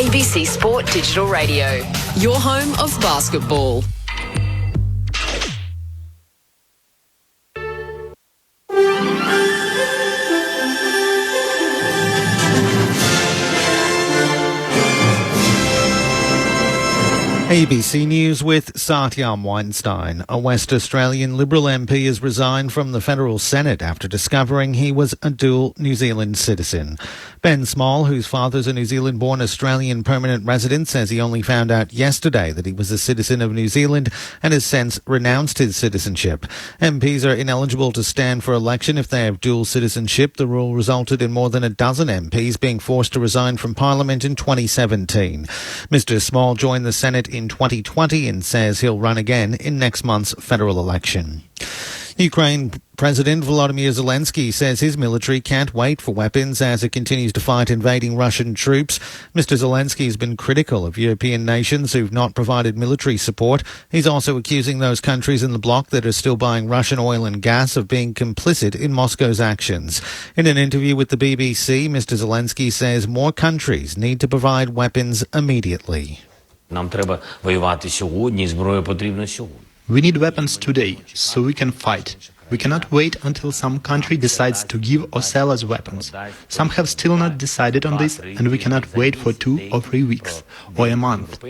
ABC Sport Digital Radio, your home of basketball. ABC News with Satyam Weinstein. A West Australian Liberal MP has resigned from the federal Senate after discovering he was a dual New Zealand citizen. Ben Small, whose father's a New Zealand-born Australian permanent resident, says he only found out yesterday that he was a citizen of New Zealand and has since renounced his citizenship. MPs are ineligible to stand for election if they have dual citizenship. The rule resulted in more than a dozen MPs being forced to resign from Parliament in 2017. Mr Small joined the Senate in 2020 and says he'll run again in next month's federal election. Ukraine President Volodymyr Zelensky says his military can't wait for weapons as it continues to fight invading Russian troops. Mr Zelensky has been critical of European nations who've not provided military support. He's also accusing those countries in the bloc that are still buying Russian oil and gas of being complicit in Moscow's actions. In an interview with the BBC, Mr Zelensky says more countries need to provide weapons immediately. Нам треба воювати сьогодні, зброю потрібна сьогодні. We need weapons today, so we can fight. We cannot wait until some country decides to give or sell us weapons. Some have still not decided on this, and we cannot wait for 2 or 3 weeks, or a month.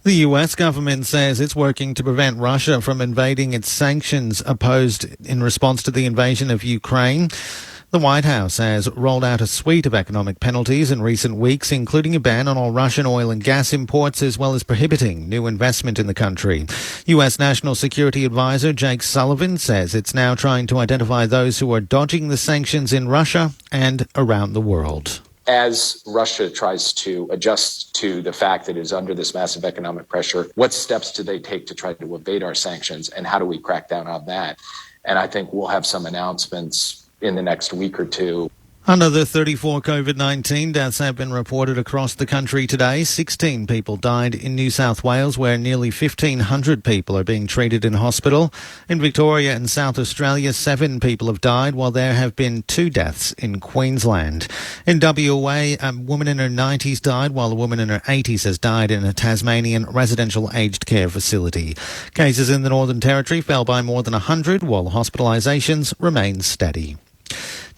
The US government says it's working to prevent Russia from invading its sanctions imposed in response to the invasion of Ukraine. The White House has rolled out a suite of economic penalties in recent weeks, including a ban on all Russian oil and gas imports, as well as prohibiting new investment in the country. U.S. National Security Advisor Jake Sullivan says it's now trying to identify those who are dodging the sanctions in Russia and around the world. As Russia tries to adjust to the fact that it is under this massive economic pressure, what steps do they take to try to evade our sanctions, and how do we crack down on that? And I think we'll have some announcements in the next week or two. Another 34 COVID-19 deaths have been reported across the country today. 16 people died in New South Wales, where nearly 1,500 people are being treated in hospital. In Victoria and South Australia, 7 people have died, while there have been 2 deaths in Queensland. In WA, a woman in her 90s died, while a woman in her 80s has died in a Tasmanian residential aged care facility. Cases in the Northern Territory fell by more than 100, while hospitalisations remain steady.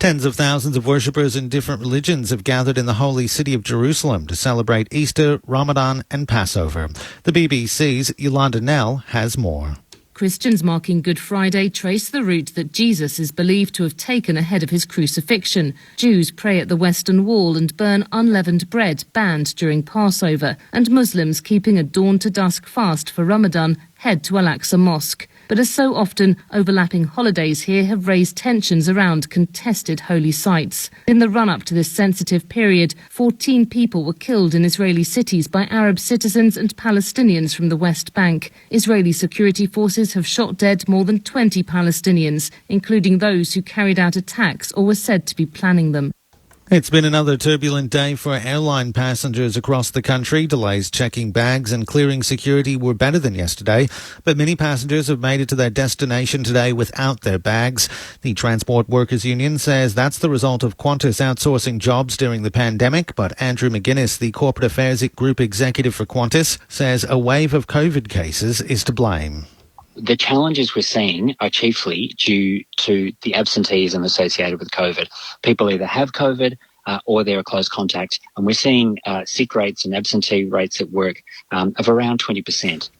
Tens of thousands of worshippers in different religions have gathered in the holy city of Jerusalem to celebrate Easter, Ramadan and Passover. The BBC's Yolanda Nell has more. Christians marking Good Friday trace the route that Jesus is believed to have taken ahead of his crucifixion. Jews pray at the Western Wall and burn unleavened bread banned during Passover, and Muslims keeping a dawn-to-dusk fast for Ramadan head to Al-Aqsa Mosque. But as so often, overlapping holidays here have raised tensions around contested holy sites. In the run-up to this sensitive period, 14 people were killed in Israeli cities by Arab citizens and Palestinians from the West Bank. Israeli security forces have shot dead more than 20 Palestinians, including those who carried out attacks or were said to be planning them. It's been another turbulent day for airline passengers across the country. Delays checking bags and clearing security were better than yesterday, but many passengers have made it to their destination today without their bags. The Transport Workers Union says that's the result of Qantas outsourcing jobs during the pandemic, but Andrew McGuinness, the Corporate Affairs Group Executive for Qantas, says a wave of COVID cases is to blame. The challenges we're seeing are chiefly due to the absenteeism associated with COVID. People either have COVID or they're a close contact, and we're seeing sick rates and absentee rates at work of around 20%.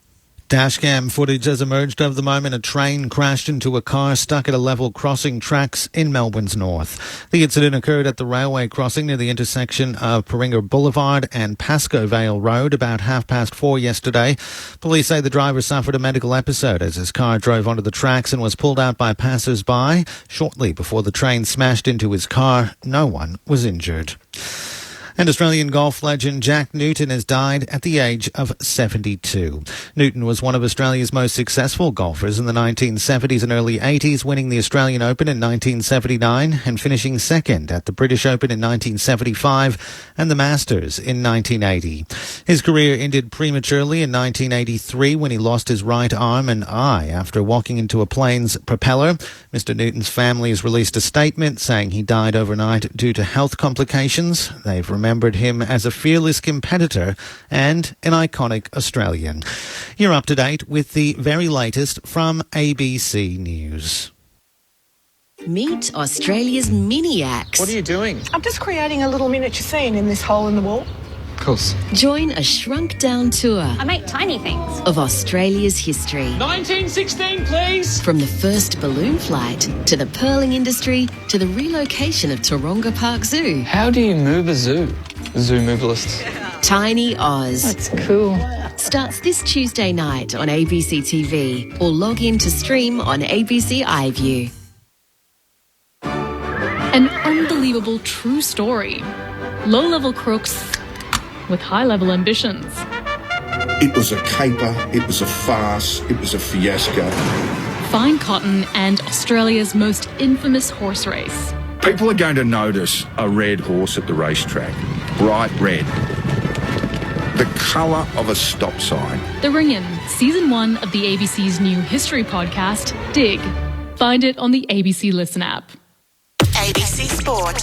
Dashcam footage has emerged of the moment a train crashed into a car stuck at a level crossing tracks in Melbourne's north. The incident occurred at the railway crossing near the intersection of Paringa Boulevard and Pascoe Vale Road about 4:30 yesterday. Police say the driver suffered a medical episode as his car drove onto the tracks and was pulled out by passers-by. Shortly before the train smashed into his car, no one was injured. And Australian golf legend Jack Newton has died at the age of 72. Newton was one of Australia's most successful golfers in the 1970s and early 80s, winning the Australian Open in 1979 and finishing second at the British Open in 1975 and the Masters in 1980. His career ended prematurely in 1983 when he lost his right arm and eye after walking into a plane's propeller. Mr. Newton's family has released a statement saying he died overnight due to health complications. They've remained remembered him as a fearless competitor and an iconic Australian. You're up to date with the very latest from ABC News. Meet Australia's mini acts. What are you doing? I'm just creating a little miniature scene in this hole in the wall. Of course. Join a shrunk-down tour I make tiny things. of Australia's history. 1916, please. From the first balloon flight to the pearling industry to the relocation of Taronga Park Zoo. How do you move a zoo? Zoo mobilists. Tiny Oz That's cool. starts this Tuesday night on ABC TV or log in to stream on ABC iView. An unbelievable true story. Low-level crooks with high-level ambitions. It was a caper, it was a farce, it was a fiasco. Fine cotton and Australia's most infamous horse race. People are going to notice a red horse at the racetrack. Bright red. The colour of a stop sign. The Ring-In, Season 1 of the ABC's new history podcast, Dig. Find it on the ABC Listen app. ABC Sport.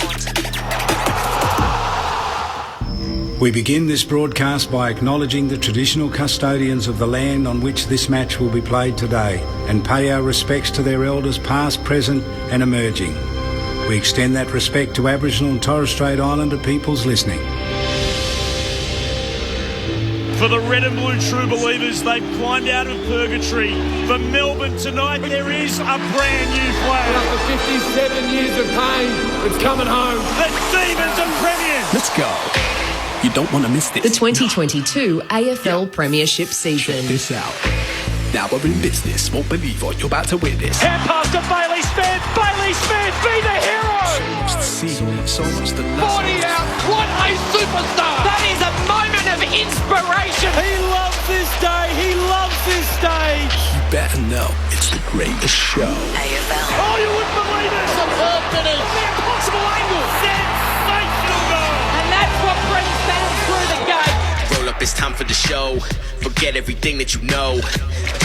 We begin this broadcast by acknowledging the traditional custodians of the land on which this match will be played today and pay our respects to their elders past, present and emerging. We extend that respect to Aboriginal and Torres Strait Islander peoples listening. For the red and blue true believers, they've climbed out of purgatory. For Melbourne tonight, there is a brand new flag. After 57 years of pain, it's coming home. The Demons are premiers. Let's go. You don't want to miss this. The 2022 AFL Premiership season. Check this out. Now we're in business. Won't believe what you're about to witness. Hand pass to Bailey Smith. Bailey Smith, be the hero. So much to see, so much to know. 40 out. What a superstar. That is a moment of inspiration. He loves this day. He loves this stage. You better know it's the greatest show. AFL. Oh, you wouldn't believe it. Superb finish. The impossible angle. Sensational goal. And that's what brings fans through the gate. Roll up, it's time for the show. Forget everything that you know.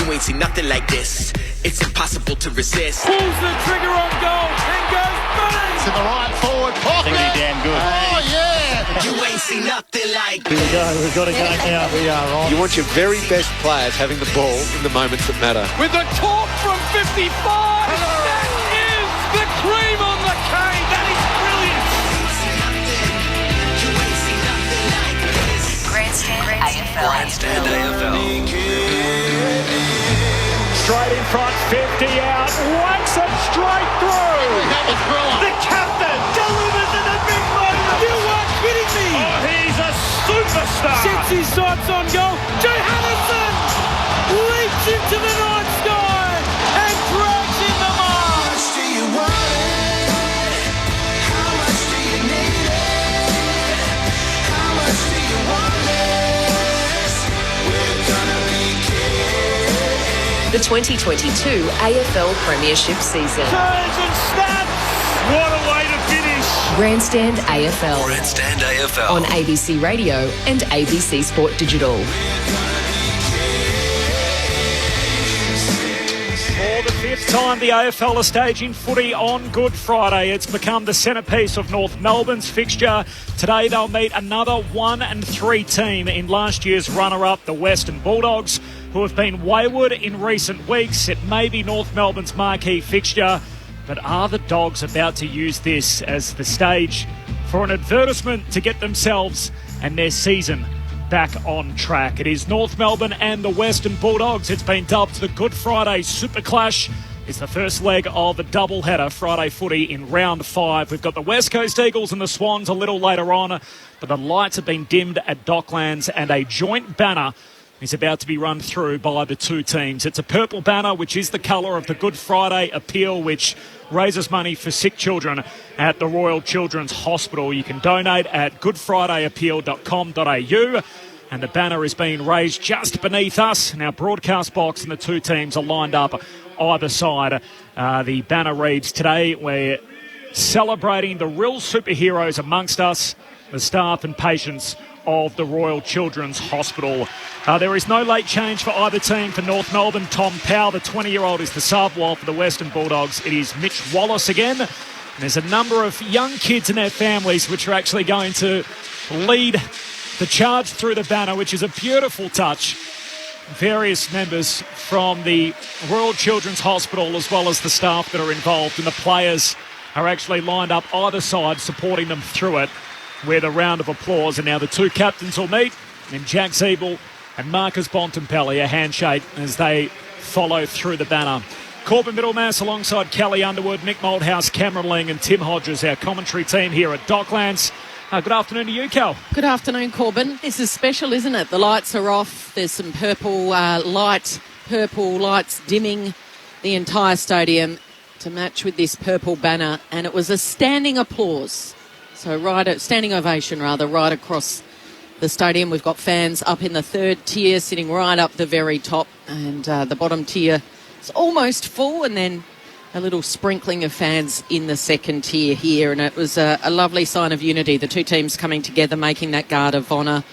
You ain't seen nothing like this. It's impossible to resist. Pulls the trigger on goal and goes bang. To the right forward pocket. Pretty damn good. Oh, yeah. You ain't seen nothing like Here we go. We've got a game now. We are on. You want your very best players having the ball in the moments that matter. With a talk from 55. That is the cream on the cake. That is brilliant. Grandstand AFL. Grandstand AFL. Straight in front, 50 out, whacks it straight through. The captain delivers in a big moment. You are kidding me. Oh, he's a superstar. Sets his sights on goal. Johannesson leaps into the night sky and drags in the mark. How much do you want it? How much do you need it? How much do you want this? We're gonna be kidding. The 2022 AFL Premiership season. Turns and snaps. What a way to finish. Grandstand AFL. Grandstand AFL. On ABC Radio and ABC Sport Digital. For the fifth time, the AFL are staging footy on Good Friday. It's become the centrepiece of North Melbourne's fixture. Today they'll meet another 1-3 team in last year's runner-up, the Western Bulldogs, who have been wayward in recent weeks. It may be North Melbourne's marquee fixture, but are the Dogs about to use this as the stage for an advertisement to get themselves and their season back on track? It is North Melbourne and the Western Bulldogs. It's been dubbed the Good Friday Super Clash. It's the first leg of a doubleheader Friday footy in round 5. We've got the West Coast Eagles and the Swans a little later on, but the lights have been dimmed at Docklands and a joint banner is about to be run through by the two teams. It's a purple banner, which is the colour of the Good Friday Appeal, which raises money for sick children at the Royal Children's Hospital. You can donate at goodfridayappeal.com.au. And the banner is being raised just beneath us. And our broadcast box and the two teams are lined up either side. The banner reads, today we're celebrating the real superheroes amongst us, the staff and patients of the Royal Children's Hospital. There is no late change for either team. For North Melbourne, Tom Powell, the 20-year-old, is the sub, while for the Western Bulldogs, it is Mitch Wallace again. And there's a number of young kids and their families which are actually going to lead the charge through the banner, which is a beautiful touch. Various members from the Royal Children's Hospital, as well as the staff that are involved, and the players are actually lined up either side, supporting them through it with a round of applause. And now the two captains will meet, and Jack Siebel and Marcus Bontempelli, a handshake as they follow through the banner. Corbin Middlemass alongside Kelly Underwood, Nick Moldhouse, Cameron Ling and Tim Hodges, our commentary team here at Docklands. Good afternoon to you, Cal. Good afternoon, Corbin. This is special, isn't it? The lights are off. There's some purple lights dimming the entire stadium to match with this purple banner. And it was a standing applause. So standing ovation, right across the stadium. We've got fans up in the third tier, sitting right up the very top. And the bottom tier is almost full. And then a little sprinkling of fans in the second tier here, and it was a lovely sign of unity. The two teams coming together, making that guard of honour.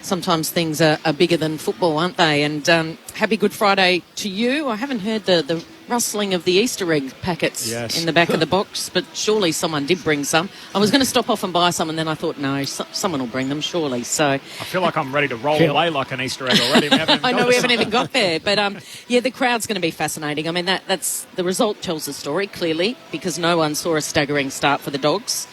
Sometimes things are bigger than football, aren't they? And happy Good Friday to you. I haven't heard the rustling of the Easter egg packets in the back of the box, but surely someone did bring some. I was going to stop off and buy some, and then I thought, no, someone will bring them, surely. So I feel like I'm ready to roll away like an Easter egg already. I know we haven't even got there, but the crowd's going to be fascinating. I mean, that's the result tells the story clearly, because no one saw a staggering start for the Dogs,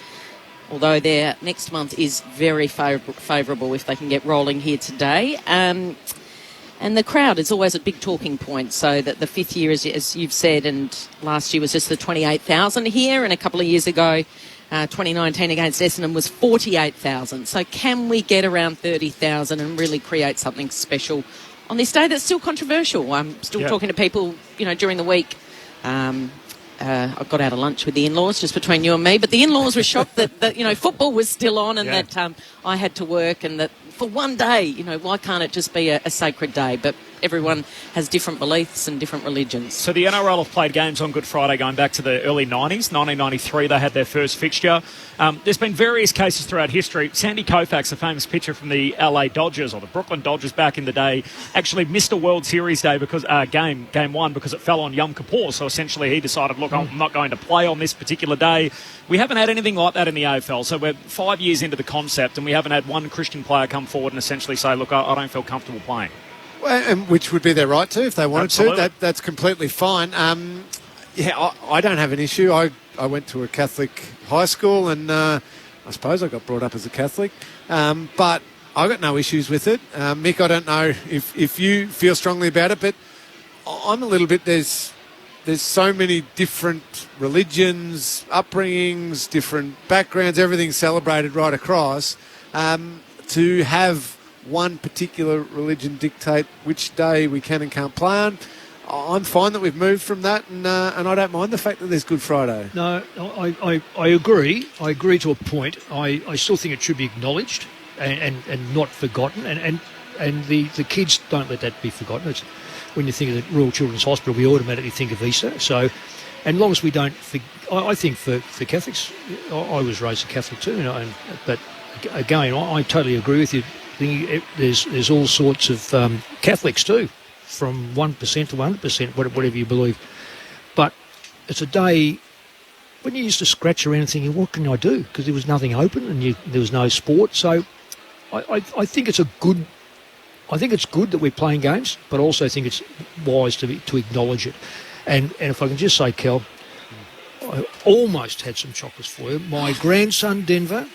although their next month is very favourable if they can get rolling here today. And the crowd is always a big talking point. So that the fifth year, as you've said, and last year was just the 28,000 here, and a couple of years ago, 2019 against Essendon was 48,000. So can we get around 30,000 and really create something special on this day that's still controversial? I'm still talking to people, during the week. I got out of lunch with the in-laws, just between you and me, but the in-laws were shocked that football was still on, and that I had to work, and that for one day, why can't it just be a sacred day? But everyone has different beliefs and different religions. So the NRL have played games on Good Friday going back to the early 90s. 1993, they had their first fixture. There's been various cases throughout history. Sandy Koufax, a famous pitcher from the LA Dodgers, or the Brooklyn Dodgers back in the day, actually missed a World Series day because game one because it fell on Yom Kippur. So essentially he decided, look, I'm not going to play on this particular day. We haven't had anything like that in the AFL. So we're 5 years into the concept, and we haven't had one Christian player come forward and essentially say, look, I don't feel comfortable playing. Well, and which would be their right to if they wanted Absolutely. to. That's completely fine. I don't have an issue. I went to a Catholic high school, and I suppose I got brought up as a Catholic. But I got no issues with it. Mick, I don't know if you feel strongly about it, but I'm a little bit... There's so many different religions, upbringings, different backgrounds, everything celebrated right across. To have one particular religion dictate which day we can and can't play on, I'm fine that we've moved from that, and I don't mind the fact that there's Good Friday. No, I agree. I agree to a point. I still think it should be acknowledged and not forgotten, and the kids don't let that be forgotten. It's, when you think of the Royal Children's Hospital, we automatically think of Easter. So, and as long as we don't... I think for Catholics, I was raised a Catholic too, but again, I totally agree with you. There's all sorts of Catholics too, from 1% to 100%, whatever you believe. But it's a day when you used to scratch around thinking, what can I do? Because there was nothing open and there was no sport. So I think it's good that we're playing games, but I also think it's wise to acknowledge it. And if I can just say, Kel, I almost had some chocolates for you. My grandson, Denver,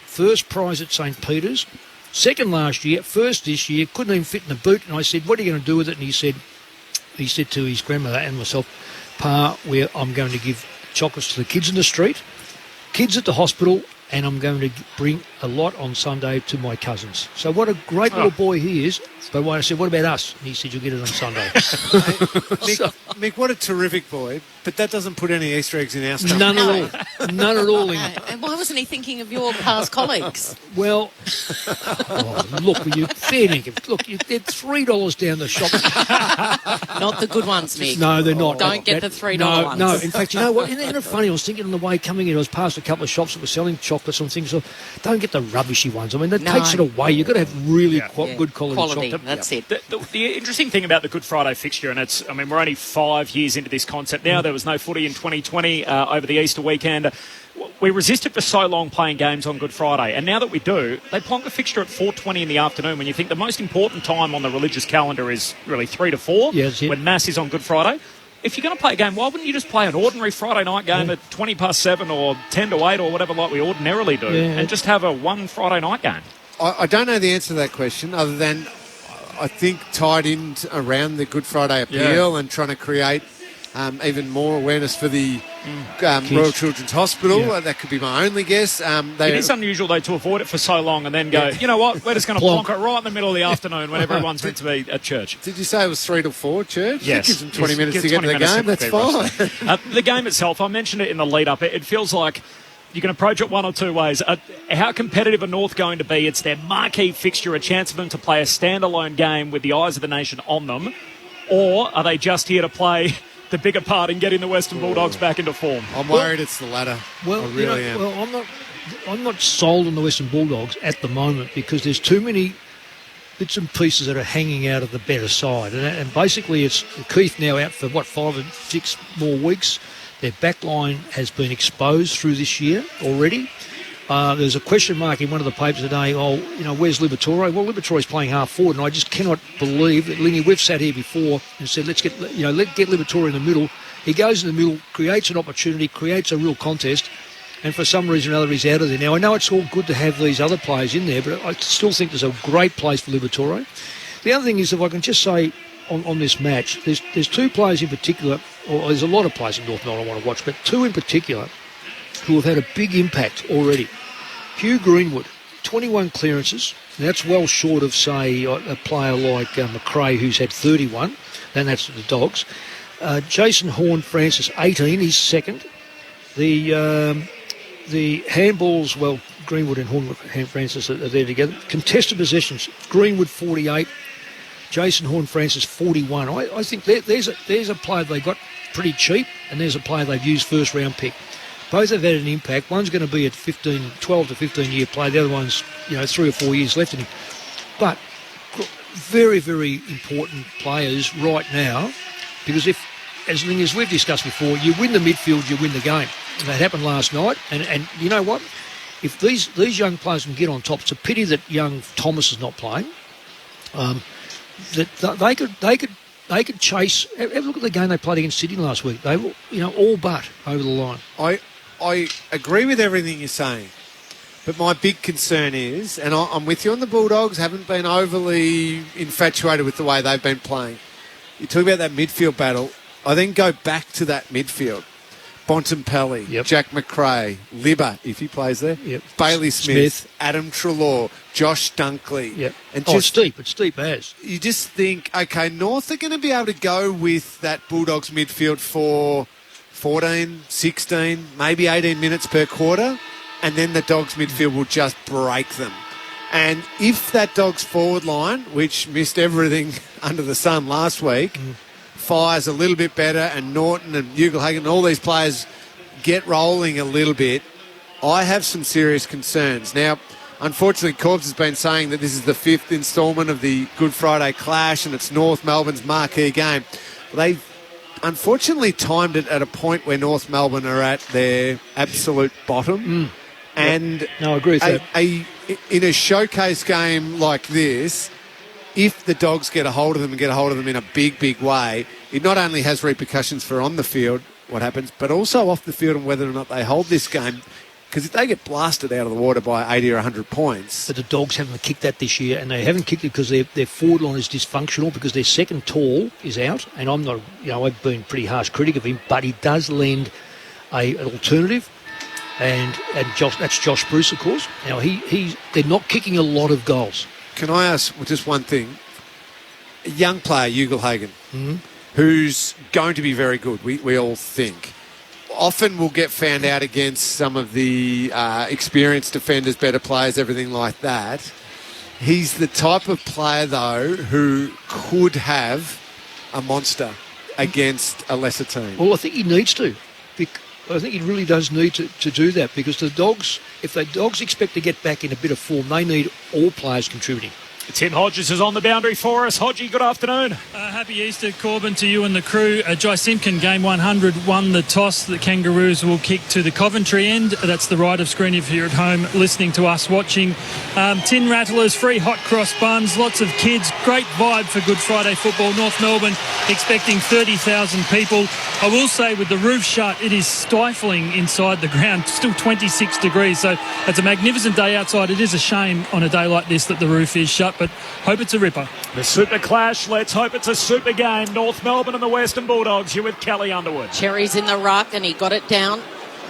first prize at St. Peter's, second last year, first this year, couldn't even fit in the boot. And I said, what are you going to do with it? And he said to his grandmother and myself, Pa, I'm going to give chocolates to the kids in the street, kids at the hospital, and I'm going to bring a lot on Sunday to my cousins. So what a great little boy he is. But I said, what about us? And he said, you'll get it on Sunday. Mick, what a terrific boy. But that doesn't put any Easter eggs in our stuff. None at all. And why wasn't he thinking of your past colleagues? Well, look, you fair dinkum. Look, they're $3 down the shop. Not the good ones, Mick. No, they're not. Don't get the $3 ones. No, in fact, you know what? Isn't it funny? I was thinking on the way coming in, I was past a couple of shops that were selling chocolates and things. So don't get the rubbishy ones. I mean, that takes it away. You've got to have really good quality chocolate. That's it. The interesting thing about the Good Friday fixture, and we're only 5 years into this concept now. There was no footy in 2020 over the Easter weekend. we resisted for so long playing games on Good Friday, and now that we do, they plonk a fixture at 4:20 in the afternoon when you think the most important time on the religious calendar is really 3 to 4, when Mass is on Good Friday. If you're going to play a game, why wouldn't you just play an ordinary Friday night game at 20 past 7 or 10 to 8 or whatever like we ordinarily do, and just have a one Friday night game? I don't know the answer to that question, other than I think tied in around the Good Friday appeal and trying to create even more awareness for the Royal Children's Hospital. That could be my only guess. It is unusual, though, to avoid it for so long and then go, you know what, we're just going to plonk it right in the middle of the afternoon when everyone's meant to be at church. Did you say it was 3 to 4, church? Yes. That gives them 20 minutes to get to the game. That's fine. The game itself, I mentioned it in the lead-up, it feels like you can approach it one or two ways. How competitive are North going to be? It's their marquee fixture, a chance for them to play a standalone game with the eyes of the nation on them. Or are they just here to play the bigger part in getting the Western Bulldogs back into form? I'm worried it's the latter. Well, I really am. Well, I'm not sold on the Western Bulldogs at the moment because there's too many bits and pieces that are hanging out of the better side. And basically it's Keith now out for, 5 or 6 more weeks. Their backline has been exposed through this year already. There's a question mark in one of the papers today, where's Liberatore? Well, Liberatore's playing half forward, and I just cannot believe that, Lingy, we've sat here before and said, let's get Liberatore in the middle. He goes in the middle, creates an opportunity, creates a real contest, and for some reason or other he's out of there. Now, I know it's all good to have these other players in there, but I still think there's a great place for Liberatore. The other thing is, if I can just say on this match, there's 2 players in particular, or there's a lot of players in North Melbourne I want to watch, but 2 in particular who have had a big impact already. Hugh Greenwood, 21 clearances. That's well short of, say, a player like McRae, who's had 31, and that's the Dogs. Jason Horne-Francis, 18, he's second. The handballs, well, Greenwood and Horne-Francis are there together. Contested possessions, Greenwood 48, Jason Horne-Francis 41. I think there's a player they got pretty cheap, and there's a player they've used first-round pick. Both have had an impact. One's going to be at 12 to 15-year play. The other one's, 3 or 4 years left in him. But very, very important players right now, because as we've discussed before, you win the midfield, you win the game. And that happened last night. And you know what? If these young players can get on top, it's a pity that young Thomas is not playing. That they could chase. Have a look at the game they played against Sydney last week. They were, all but over the line. I agree with everything you're saying, but my big concern is, and I'm with you on the Bulldogs, haven't been overly infatuated with the way they've been playing. You talk about that midfield battle. I then go back to that midfield. Bontempelli, Jack McRae, Libba, if he plays there, Bailey Smith, Adam Treloar, Josh Dunkley. And it's deep as. You just think, okay, North are going to be able to go with that Bulldogs midfield for 14, 16, maybe 18 minutes per quarter, and then the Dogs midfield will just break them. And if that Dogs forward line, which missed everything under the sun last week, fires a little bit better, and Norton and Ugelhagen and all these players get rolling a little bit, I have some serious concerns. Now, unfortunately, Corbs has been saying that this is the 5th instalment of the Good Friday clash, and it's North Melbourne's marquee game. They've unfortunately timed it at a point where North Melbourne are at their absolute bottom. And no, I agree with that. In a showcase game like this, if the Dogs get a hold of them and get a hold of them in a big, big way, it not only has repercussions for on the field, what happens, but also off the field and whether or not they hold this game. Because if they get blasted out of the water by 80 or 100 points... But the Dogs haven't kicked that this year, and they haven't kicked it because their forward line is dysfunctional, because their second tall is out, and I'm not, I've been a pretty harsh critic of him, but he does lend an alternative, and that's Josh Bruce, of course. Now, they're not kicking a lot of goals. Can I ask just one thing? A young player, Ugelhagen, who's going to be very good, we all think, often will get found out against some of the experienced defenders, better players, everything like that. He's the type of player, though, who could have a monster against a lesser team. Well, I think he needs to. I think he really does need to do that, because the Dogs, if the Dogs expect to get back in a bit of form, they need all players contributing. Tim Hodges is on the boundary for us. Hodgie, good afternoon. Happy Easter, Corbin, to you and the crew. Jai Simpkin, game 100, won the toss. The Kangaroos will kick to the Coventry end. That's the right of screen if you're at home listening to us watching. Tin rattlers, free hot cross buns, lots of kids. Great vibe for Good Friday football. North Melbourne expecting 30,000 people. I will say with the roof shut, it is stifling inside the ground. Still 26 degrees, so it's a magnificent day outside. It is a shame on a day like this that the roof is shut, but hope it's a ripper. The Super Clash, let's hope it's a super game. North Melbourne and the Western Bulldogs. You're with Kelly Underwood. Cherry's in the ruck and he got it down.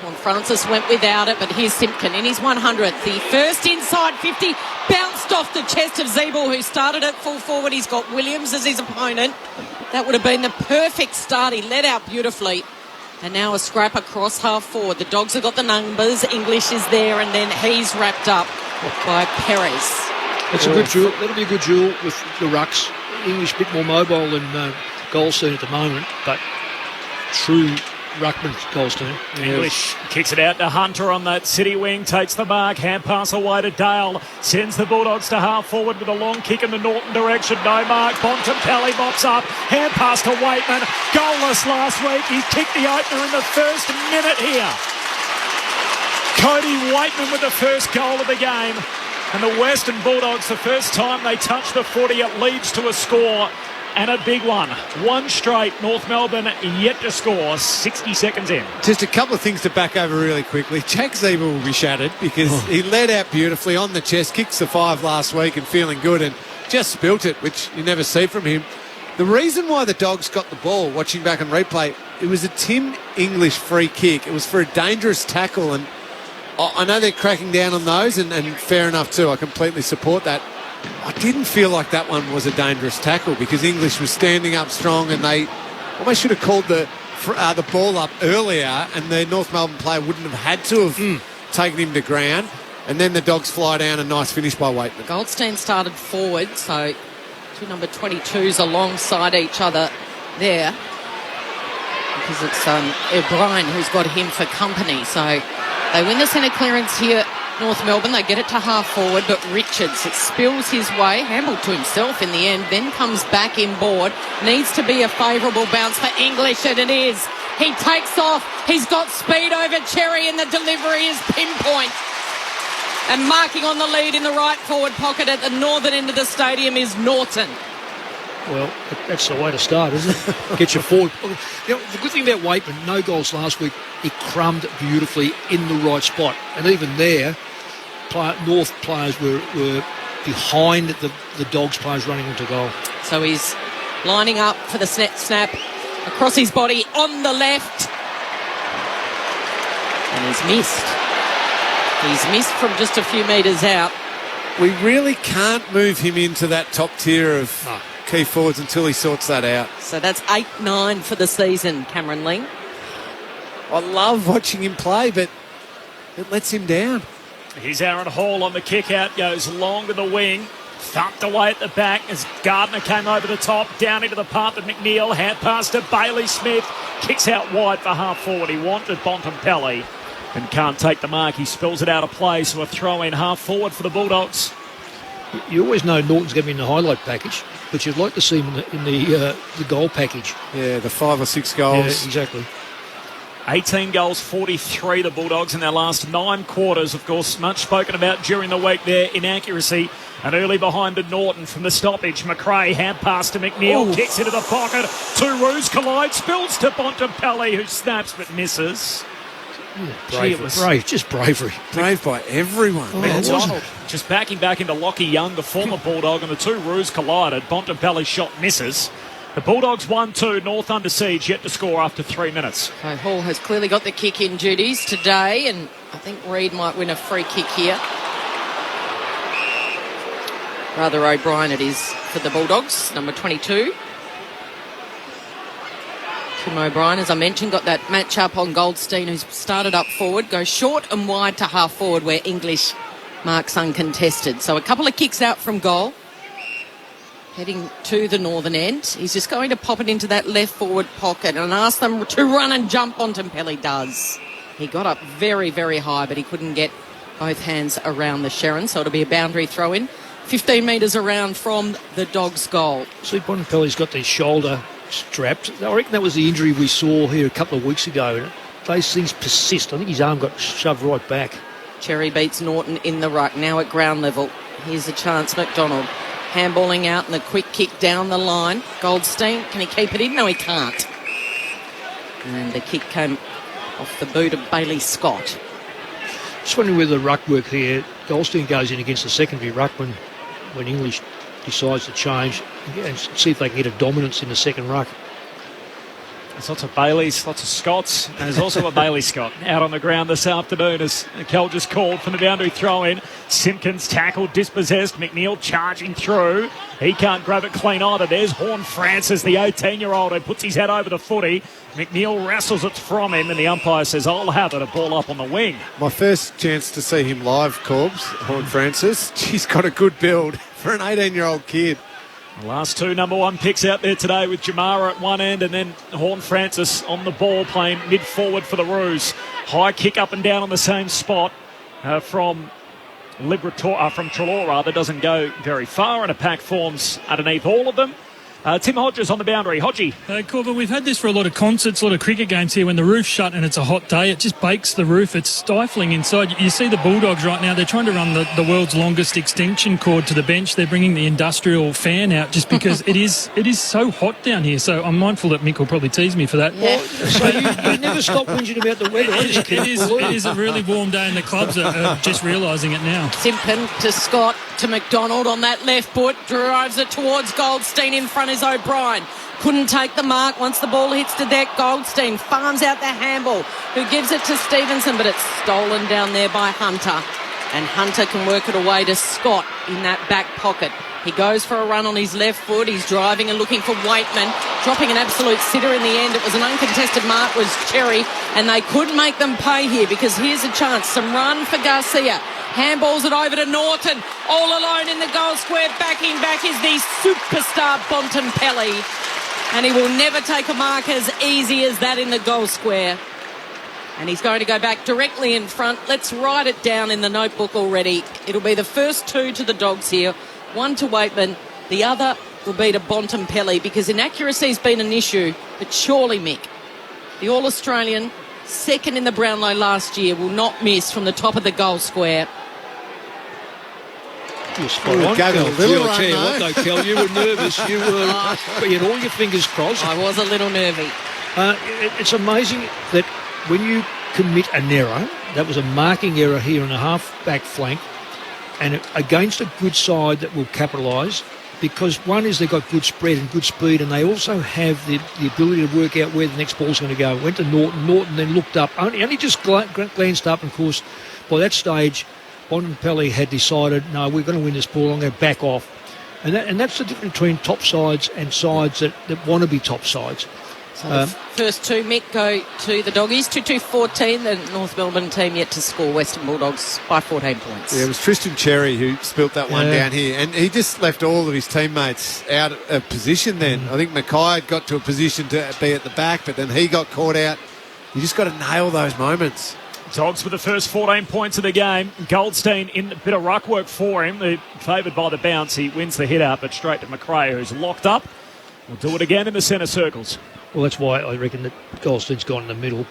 Well, Francis went without it, but here's Simpkin in his 100th. The first inside 50 bounced off the chest of Zeeble, who started at full forward. He's got Williams as his opponent. That would have been the perfect start. He led out beautifully. And now a scrap across half forward. The Dogs have got the numbers. English is there, and then he's wrapped up by Perez. It's a good duel. That'll be a good duel with the rucks. English a bit more mobile than Goldstein at the moment, but true ruckman Goldstein. English kicks it out to Hunter on that city wing, takes the mark, hand pass away to Dale, sends the Bulldogs to half forward with a long kick in the Norton direction, no mark, Bontempelli bops up, hand pass to Waitman, goalless last week, he kicked the opener in the first minute here. Cody Waitman with the first goal of the game, and the Western Bulldogs, the first time they touch the footy, it leads to a score. And a big one. One straight. North Melbourne yet to score 60 seconds in. Just a couple of things to back over really quickly. Jack Zeeble will be shattered because he led out beautifully on the chest, kicks the 5 last week and feeling good, and just spilt it, which you never see from him. The reason why the Dogs got the ball, watching back on replay, it was a Tim English free kick. It was for a dangerous tackle, and I know they're cracking down on those, and fair enough too. I completely support that. I didn't feel like that one was a dangerous tackle because English was standing up strong, and they almost should have called the ball up earlier, and the North Melbourne player wouldn't have had to have taken him to ground. And then the Dogs fly down, a nice finish by Waitman. Goldstein started forward, so two number 22s alongside each other there, because it's O'Brien who's got him for company. So they win the centre clearance here, North Melbourne. They get it to half forward, but Richards, it spills his way, handled to himself in the end, then comes back inboard. Needs to be a favourable bounce for English, and it is. He takes off. He's got speed over Cherry, and the delivery is pinpoint. And marking on the lead in the right forward pocket at the northern end of the stadium is Norton. Well, that's the way to start, isn't it? Get you forward. You know, the good thing about Waitman, no goals last week, he crumbed beautifully in the right spot. And even there, North players were behind the Dogs players running into goal. So he's lining up for the snap across his body on the left. And he's missed. He's missed from just a few metres out. We really can't move him into that top tier of key forwards until he sorts that out. So that's 8-9 for the season, Cameron Ling. I love watching him play, but it lets him down. Here's Aaron Hall on the kick out, goes long to the wing, thumped away at the back as Gardner came over the top, down into the path of McNeil, hand pass to Bailey Smith, kicks out wide for half forward. He wanted Bontempelli and can't take the mark. He spills it out of play, so a throw in half forward for the Bulldogs. You always know Norton's going to be in the highlight package, but you'd like to see him in the goal package. Yeah, the 5 or 6 goals. Yeah, exactly. 18 goals, 43 the Bulldogs in their last 9 quarters. Of course, much spoken about during the week there, inaccuracy. And early behind to Norton from the stoppage. McRae, hand pass to McNeil, kicks into the pocket. 2 roos collide, spills to Bontempelli, who snaps but misses. Brave, just bravery. Brave by everyone. Donald just backing back into Lockie Young, the former Bulldog, and the 2 roos collided. Bontempelli's shot misses. The Bulldogs 1-2, North under siege, yet to score after 3 minutes. So Hall has clearly got the kick-in duties today, and I think Reid might win a free kick here. Rather O'Brien it is for the Bulldogs, number 22. Tim O'Brien, as I mentioned, got that match up on Goldstein, who's started up forward, goes short and wide to half forward where English marks uncontested. So a couple of kicks out from goal. Heading to the northern end. He's just going to pop it into that left forward pocket and ask them to run and jump. Bontempelli does. He got up very, very high, but he couldn't get both hands around the Sherrin, so it'll be a boundary throw-in 15 metres around from the Dogs' goal. See, Bontempelli's got his shoulder strapped. I reckon that was the injury we saw here a couple of weeks ago. And those things persist. I think his arm got shoved right back. Cherry beats Norton in the ruck, now at ground level. Here's a chance, McDonald. Handballing out and the quick kick down the line. Goldstein, can he keep it in? No, he can't. And the kick came off the boot of Bailey Scott. Just wondering whether the ruck work here, Goldstein goes in against the secondary ruck when English decides to change and see if they can get a dominance in the second ruck. There's lots of Baileys, lots of Scotts, and there's also a Bailey Scott out on the ground this afternoon as Kel just called from the boundary throw-in. Simpkins tackled, dispossessed. McNeil charging through. He can't grab it clean either. There's Horn Francis, the 18-year-old, who puts his head over the footy. McNeil wrestles it from him, and the umpire says, I'll have it, a ball up on the wing. My first chance to see him live, Corbs, Horn Francis. He's got a good build for an 18-year-old kid. The last two number one picks out there today with Jamara at one end and then Horn Francis on the ball playing mid-forward for the Roos. High kick up and down on the same spot from Treloar, rather, doesn't go very far, and a pack forms underneath all of them. Tim Hodges on the boundary. Hodgie. Corbin, we've had this for a lot of concerts, a lot of cricket games here. When the roof's shut and it's a hot day, it just bakes the roof. It's stifling inside. You see the Bulldogs right now, they're trying to run the world's longest extension cord to the bench. They're bringing the industrial fan out just because it is so hot down here. So I'm mindful that Mick will probably tease me for that. Yeah. So you never stop whinging about the weather. It is a really warm day and the clubs are just realising it now. Simpkin to Scott to McDonald on that left foot, drives it towards Goldstein. In front is O'Brien. Couldn't take the mark once the ball hits the deck. Goldstein farms out the handball, who gives it to Stevenson, but it's stolen down there by Hunter. And Hunter can work it away to Scott in that back pocket. He goes for a run on his left foot. He's driving and looking for Waitman, dropping an absolute sitter in the end. It was an uncontested mark, was Cherry, and they could make them pay here because here's a chance. Some run for Garcia. Handballs it over to Norton, all alone in the goal square. Backing back is the superstar Bontempelli, and he will never take a mark as easy as that in the goal square. And he's going to go back directly in front. Let's write it down in the notebook already. It'll be the first two to the Dogs here. One to Waitman, the other will be to Bontempelli, because inaccuracy's been an issue. But surely, Mick, the All-Australian, second in the Brownlow last year, will not miss from the top of the goal square. You're spot on, Kel. I'll tell you what, though, Kel, you were nervous. You had all your fingers crossed. I was a little nervy. It's amazing that when you commit an error, that was a marking error here on the half-back flank, and against a good side that will capitalise, because one is they've got good spread and good speed, and they also have the ability to work out where the next ball's going to go. Went to Norton then looked up, only just glanced up, and of course, by that stage, Bontempelli had decided, no, we're going to win this ball, I'm going to back off. And that's the difference between top sides and sides that want to be top sides. So the first two, Mick, go to the Doggies. 2-2-14, the North Melbourne team yet to score. Western Bulldogs by 14 points. Yeah, it was Tristan Cherry who spilt that one down here, and he just left all of his teammates out of position then. I think Mackay got to a position to be at the back, but then he got caught out. You just got to nail those moments. Dogs with the first 14 points of the game. Goldstein in a bit of ruck work for him. They're favoured by the bounce. He wins the hit out, but straight to McRae, who's locked up. We'll do it again in the centre circles. Well, that's why I reckon that Goldstein's gone in the middle.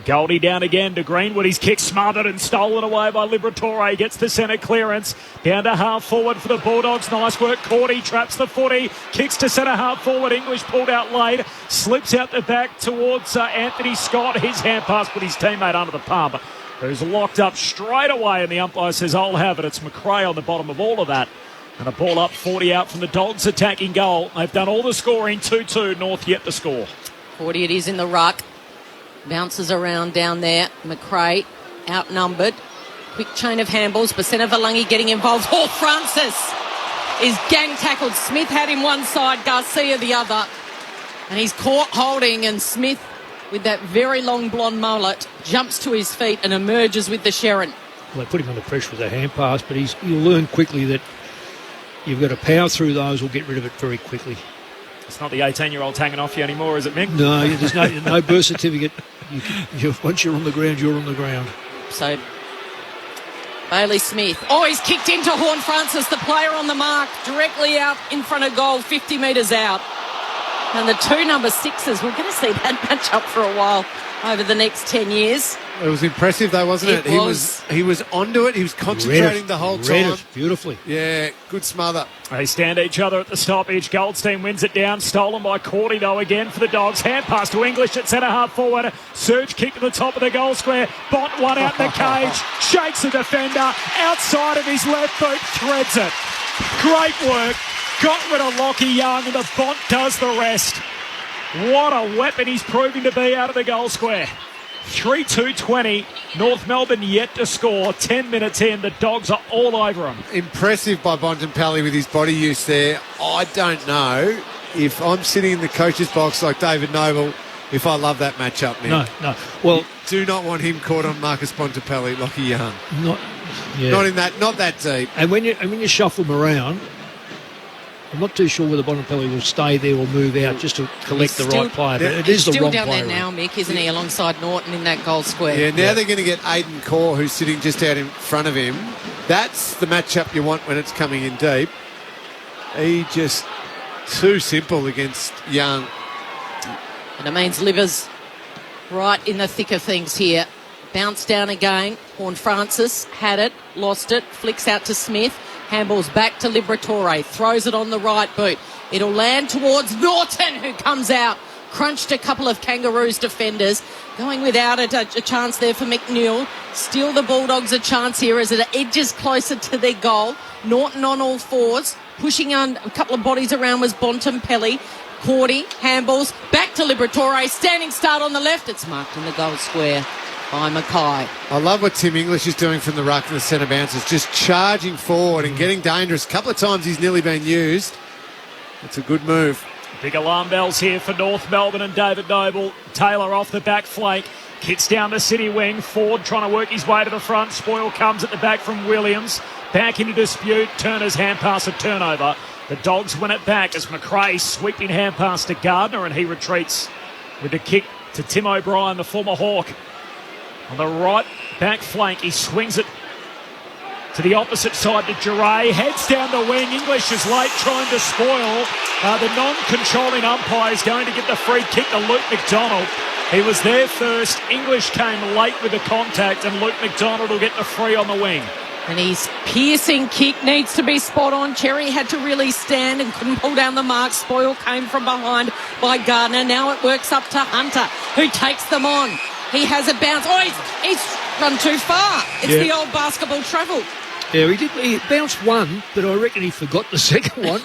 Goldie down again to Greenwood. He's kicked smothered and stolen away by Liberatore. Gets the centre clearance. Down to half forward for the Bulldogs. Nice work. Cordy traps the footy. Kicks to centre half forward. English pulled out late. Slips out the back towards Anthony Scott. His hand pass put his teammate under the pump, who's locked up straight away. And the umpire says, I'll have it. It's McRae on the bottom of all of that. And a ball up 40 out from the Dogs attacking goal. They've done all the scoring. 2-2. North yet to score. 40 it is in the ruck. Bounces around down there. McRae outnumbered. Quick chain of handballs. Bacena Valangi getting involved. Oh, Francis is gang tackled. Smith had him one side, Garcia the other. And he's caught holding, and Smith, with that very long blonde mullet, jumps to his feet and emerges with the Sherrin. Well, they put him under pressure with a hand pass, but he'll learn quickly that you've got to power through those or get rid of it very quickly. It's not the 18-year-old hanging off you anymore, is it, Mick? No, there's no birth certificate. Once you're on the ground, you're on the ground. So Bailey Smith. Oh, he's kicked into Horn Francis, the player on the mark, directly out in front of goal, 50 metres out. And the two number 6s, we're going to see that match up for a while over the next 10 years. It was impressive though, wasn't it? He was onto it. He was concentrating the whole time. It beautifully. Yeah, good smother. They stand each other at the stoppage. Goldstein wins it down. Stolen by Cordy, though, again for the Dogs. Hand pass to English at centre-half forward. Surge kick to the top of the goal square. Bont one out in the cage. Shakes the defender. Outside of his left boot. Threads it. Great work. Got rid of Lockie Young, and the Bont does the rest. What a weapon he's proving to be out of the goal square. 3-2-20. North Melbourne yet to score. 10 minutes in, the Dogs are all over him. Impressive by Bontempelli with his body use there. I don't know if I'm sitting in the coach's box like David Noble, if I love that matchup now. No. Well, do not want him caught on Marcus Bontempelli, Lockie Young. Not that deep. And when you shuffle him around, I'm not too sure whether Bontempelli will stay there or move out just to collect the right player. But it is the wrong player. Still down there now, Mick, isn't he, alongside Norton in that goal square? Yeah, now they're going to get Aidan Core, who's sitting just out in front of him. That's the matchup you want when it's coming in deep. He just too simple against Young. And it means Livers right in the thick of things here. Bounce down again. Horn Francis had it, lost it, flicks out to Smith. Handballs back to Liberatore, throws it on the right boot. It'll land towards Norton, who comes out. Crunched a couple of Kangaroos defenders. Going without it, a chance there for McNeil. Still the Bulldogs a chance here as it edges closer to their goal. Norton on all fours. Pushing on a couple of bodies around was Bontempelli. Cordy, handballs, back to Liberatore. Standing start on the left. It's marked in the goal square by Mackay. I love what Tim English is doing from the ruck and the centre bounces, just charging forward and getting dangerous. A couple of times he's nearly been used. It's a good move. Big alarm bells here for North Melbourne and David Noble. Taylor off the back flank. Kicks down the city wing. Ford trying to work his way to the front. Spoil comes at the back from Williams. Back into dispute. Turner's hand pass a turnover. The Dogs win it back as McRae sweeping hand pass to Gardner, and he retreats with the kick to Tim O'Brien, the former Hawk. On the right back flank, he swings it to the opposite side to Giray. Heads down the wing. English is late trying to spoil. The non-controlling umpire is going to get the free kick to Luke McDonald. He was there first. English came late with the contact, and Luke McDonald will get the free on the wing. And his piercing kick needs to be spot on. Cherry had to really stand and couldn't pull down the mark. Spoil came from behind by Gardner. Now it works up to Hunter, who takes them on. He has a bounce. Oh, he's run too far. It's the old basketball travel. Yeah, he did. He bounced one, but I reckon he forgot the second one.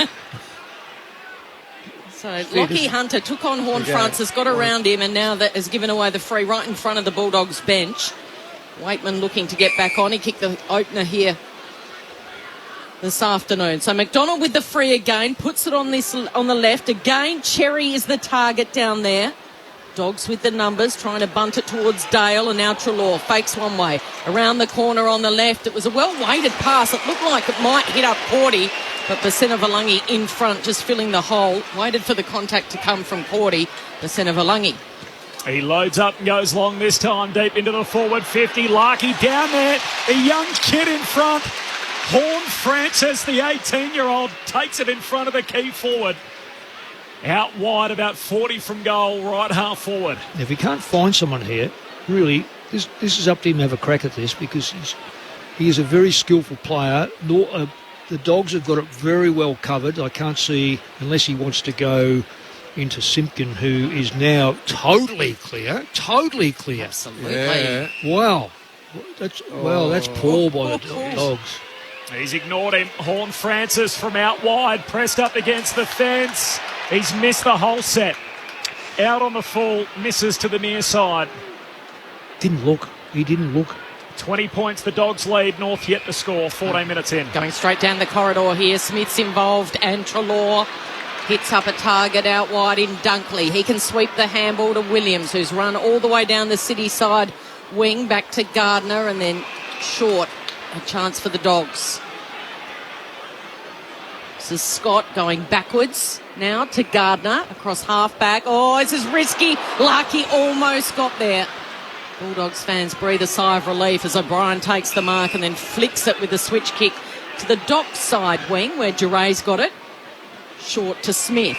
So Lockie Hunter took on Horn Francis, got around him, and now that has given away the free right in front of the Bulldogs bench. Waitman looking to get back on. He kicked the opener here this afternoon. So McDonald with the free again, puts it on the left. Again, Cherry is the target down there. Dogs with the numbers, trying to bunt it towards Dale, and now Treloar fakes one way. Around the corner on the left, it was a well-weighted pass. It looked like it might hit up Cordy, but Basena-Valangi in front, just filling the hole. Waited for the contact to come from Cordy. Basena-Valangi. He loads up and goes long this time, deep into the forward 50. Larkey down there, a young kid in front. Horn Francis, the 18-year-old, takes it in front of the key forward. Out wide, about 40 from goal, right half forward. If he can't find someone here, really, this is up to him to have a crack at this, because he is a very skillful player. The Dogs have got it very well covered. I can't see, unless he wants to go into Simpkin, who is now totally clear. Absolutely. Yeah. Wow. That's poor by the Dogs. He's ignored him. Horn Francis from out wide, pressed up against the fence. He's missed the whole set. Out on the full, misses to the near side. He didn't look. 20 points, the Dogs lead. North yet to score, 14 minutes in. Going straight down the corridor here. Smith's involved, and Treloar hits up a target out wide in Dunkley. He can sweep the handball to Williams, who's run all the way down the city side wing, back to Gardner, and then short. A chance for the Dogs. This is Scott going backwards now to Gardner across half back. Oh, this is risky. Larkey almost got there. Bulldogs fans breathe a sigh of relief as O'Brien takes the mark and then flicks it with a switch kick to the Dock side wing where Duray's got it. Short to Smith.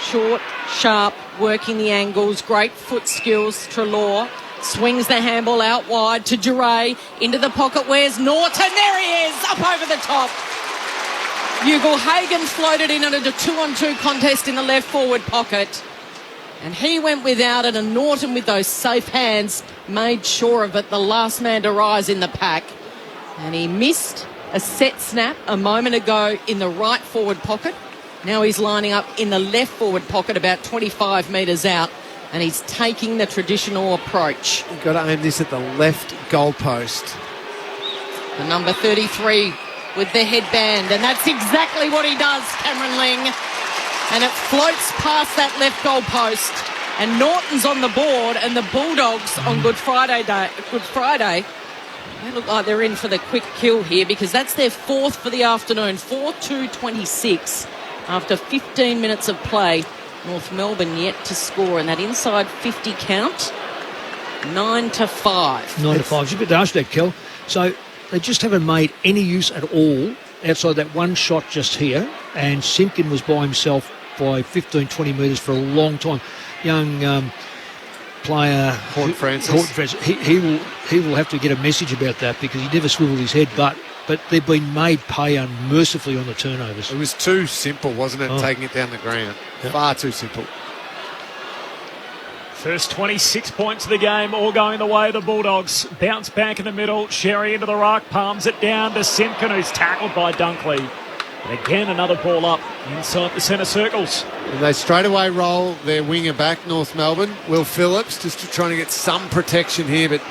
Short, sharp, working the angles, great foot skills. Treloar swings the handball out wide to Duray. Into the pocket, where's Norton? There he is, up over the top. Ugle-Hagan floated in at a 2-on-2 contest in the left forward pocket. And he went without it, and Norton, with those safe hands, made sure of it, the last man to rise in the pack. And he missed a set snap a moment ago in the right forward pocket. Now he's lining up in the left forward pocket about 25 metres out, and he's taking the traditional approach. You've got to aim this at the left goalpost. The number 33 with the headband, and that's exactly what he does, Cameron Ling. And it floats past that left goalpost, and Norton's on the board, and the Bulldogs on Good Friday, they look like they're in for the quick kill here, because that's their fourth for the afternoon, 4-2-26 after 15 minutes of play. North Melbourne yet to score in that inside 50 count, 9-5. 9-5. It's a bit harsh, that, Kel. So they just haven't made any use at all outside that one shot just here, and Simpkin was by himself by 15-20 metres for a long time. Young player Horton Francis. He will have to get a message about that, because he never swiveled his head, but they've been made pay unmercifully on the turnovers. It was too simple, wasn't it, taking it down the ground? Yep. Far too simple. First 26 points of the game, all going the way of the Bulldogs. Bounce back in the middle, Sherry into the ruck, palms it down to Simpkin, who's tackled by Dunkley. And again, another ball up inside the centre circles. And they straight away roll their winger back, North Melbourne. Will Phillips, just trying to get some protection here, but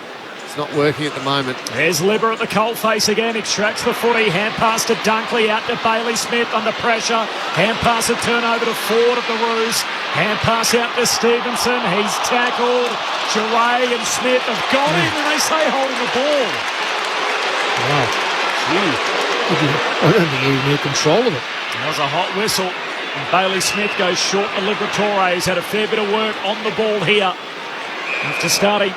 it's not working at the moment. There's Libber at the coalface again, extracts the footy, hand pass to Dunkley, out to Bailey Smith under pressure. Hand pass a turnover to Ford of the Roos. Hand pass out to Stevenson, he's tackled. Duray and Smith have got him, and they say holding the ball. Wow. Gee. I don't think he even had control of it. That was a hot whistle. And Bailey Smith goes short to Liberatore. He's had a fair bit of work on the ball here. After starting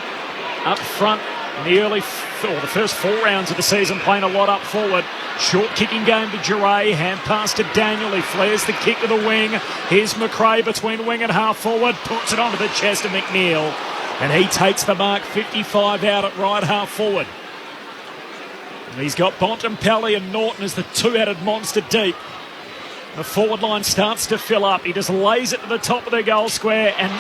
up front in the the first 4 rounds of the season, playing a lot up forward. Short kicking game to Duray. Hand pass to Daniel. He flares the kick to the wing. Here's McRae between wing and half forward. Puts it onto the chest of McNeil. And he takes the mark, 55 out at right half forward. And he's got Bontempelli and Norton as the two-headed monster deep. The forward line starts to fill up. He just lays it to the top of the goal square, and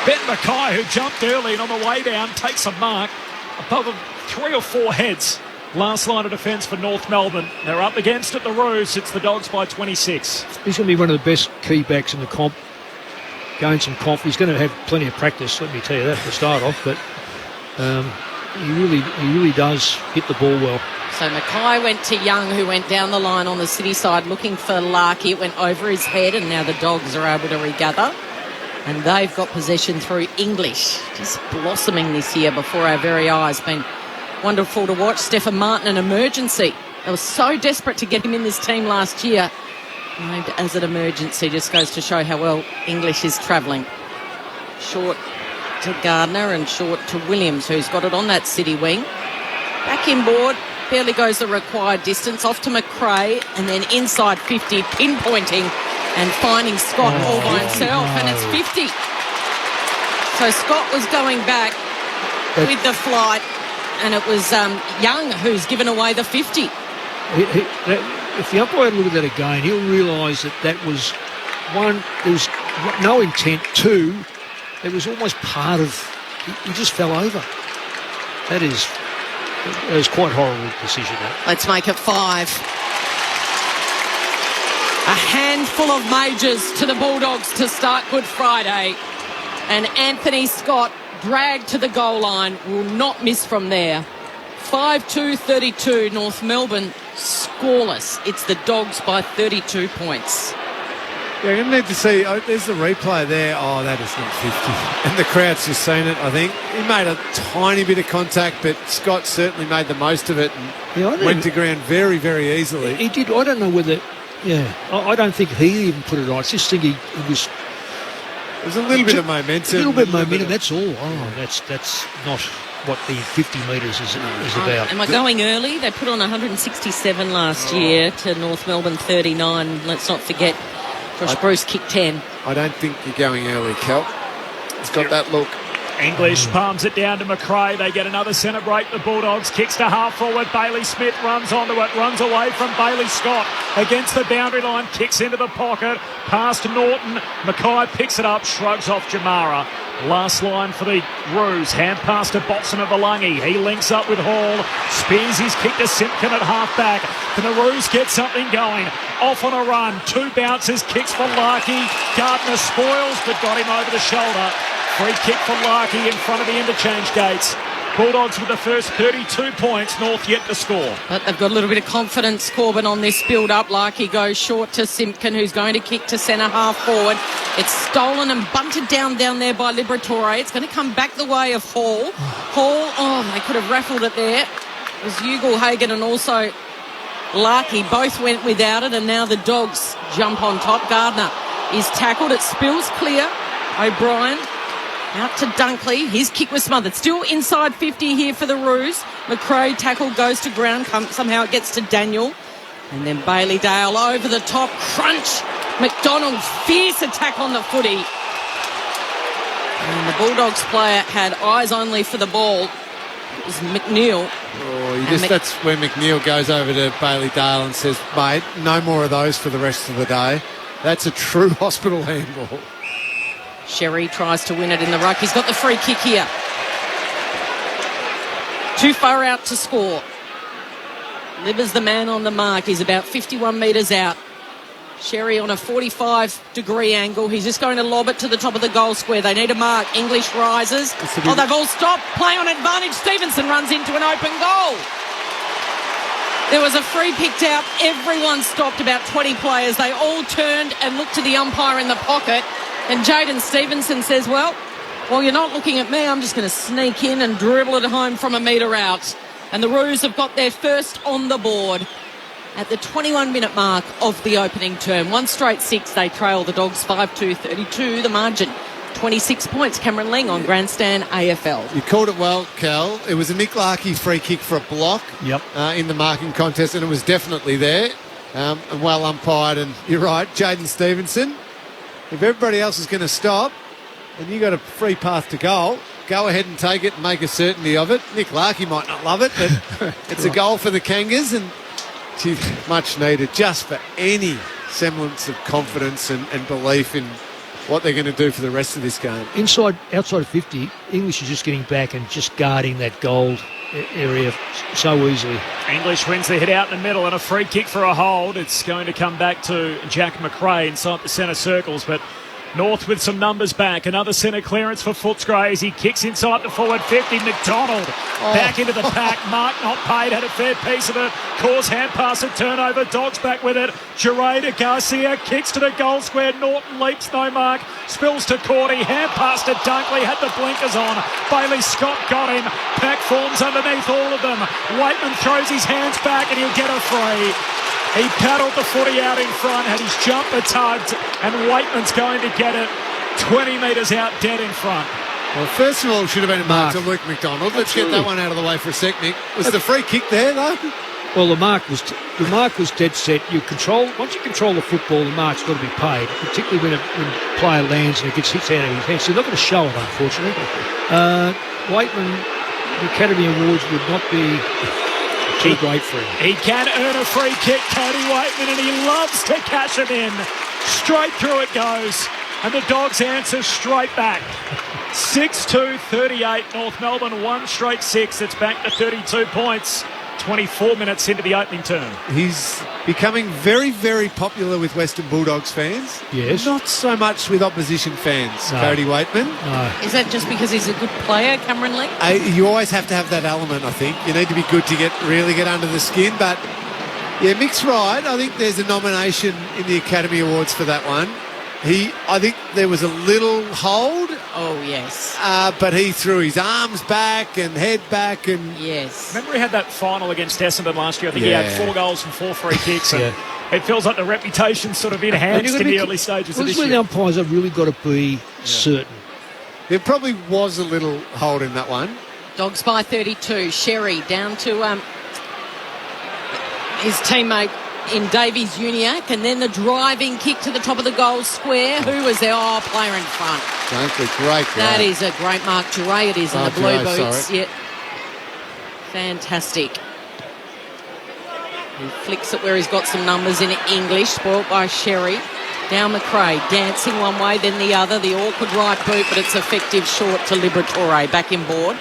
Ben Mackay, who jumped early and on the way down, takes a mark above 3 or 4 heads. Last line of defence for North Melbourne. They're up against it, the Roos. It's the Dogs by 26. He's going to be one of the best key backs in the comp. Gain some confidence. He's going to have plenty of practice, let me tell you that, to start off, but he really does hit the ball well. So Mackay went to Young, who went down the line on the City side looking for Larkey. It went over his head, and now the Dogs are able to regather. And they've got possession through English, just blossoming this year before our very eyes. Been wonderful to watch. Stephen Martin, an emergency. They were so desperate to get him in this team last year. Named as an emergency, just goes to show how well English is travelling. Short to Gardner and short to Williams, who's got it on that City wing. Back inboard, barely goes the required distance. Off to McRae, and then inside 50, pinpointing and finding Scott all by himself, and it's 50. So Scott was going back with the flight, and it was Young who's given away the 50. If the umpire look at that again, he'll realise that was, one, there was no intent. Two, it was almost part of, he just fell over. That is quite horrible decision. Let's make it 5. A handful of majors to the Bulldogs to start Good Friday. And Anthony Scott, dragged to the goal line, will not miss from there. 5-2-32, North Melbourne scoreless. It's the Dogs by 32 points. Yeah, you're going to need to see, there's the replay there. Oh, that is not 50. And the crowd's just seen it, I think. He made a tiny bit of contact, but Scott certainly made the most of it and went to ground very, very easily. He did. I don't know whether, I don't think he even put it on. I just think he was There's a little bit of momentum. A little bit of momentum, that's all. Oh, that's not what the 50 metres is about. Am I going early? They put on 167 last year to North Melbourne 39. Let's not forget Josh Bruce kicked 10. I don't think you're going early, Kel. It's got that look. English palms it down to McRae. They get another centre break. The Bulldogs kicks to half forward. Bailey Smith runs onto it, runs away from Bailey Scott against the boundary line, kicks into the pocket, past Norton. Mackay picks it up, shrugs off Jamara. Last line for the Roos. Hand pass to Botson of Valangi. He links up with Hall. Spears his kick to Simpkin at half back. Can the Roos get something going? Off on a run. 2 bounces. Kicks for Larkey. Gardner spoils, but got him over the shoulder. Free kick for Larkey in front of the interchange gates. Bulldogs with the first 32 points. North yet to score. But they've got a little bit of confidence, Corbin, on this build-up. Larkey goes short to Simpkin, who's going to kick to centre half forward. It's stolen and bunted down there by Liberatore. It's going to come back the way of Hall. Hall, they could have raffled it there. It was Ugle-Hagan and also Larkey. Both went without it, and now the Dogs jump on top. Gardner is tackled. It spills clear. O'Brien out to Dunkley. His kick was smothered. Still inside 50 here for the Roos. McRae tackle goes to ground. Somehow it gets to Daniel. And then Bailey Dale over the top. Crunch. McDonald, fierce attack on the footy. And the Bulldogs player had eyes only for the ball. It was McNeil. That's where McNeil goes over to Bailey Dale and says, mate, no more of those for the rest of the day. That's a true hospital handball. Sherry tries to win it in the ruck. He's got the free kick here. Too far out to score. Libber's the man on the mark. He's about 51 metres out. Sherry on a 45-degree angle. He's just going to lob it to the top of the goal square. They need a mark. English rises. They've all stopped. Play on advantage. Stevenson runs into an open goal. There was a free picked out. Everyone stopped, about 20 players. They all turned and looked to the umpire in the pocket. And Jaden Stevenson says, well, you're not looking at me. I'm just going to sneak in and dribble it home from a metre out. And the Roos have got their first on the board at the 21-minute mark of the opening term. 1 straight 6. They trail the Dogs 5-2-32. The margin, 26 points. Cameron Ling on Grandstand AFL. You called it well, Cal. It was a Nick Larkey free kick for a block in the marking contest, and it was definitely there and well umpired. And you're right, Jaden Stevenson. If everybody else is going to stop and you got a free path to goal, go ahead and take it and make a certainty of it. Nick Larkey might not love it, but it's a goal for the Kangas, and much needed just for any semblance of confidence and belief in what they're going to do for the rest of this game. Outside of 50, English is just getting back and just guarding that goal area so easily. English wins the hit out in the middle and a free kick for a hold. It's going to come back to Jack McRae inside the centre circles, but North with some numbers back. Another centre clearance for Footscray as he kicks inside the forward 50. McDonald back into the pack. Mark not paid, had a fair piece of it. Cause hand pass and turnover. Dogs back with it. Giray to Garcia. Kicks to the goal square. Norton leaps, no mark. Spills to Cordy. Hand pass to Dunkley. Had the blinkers on. Bailey Scott got him. Pack forms underneath all of them. Waitman throws his hands back and he'll get a free. He paddled the footy out in front, had his jumper tugged, and Waitman's going to get it 20 metres out dead in front. Well, first of all, it should have been a mark to Luke McDonald. Let's get that one out of the way for a sec, Nick. Was the free kick there, though? Well, the mark was dead set. Once you control the football, the mark's got to be paid, particularly when a player lands and it gets hit out of his hands. So they're not going to show it, unfortunately. Waitman, the Academy Awards would not be too great for him. He can earn a free kick, Cody Waitman, and he loves to cash it in. Straight through it goes, and the Dogs answer straight back. 6-2-38, North Melbourne, 1 straight 6. It's back to 32 points. 24 minutes into the opening term. He's becoming very, very popular with Western Bulldogs fans. Yes. Not so much with opposition fans, Cody Waitman. No. Is that just because he's a good player, Cameron Lee? You always have to have that element, I think. You need to be good to really get under the skin. But, yeah, Mick's right. I think there's a nomination in the Academy Awards for that one. I think there was a little hold. Oh, yes. But he threw his arms back and head back. And yes. Remember he had that final against Essendon last year? I think he had 4 goals and 4 free kicks. And It feels like the reputation's sort of enhanced in the early stages of this year. year. The umpires have really got to be certain. There probably was a little hold in that one. Dogs by 32. Sherry down to his teammate in Davies Uniacke, and then the driving kick to the top of the goal square. Who was there? Oh, player in front. Great. That is a great mark. Duray it is in the blue boots. Sorry. Yeah. Fantastic. He flicks it where he's got some numbers in English, spoilt by Sherry. Down McRae, dancing one way, then the other. The awkward right boot, but it's effective short to Liberatore. Back in board.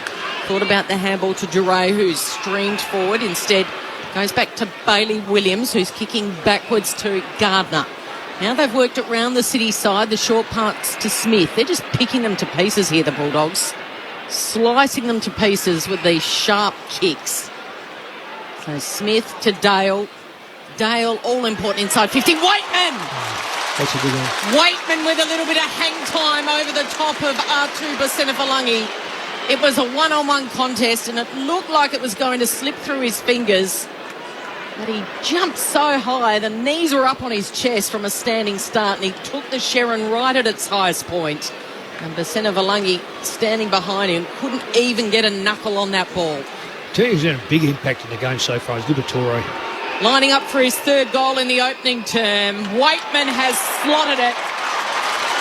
Thought about the handball to Duray, who's streamed forward. Instead, goes back to Bailey Williams, who's kicking backwards to Gardner. Now they've worked it round the city side, the short parts to Smith. They're just picking them to pieces here, the Bulldogs. Slicing them to pieces with these sharp kicks. So Smith to Dale. Dale, all important inside 50. Waitman! That's a good one. Waitman with a little bit of hang time over the top of Artu Basenafalangi. It was a one-on-one contest, and it looked like it was going to slip through his fingers. But he jumped so high, the knees were up on his chest from a standing start, and he took the Sharon right at its highest point. And Basenafalangi, standing behind him, couldn't even get a knuckle on that ball. He's had a big impact in the game so far, is Liberatore. Lining up for his third goal in the opening term. Waitman has slotted it.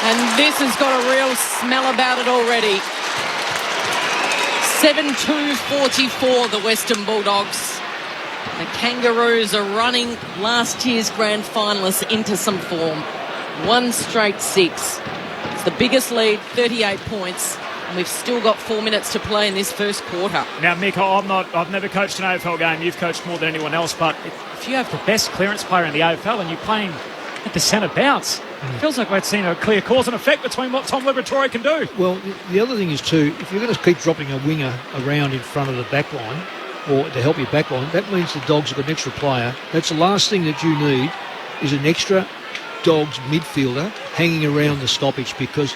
And this has got a real smell about it already. 7-2-44, the Western Bulldogs. The Kangaroos are running last year's grand finalists into some form. 1 straight 6. It's the biggest lead, 38 points. And we've still got 4 minutes to play in this first quarter. Now, Mick, I've never coached an AFL game. You've coached more than anyone else. But if you have the best clearance player in the AFL and you're playing at the centre bounce, it feels like we're seeing a clear cause and effect between what Tom Liberatore can do. Well, the other thing is, too, if you're going to keep dropping a winger around in front of the back line or to help your back line, that means the Dogs have got an extra player. That's the last thing that you need is an extra Dogs midfielder hanging around the stoppage, because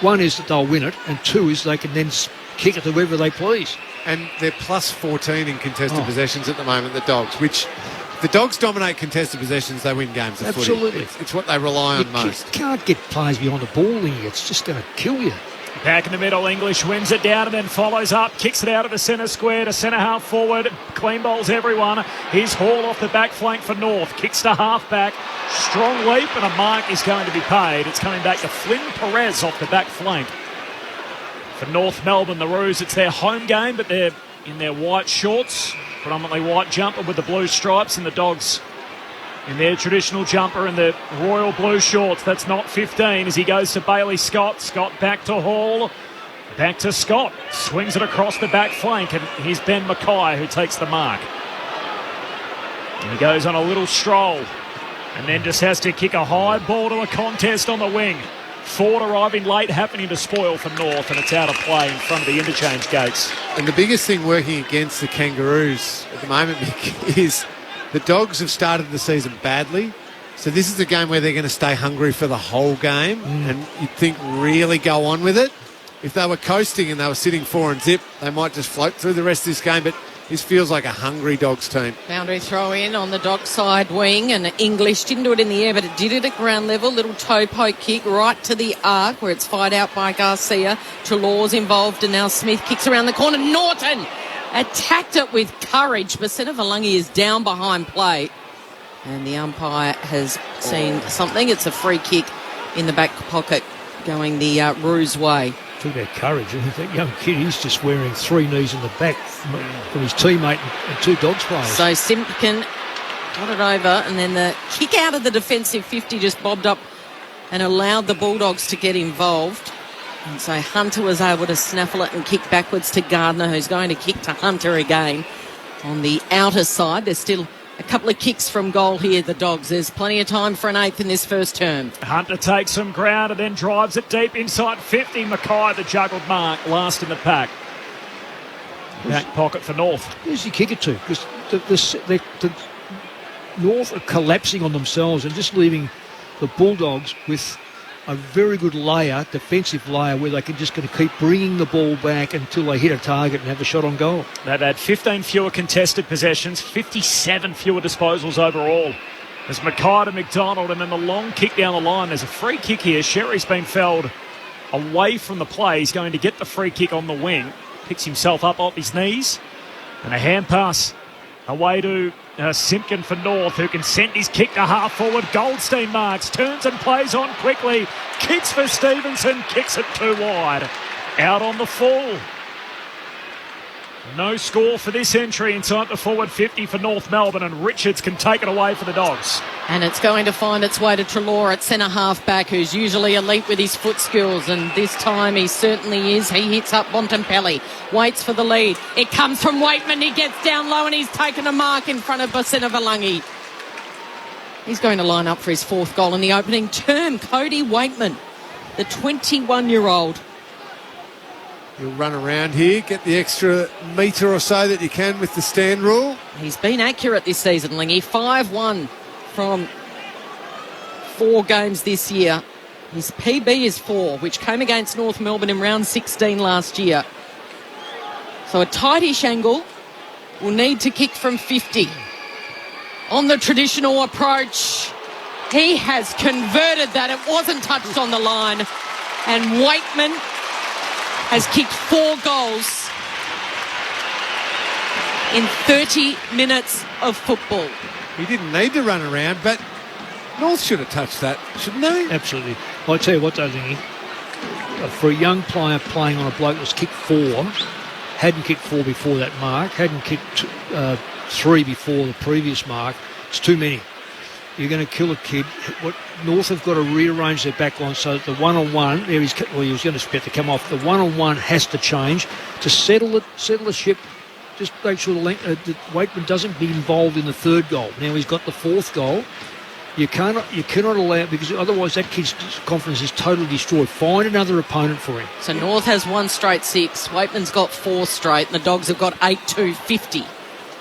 one is that they'll win it, and two is they can then kick it to wherever they please. And they're plus 14 in contested possessions at the moment, the Dogs, which the Dogs dominate contested possessions, they win games of footy. Absolutely. It's what they rely on most. You can't get players behind the ball, it's just going to kill you. Back in the middle, English wins it down and then follows up, kicks it out of the centre square to centre half forward, clean bowls everyone. Here's Hall off the back flank for North, kicks to half back, strong leap and a mark is going to be paid. It's coming back to Flynn Perez off the back flank. For North Melbourne, the Roos, it's their home game, but they're in their white shorts, predominantly white jumper with the blue stripes, and the Dogs in their traditional jumper and the royal blue shorts. That's not 15 as he goes to Bailey Scott. Scott back to Hall. Back to Scott. Swings it across the back flank, and here's Ben Mackay who takes the mark. And he goes on a little stroll and then just has to kick a high ball to a contest on the wing. Ford arriving late, happening to spoil for North, and it's out of play in front of the interchange gates. And the biggest thing working against the Kangaroos at the moment, Mick, is the Dogs have started the season badly. So this is a game where they're going to stay hungry for the whole game and you'd think really go on with it. If they were coasting and they were sitting 4-0, they might just float through the rest of this game, but this feels like a hungry Dogs team. Boundary throw in on the Dogs side wing, and English didn't do it in the air, but it did it at ground level. Little toe poke kick right to the arc where it's fired out by Garcia. Trelaw's involved, and now Smith kicks around the corner. Norton attacked it with courage. Basenafalangi is down behind play, and the umpire has seen something. It's a free kick in the back pocket going the Roos way. Talk about courage. That young kid, he's just wearing 3 knees in the back from his teammate and 2 Dogs players. So Simpkin got it over, and then the kick out of the defensive 50 just bobbed up and allowed the Bulldogs to get involved. And so Hunter was able to snaffle it and kick backwards to Gardner, who's going to kick to Hunter again on the outer side. There's still a couple of kicks from goal here, the Dogs. There's plenty of time for an 8th in this first term. Hunter takes some ground and then drives it deep inside 50. Mackay, the juggled mark, last in the pack. Back pocket for North. Where's he kick it to? Because the North are collapsing on themselves and just leaving the Bulldogs with a very good layer, defensive layer, where they can just going to keep bringing the ball back until they hit a target and have a shot on goal. They've had 15 fewer contested possessions, 57 fewer disposals overall. There's Mackay to McDonald, and then the long kick down the line. There's a free kick here. Sherry's been felled away from the play. He's going to get the free kick on the wing. Picks himself up off his knees. And a hand pass away to Simpkin for North, who can send his kick to half forward. Goldstein marks, turns and plays on quickly. Kicks for Stevenson, kicks it too wide. Out on the full. No score for this entry inside the forward 50 for North Melbourne, and Richards can take it away for the Dogs. And it's going to find its way to Treloar at centre half back, who's usually elite with his foot skills, and this time he certainly is. He hits up Bontempelli, waits for the lead. It comes from Waitman. He gets down low and he's taken a mark in front of Bacina Valangi. He's going to line up for his fourth goal in the opening term. Cody Waitman, the 21-year-old. He'll run around here, get the extra metre or so that you can with the stand rule. He's been accurate this season, Lingy. 5-1 from 4 games this year. His PB is 4, which came against North Melbourne in round 16 last year. So a tightish angle will need to kick from 50. On the traditional approach, he has converted that. It wasn't touched on the line. And Waitman has kicked 4 goals in 30 minutes of football. He didn't need to run around, but North should have touched that, shouldn't they? Absolutely. I'll tell you what, though, Lingy, for a young player playing on a bloke that's kicked 4, hadn't kicked 4 before that mark, hadn't kicked 3 before the previous mark, it's too many. You're going to kill a kid. What North have got to rearrange their back line so that the one-on-one, he was going to expect to come off. The one-on-one has to change to settle the ship. Just make sure that Waitman doesn't be involved in the third goal. Now he's got the fourth goal. You cannot allow, because otherwise that kid's confidence is totally destroyed. Find another opponent for him. So North has 1 straight 6. Waitman's got 4 straight, and the Dogs have got 8-2-50.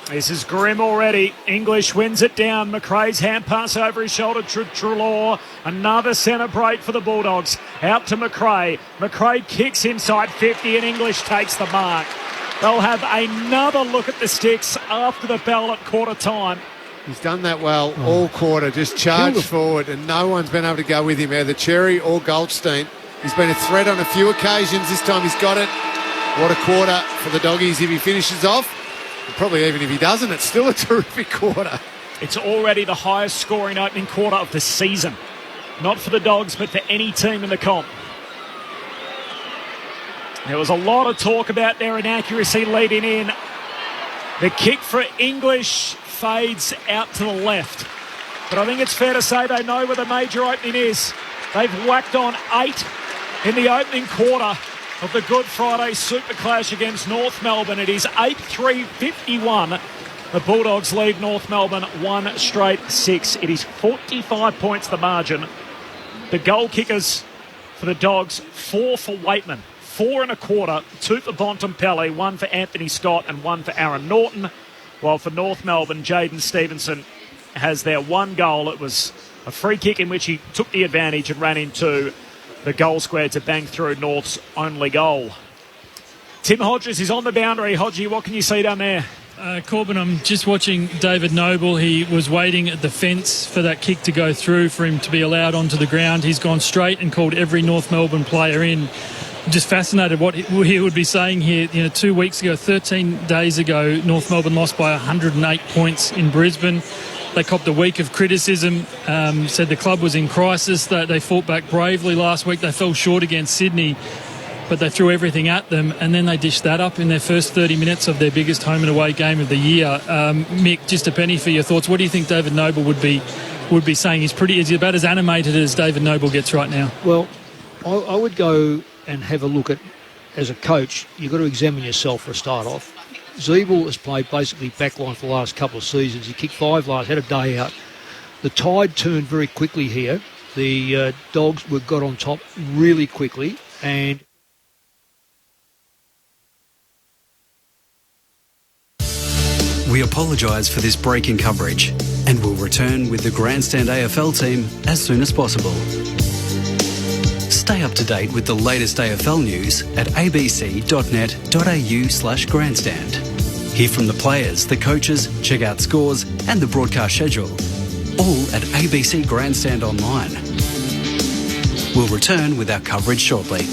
This is grim already. English wins it down. McRae's hand pass over his shoulder to Treloar. Another centre break for the Bulldogs. Out to McRae. McRae kicks inside 50 and English takes the mark. They'll have another look at the sticks after the bell at quarter time. He's done that well all quarter, just charged forward, and no one's been able to go with him, either Cherry or Goldstein. He's been a threat on a few occasions. This time he's got it. What a quarter for the Doggies if he finishes off. And probably even if he doesn't, it's still a terrific quarter. It's already the highest scoring opening quarter of the season. Not for the Dogs, but for any team in the comp. There was a lot of talk about their inaccuracy leading in. The kick for English fades out to the left. But I think it's fair to say they know where the major opening is. They've whacked on 8 in the opening quarter of the Good Friday Super Clash against North Melbourne. It is 8-3-51. The Bulldogs lead North Melbourne 1 straight 6. It is 45 points the margin. The goal kickers for the Dogs, 4 for Waitman, 4 and a quarter, 2 for Bontempelli, 1 for Anthony Scott and 1 for Aaron Norton. While for North Melbourne, Jaden Stevenson has their 1 goal. It was a free kick in which he took the advantage and ran into the goal square to bang through North's only goal. Tim Hodges is on the boundary. Hodgie, what can you see down there? Corbin, I'm just watching David Noble. He was waiting at the fence for that kick to go through for him to be allowed onto the ground. He's gone straight and called every North Melbourne player in. I'm just fascinated what he would be saying here. 2 weeks ago, 13 days ago, North Melbourne lost by 108 points in Brisbane. They copped a week of criticism, said the club was in crisis. They fought back bravely last week. They fell short against Sydney, but they threw everything at them, and then they dished that up in their first 30 minutes of their biggest home and away game of the year. Mick, just a penny for your thoughts. What do you think David Noble would be saying? Is he about as animated as David Noble gets right now? Well, I would go and have a look at, as a coach, you've got to examine yourself for a start off. Zeeble has played basically backline for the last couple of seasons. He kicked 5 last, had a day out. The tide turned very quickly here. The Dogs got on top really quickly, and we apologise for this break in coverage and will return with the Grandstand AFL team as soon as possible. Stay up to date with the latest AFL news at abc.net.au/grandstand. Hear from the players, the coaches, check out scores and the broadcast schedule. all at ABC Grandstand Online. We'll return with our coverage shortly.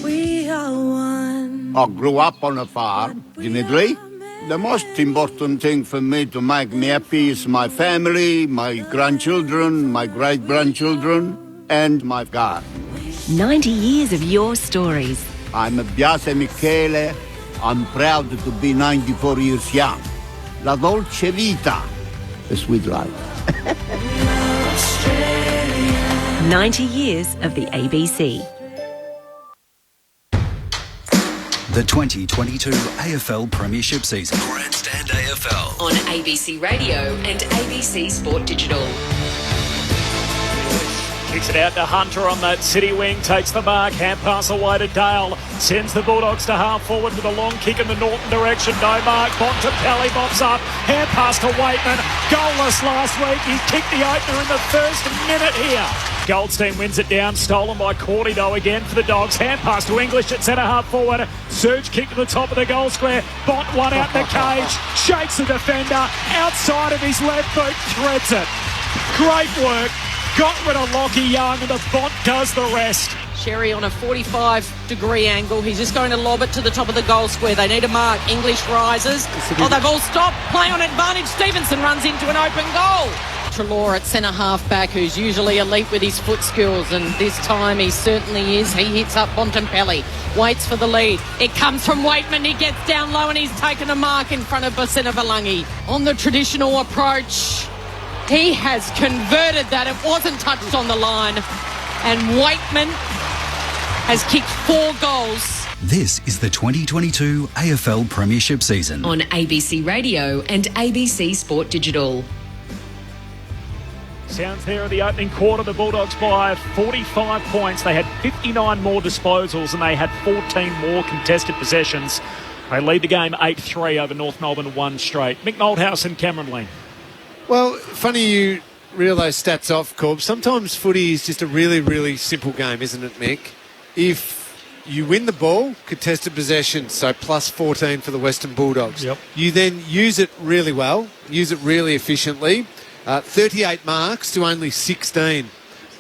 We are one. I grew up on a farm, Dimitri. The most important thing for me to make me happy is my family, my grandchildren, my great-grandchildren, and my car. 90 years of your stories. I'm Biase Michele. I'm proud to be 94 years young. La dolce vita, a sweet life. 90 years of the ABC. The 2022 AFL Premiership season. Grandstand AFL. On ABC Radio and ABC Sport Digital. Kicks it out to Hunter on that city wing, takes the mark, hand pass away to Dale, sends the Bulldogs to half forward with a long kick in the Norton direction, no mark, Bontempelli bops up, hand pass to Waitman, goalless last week, he kicked the opener in the first minute here. Goldstein wins it down, stolen by Cordy though again for the Dogs, hand pass to English at centre half forward, surge kick to the top of the goal square, Bont one out in the cage, shakes the defender, outside of his left boot, threads it. Great work. Got rid of Lockie Young and the Bont does the rest. Sherry on a 45-degree angle. He's just going to lob it to the top of the goal square. They need a mark. English rises. Oh, they've all stopped. Play on advantage. Stevenson runs into an open goal. Treloar at centre half back, who's usually elite with his foot skills, and this time he certainly is. He hits up Bontempelli. Waits for the lead. It comes from Waitman. He gets down low and he's taken a mark in front of Bacena Valangi. On the traditional approach, he has converted that. It wasn't touched on the line. And Waitman has kicked 4 goals. This is the 2022 AFL Premiership season. On ABC Radio and ABC Sport Digital. Sounds there in the opening quarter, the Bulldogs by 45 points. They had 59 more disposals and they had 14 more contested possessions. They lead the game 8-3 over North Melbourne, 1 straight. Mick Moldhouse and Cameron Lee. Well, funny you reel those stats off, Corb. Sometimes footy is just a really, really simple game, isn't it, Mick? If you win the ball, contested possession, so plus 14 for the Western Bulldogs. Yep. You then use it really well, use it really efficiently. 38 marks to only 16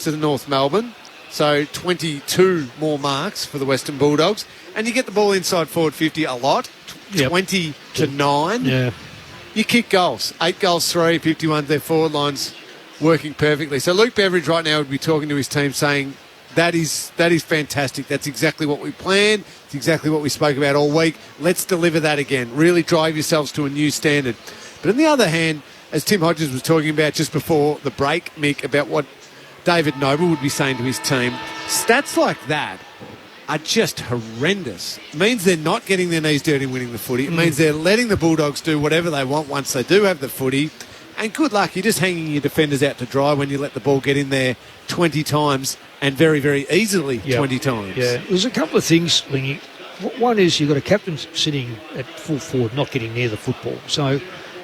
to the North Melbourne. So 22 more marks for the Western Bulldogs. And you get the ball inside forward 50 a lot, 20 to 9. Yeah. You kick goals. 8 goals, 3, 51. Their forward line's working perfectly. So Luke Beveridge right now would be talking to his team saying, that is fantastic. That's exactly what we planned. It's exactly what we spoke about all week. Let's deliver that again. Really drive yourselves to a new standard. But on the other hand, as Tim Hodges was talking about just before the break, Mick, about what David Noble would be saying to his team, stats like that are just horrendous. It means they're not getting their knees dirty and winning the footy. It means they're letting the Bulldogs do whatever they want once they do have the footy. And good luck, you're just hanging your defenders out to dry when you let the ball get in there 20 times and very, very easily 20 times. Yeah, there's a couple of things, Lingy. One is you've got a captain sitting at full forward, not getting near the football. So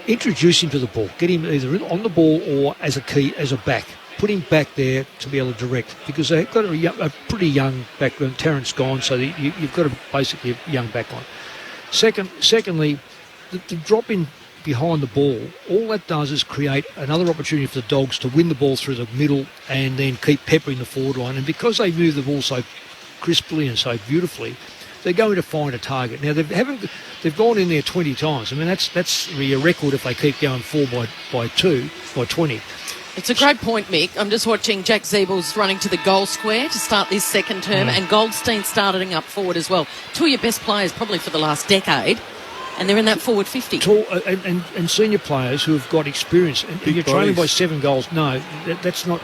introduce him to the ball. Get him either on the ball or as a back. Put him back there to be able to direct, because they've got a pretty young background. Terrence gone, so you've got basically a young backline. Secondly, the drop in behind the ball, all that does is create another opportunity for the Dogs to win the ball through the middle and then keep peppering the forward line. And because they move the ball so crisply and so beautifully, they're going to find a target. Now they've gone in there 20 times. I mean that's a record if they keep going 4 by 20. It's a great point, Mick. I'm just watching Jack Zeebles running to the goal square to start this second term, and Goldstein starting up forward as well. 2 of your best players probably for the last decade, and they're in that forward 50. Tall, and senior players who have got experience. And you're trailing by 7 goals. No, that's not...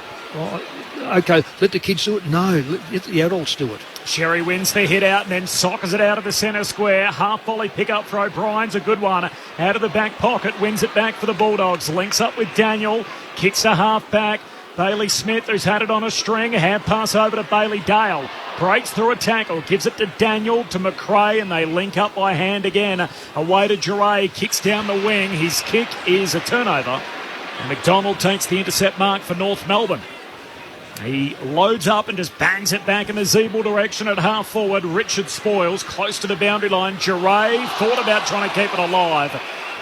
Okay, let the kids do it. No, let the adults do it. Sherry wins the hit out and then sockers it out of the centre square. Half volley pick up for O'Brien's a good one. Out of the back pocket, wins it back for the Bulldogs. Links up with Daniel, kicks a half back. Bailey Smith, who's had it on a string, a hand pass over to Bailey Dale. Breaks through a tackle, gives it to Daniel, to McRae, and they link up by hand again. Away to Giray, kicks down the wing. His kick is a turnover. And McDonald takes the intercept mark for North Melbourne. He loads up and just bangs it back in the Zeeble direction at half forward. Richard Spoils close to the boundary line. Giray thought about trying to keep it alive.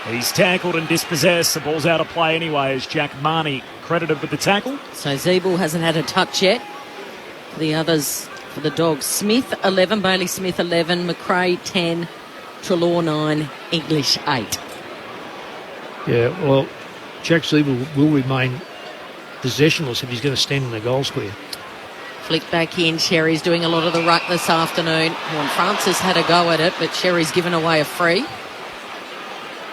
He's tackled and dispossessed. The ball's out of play anyway as Jack Marnie credited with the tackle. So Zeeble hasn't had a touch yet. The others for the Dogs, Smith 11, Bailey Smith 11, McRae 10, Treloar 9, English 8. Yeah, well, Jack Zeeble will remain possessionless if he's going to stand in the goal square. Flick back in. Sherry's doing a lot of the ruck this afternoon. Juan Francis had a go at it, but Sherry's given away a free.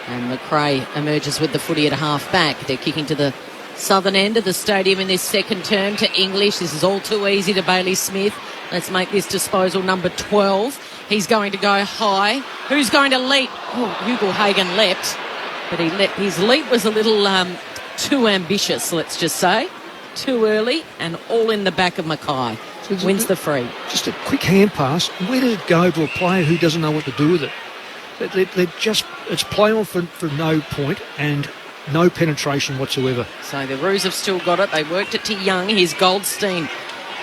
And McRae emerges with the footy at half back. They're kicking to the southern end of the stadium in this second term to English. This is all too easy to Bailey Smith. Let's make this disposal number 12. He's going to go high. Who's going to leap? Oh, Hugo Hagen leapt. But his leap was a little too ambitious, let's just say. Too early and all in the back of Mackay. So wins the free. Just a quick hand pass. Where does it go to a player who doesn't know what to do with it? It's play on for no point and no penetration whatsoever. So the Roos have still got it. They worked it to Young. Here's Goldstein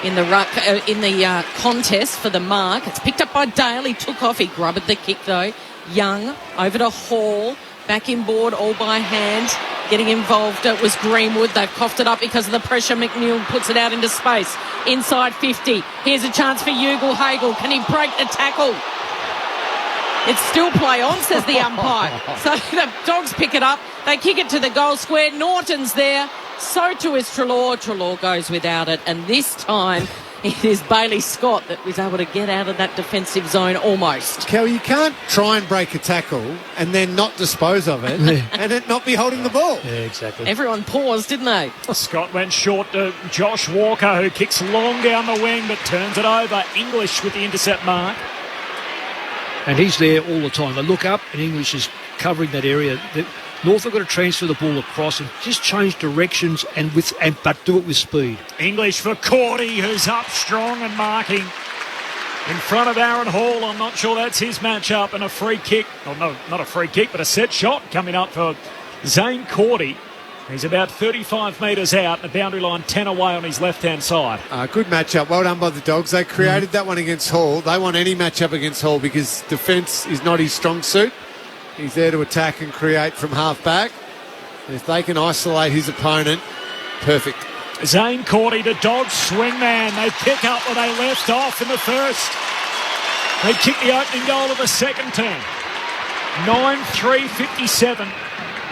in the ruck, in the contest for the mark. It's picked up by Dale. He took off. He grubbed the kick though. Young over to Hall. Back inboard, all by hand. Getting involved, it was Greenwood. They've coughed it up because of the pressure. McNeil puts it out into space. Inside 50. Here's a chance for Hugo Hagel. Can he break the tackle? It's still play on, says the umpire. So the Dogs pick it up. They kick it to the goal square. Norton's there. So too is Treloar. Treloar goes without it. And this time it is Bailey Scott that was able to get out of that defensive zone almost. Kel, you can't try and break a tackle and then not dispose of it and it not be holding the ball. Yeah, exactly. Everyone paused, didn't they? Scott went short to Josh Walker, who kicks long down the wing but turns it over. English with the intercept mark. And he's there all the time. They look up and English is covering that area. North have got to transfer the ball across and just change directions but do it with speed. English for Cordy, who's up strong and marking in front of Aaron Hall. I'm not sure that's his matchup, and a free kick. Oh, no, not a free kick, but a set shot coming up for Zane Cordy. He's about 35 metres out, the boundary line 10 away on his left-hand side. Good matchup. Well done by the Dogs. They created that one against Hall. They want any matchup against Hall because defence is not his strong suit. He's there to attack and create from half-back. And if they can isolate his opponent, perfect. Zane Cordy to Dogs swingman. They pick up where they left off in the first. They kick the opening goal of the second term. 9-3-57.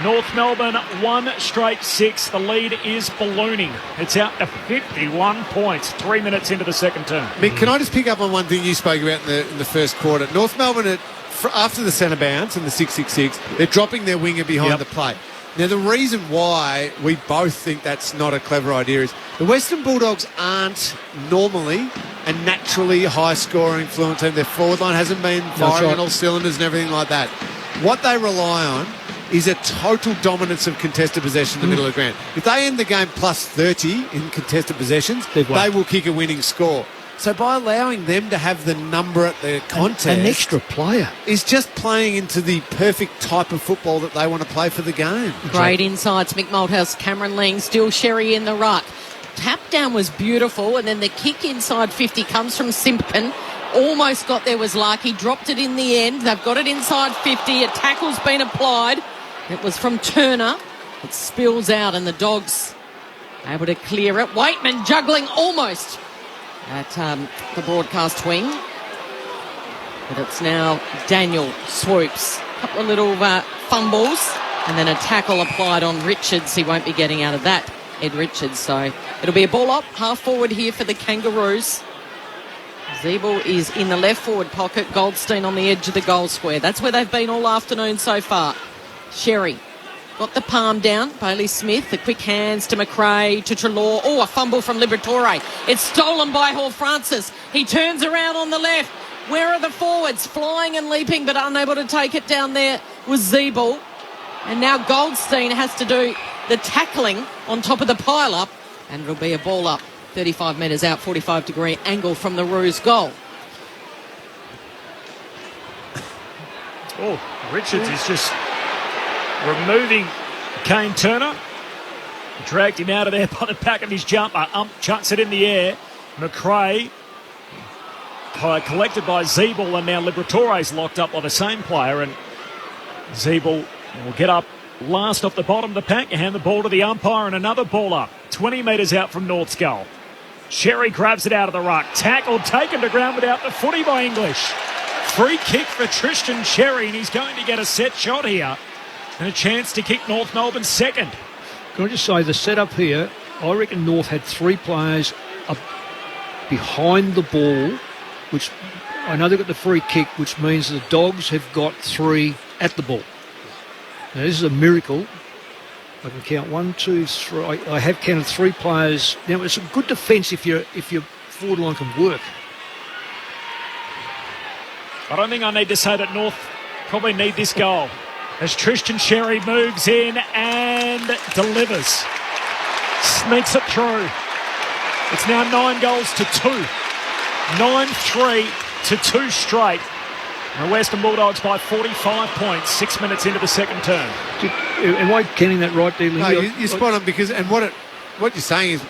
North Melbourne 1 straight 6. The lead is ballooning. It's out to 51 points 3 minutes into the second term. Mick, can I just pick up on one thing you spoke about in the first quarter? North Melbourne, after the centre bounce and the 6-6-6, they're dropping their winger behind the plate. Now, the reason why we both think that's not a clever idea is the Western Bulldogs aren't normally a naturally high-scoring, fluent team. Their forward line hasn't been firing on all cylinders and everything like that. What they rely on is a total dominance of contested possession in the middle of the ground. If they end the game plus 30 in contested possessions, they will kick a winning score. So by allowing them to have the number at the contest... An extra player. ...is just playing into the perfect type of football that they want to play for the game. Great insights. Mick Malthouse, Cameron Ling, still Sherry in the ruck. Tap down was beautiful, and then the kick inside 50 comes from Simpkin. Almost got there was Larky, dropped it in the end. They've got it inside 50. A tackle's been applied. It was from Turner. It spills out, and the Dogs able to clear it. Waitman juggling almost at the broadcast wing. But it's now Daniel swoops. A couple of little fumbles, and then a tackle applied on Richards. He won't be getting out of that, Ed Richards. So it'll be a ball up, half forward here for the Kangaroos. Zeeble is in the left forward pocket. Goldstein on the edge of the goal square. That's where they've been all afternoon so far. Sherry got the palm down. Bailey Smith, the quick hands to McRae, to Treloar. Oh, a fumble from Liberatore. It's stolen by Hall Francis. He turns around on the left. Where are the forwards? Flying and leaping, but unable to take it down there was Zeeble. And now Goldstein has to do the tackling on top of the pile-up, and it'll be a ball up. 35 metres out, 45-degree angle from the Roos goal. Oh, Richards is just removing Kane Turner. Dragged him out of there by the back of his jumper. Chucks it in the air. McRae collected by Zeeble, and now Liberatore's locked up by the same player, and Zeeble We'll get up last off the bottom of the pack. You hand the ball to the umpire and another ball up. 20 metres out from North's goal. Sherry grabs it out of the ruck. Tackled, taken to ground without the footy by English. Free kick for Tristan Sherry, and he's going to get a set shot here. And a chance to kick North Melbourne second. Can I just say, the setup here, I reckon North had 3 players up behind the ball, which I know they got the free kick, which means the Dogs have got 3 at the ball. Now, this is a miracle. I can count 1, 2, 3. I have counted 3 players. Now, it's a good defence if your forward line can work. I don't think I need to say that North probably need this goal. As Tristan Sherry moves in and delivers. Sneaks it through. It's now 9 goals to 2. 9-3 to 2 straight. The Western Bulldogs by 45 points, 6 minutes into the second term. Am I counting that right, Dealing? No, you're spot on, because, and what you're saying is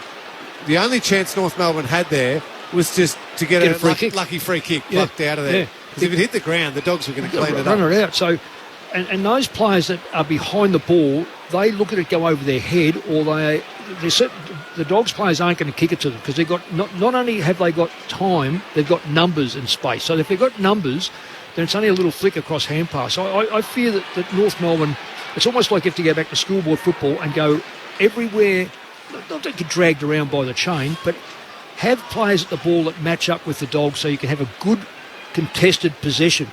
the only chance North Melbourne had there was just to get a lucky free kick plucked out of there. Because if it hit the ground, the Dogs were going to clean it up. Run it out. So, and those players that are behind the ball, they look at it go over their head, or the Dogs players aren't going to kick it to them, because they've got not only have they got time, they've got numbers and space. So if they've got numbers, then it's only a little flick across hand pass. So I fear that North Melbourne, it's almost like you have to go back to schoolboy football and go everywhere, not to get dragged around by the chain, but have players at the ball that match up with the Dogs so you can have a good contested possession.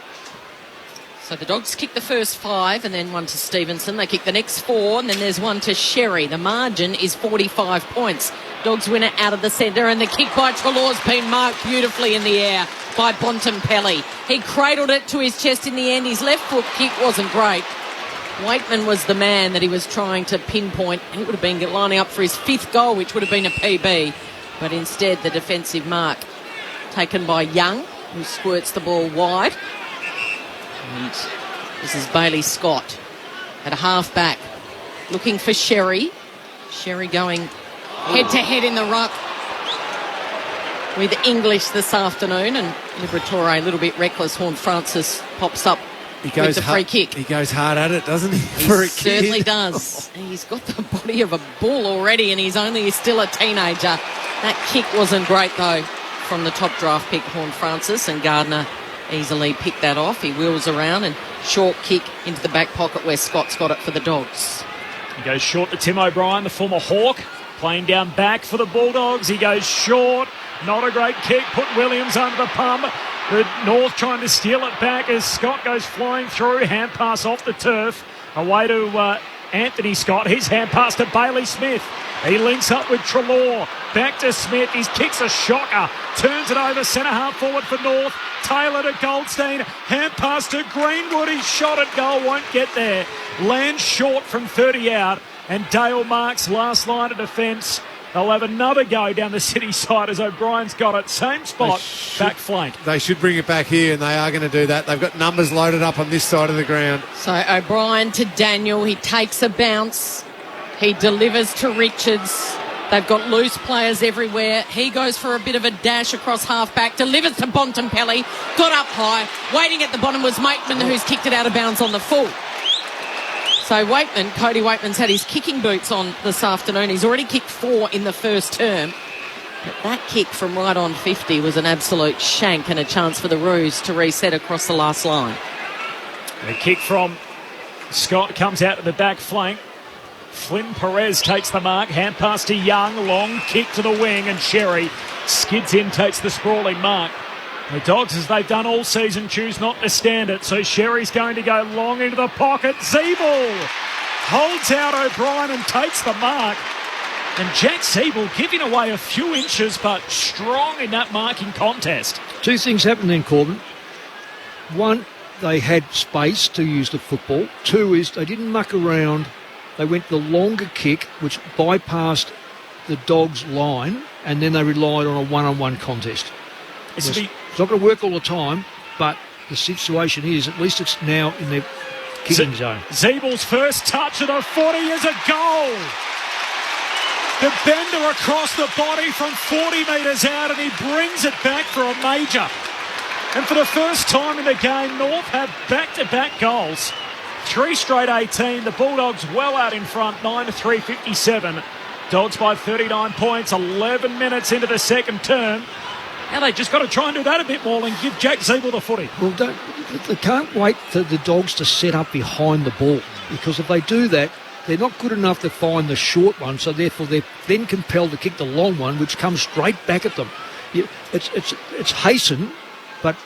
So the Dogs kick the first 5 and then 1 to Stevenson. They kick the next 4 and then there's 1 to Sherry. The margin is 45 points. Dogs win it out of the centre, and the kick by Treloar's been marked beautifully in the air by Bontempelli. He cradled it to his chest in the end. His left foot kick wasn't great. Waitman was the man that he was trying to pinpoint. He would have been lining up for his 5th goal, which would have been a PB. But instead, the defensive mark taken by Young, who squirts the ball wide. And this is Bailey Scott at a half-back, looking for Sherry. Sherry going head-to-head in the ruck with English this afternoon. And Liberatore, a little bit reckless. Horn Francis pops up with the free kick. He goes hard at it, doesn't he? He certainly does. He's got the body of a bull already, and he's still a teenager. That kick wasn't great, though, from the top draft pick, Horn Francis, and Gardner easily picked that off. He wheels around and short kick into the back pocket where Scott's got it for the Dogs. He goes short to Tim O'Brien, the former Hawk, playing down back for the Bulldogs. He goes short. Not a great kick. Put Williams under the pump. The North trying to steal it back as Scott goes flying through. Hand pass off the turf. Away to Anthony Scott. His hand pass to Bailey Smith. He links up with Treloar. Back to Smith. His kick's a shocker. Turns it over. Centre half forward for North. Taylor to Goldstein. Hand pass to Greenwood. His shot at goal won't get there. Lands short from 30 out. And Dale Marks, last line of defence. They'll have another go down the city side as O'Brien's got it. Same spot, back flank. They should bring it back here, and they are going to do that. They've got numbers loaded up on this side of the ground. So O'Brien to Daniel. He takes a bounce. He delivers to Richards. They've got loose players everywhere. He goes for a bit of a dash across half-back. Delivers to Bontempelli. Got up high. Waiting at the bottom was Waitman, who's kicked it out of bounds on the full. So Cody Waitman's had his kicking boots on this afternoon. He's already kicked 4 in the first term. But that kick from right on 50 was an absolute shank and a chance for the Roos to reset across the last line. The kick from Scott comes out to the back flank. Flynn Perez takes the mark. Hand pass to Young. Long kick to the wing, and Sherry skids in, takes the sprawling mark. The Dogs, as they've done all season, choose not to stand it. So Sherry's going to go long into the pocket. Zeeble holds out O'Brien and takes the mark. And Jack Zeeble giving away a few inches, but strong in that marking contest. 2 things happened then, Corbin. 1, they had space to use the football. 2 is they didn't muck around. They went the longer kick, which bypassed the Dogs' line, and then they relied on a one-on-one contest. It's not going to work all the time, but the situation is, at least it's now in their kicking zone. Zeebel's first touch of the 40 is a goal. The bender across the body from 40 metres out, and he brings it back for a major. And for the first time in the game, North have back-to-back goals. 3 straight 18. The Bulldogs well out in front, 9-3-57. Dogs by 39 points, 11 minutes into the second term. Now they just got to try and do that a bit more and give Jack Ziebell the footy. Well, they can't wait for the Dogs to set up behind the ball, because if they do that, they're not good enough to find the short one, so therefore they're then compelled to kick the long one, which comes straight back at them. It's hasten, but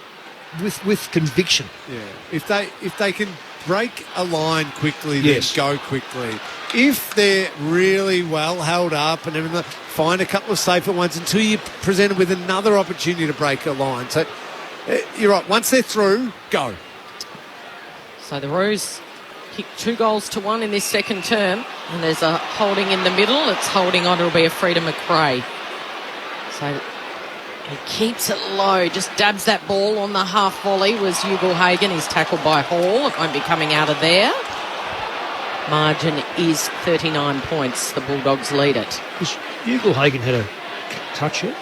with conviction. Yeah, if they can break a line quickly, then go quickly. If they're really well held up and everything, find a couple of safer ones until you're presented with another opportunity to break a line. So you're right. Once they're through, go. So the Roos kicked 2-1 in this second term, and there's a holding in the middle. It's holding on. It'll be a free to McRae. So he keeps it low, just dabs that ball on the half volley. Was Ugle-Hagan. He's tackled by Hall. It won't be coming out of there. Margin is 39 points. The Bulldogs lead it. Has Ugle-Hagan had a touch yet?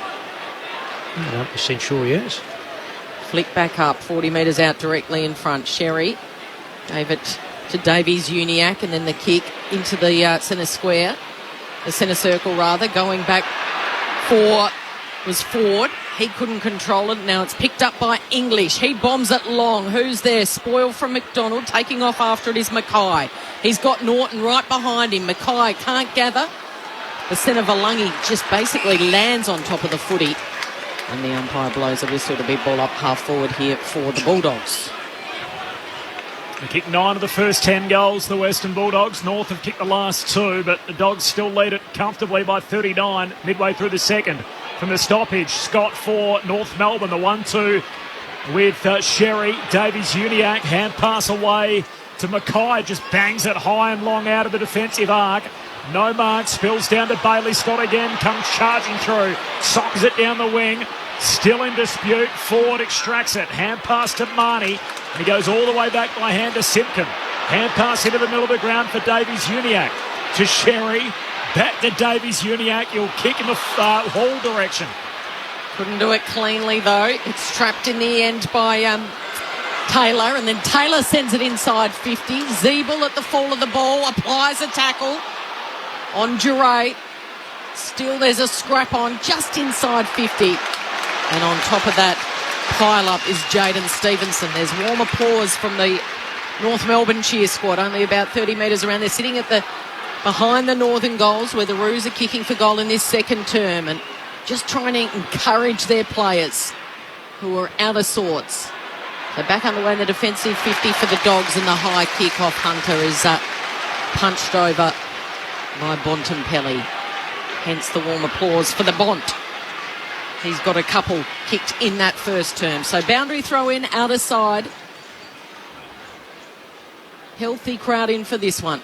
I'm not 100% sure he has. Flick back up, 40 metres out directly in front. Sherry gave it to Davies Uniacke, and then the kick into the centre square. The centre circle, rather. Going back was Ford. He couldn't control it. Now it's picked up by English. He bombs it long. Who's there? Spoil from McDonald. Taking off after it is Mackay. He's got Norton right behind him. Mackay can't gather. The centre Valangi just basically lands on top of the footy. And the umpire blows a whistle to be ball up half forward here for the Bulldogs. They kicked 9 of the first 10 goals, the Western Bulldogs. North have kicked the last 2, but the Dogs still lead it comfortably by 39 midway through the second. From the stoppage, Scott for North Melbourne, the 1-2 with Sherry. Davies Uniacke, hand pass away to Mackay, just bangs it high and long out of the defensive arc. No mark, spills down to Bailey Scott again, comes charging through, sockers it down the wing, still in dispute. Ford extracts it, hand pass to Marnie, and he goes all the way back by hand to Simpkin. Hand pass into the middle of the ground for Davies Uniacke. To Sherry, back to Davies Uniacke, he'll kick in the Hall direction. Couldn't do it cleanly though. It's trapped in the end by Taylor, and then Taylor sends it inside 50. Ziebell at the fall of the ball applies a tackle on Duray. Still there's a scrap on just inside 50. And on top of that pile-up is Jaden Stevenson. There's warm applause from the North Melbourne cheer squad, only about 30 metres around. They're sitting at behind the northern goals where the Roos are kicking for goal in this second term, and just trying to encourage their players who are out of sorts. So back underway in the defensive 50 for the Dogs, and the high kick off Hunter is punched over by Bontempelli. Hence the warm applause for the Bont. He's got a couple kicked in that first term. So boundary throw in, outer side. Healthy crowd in for this one.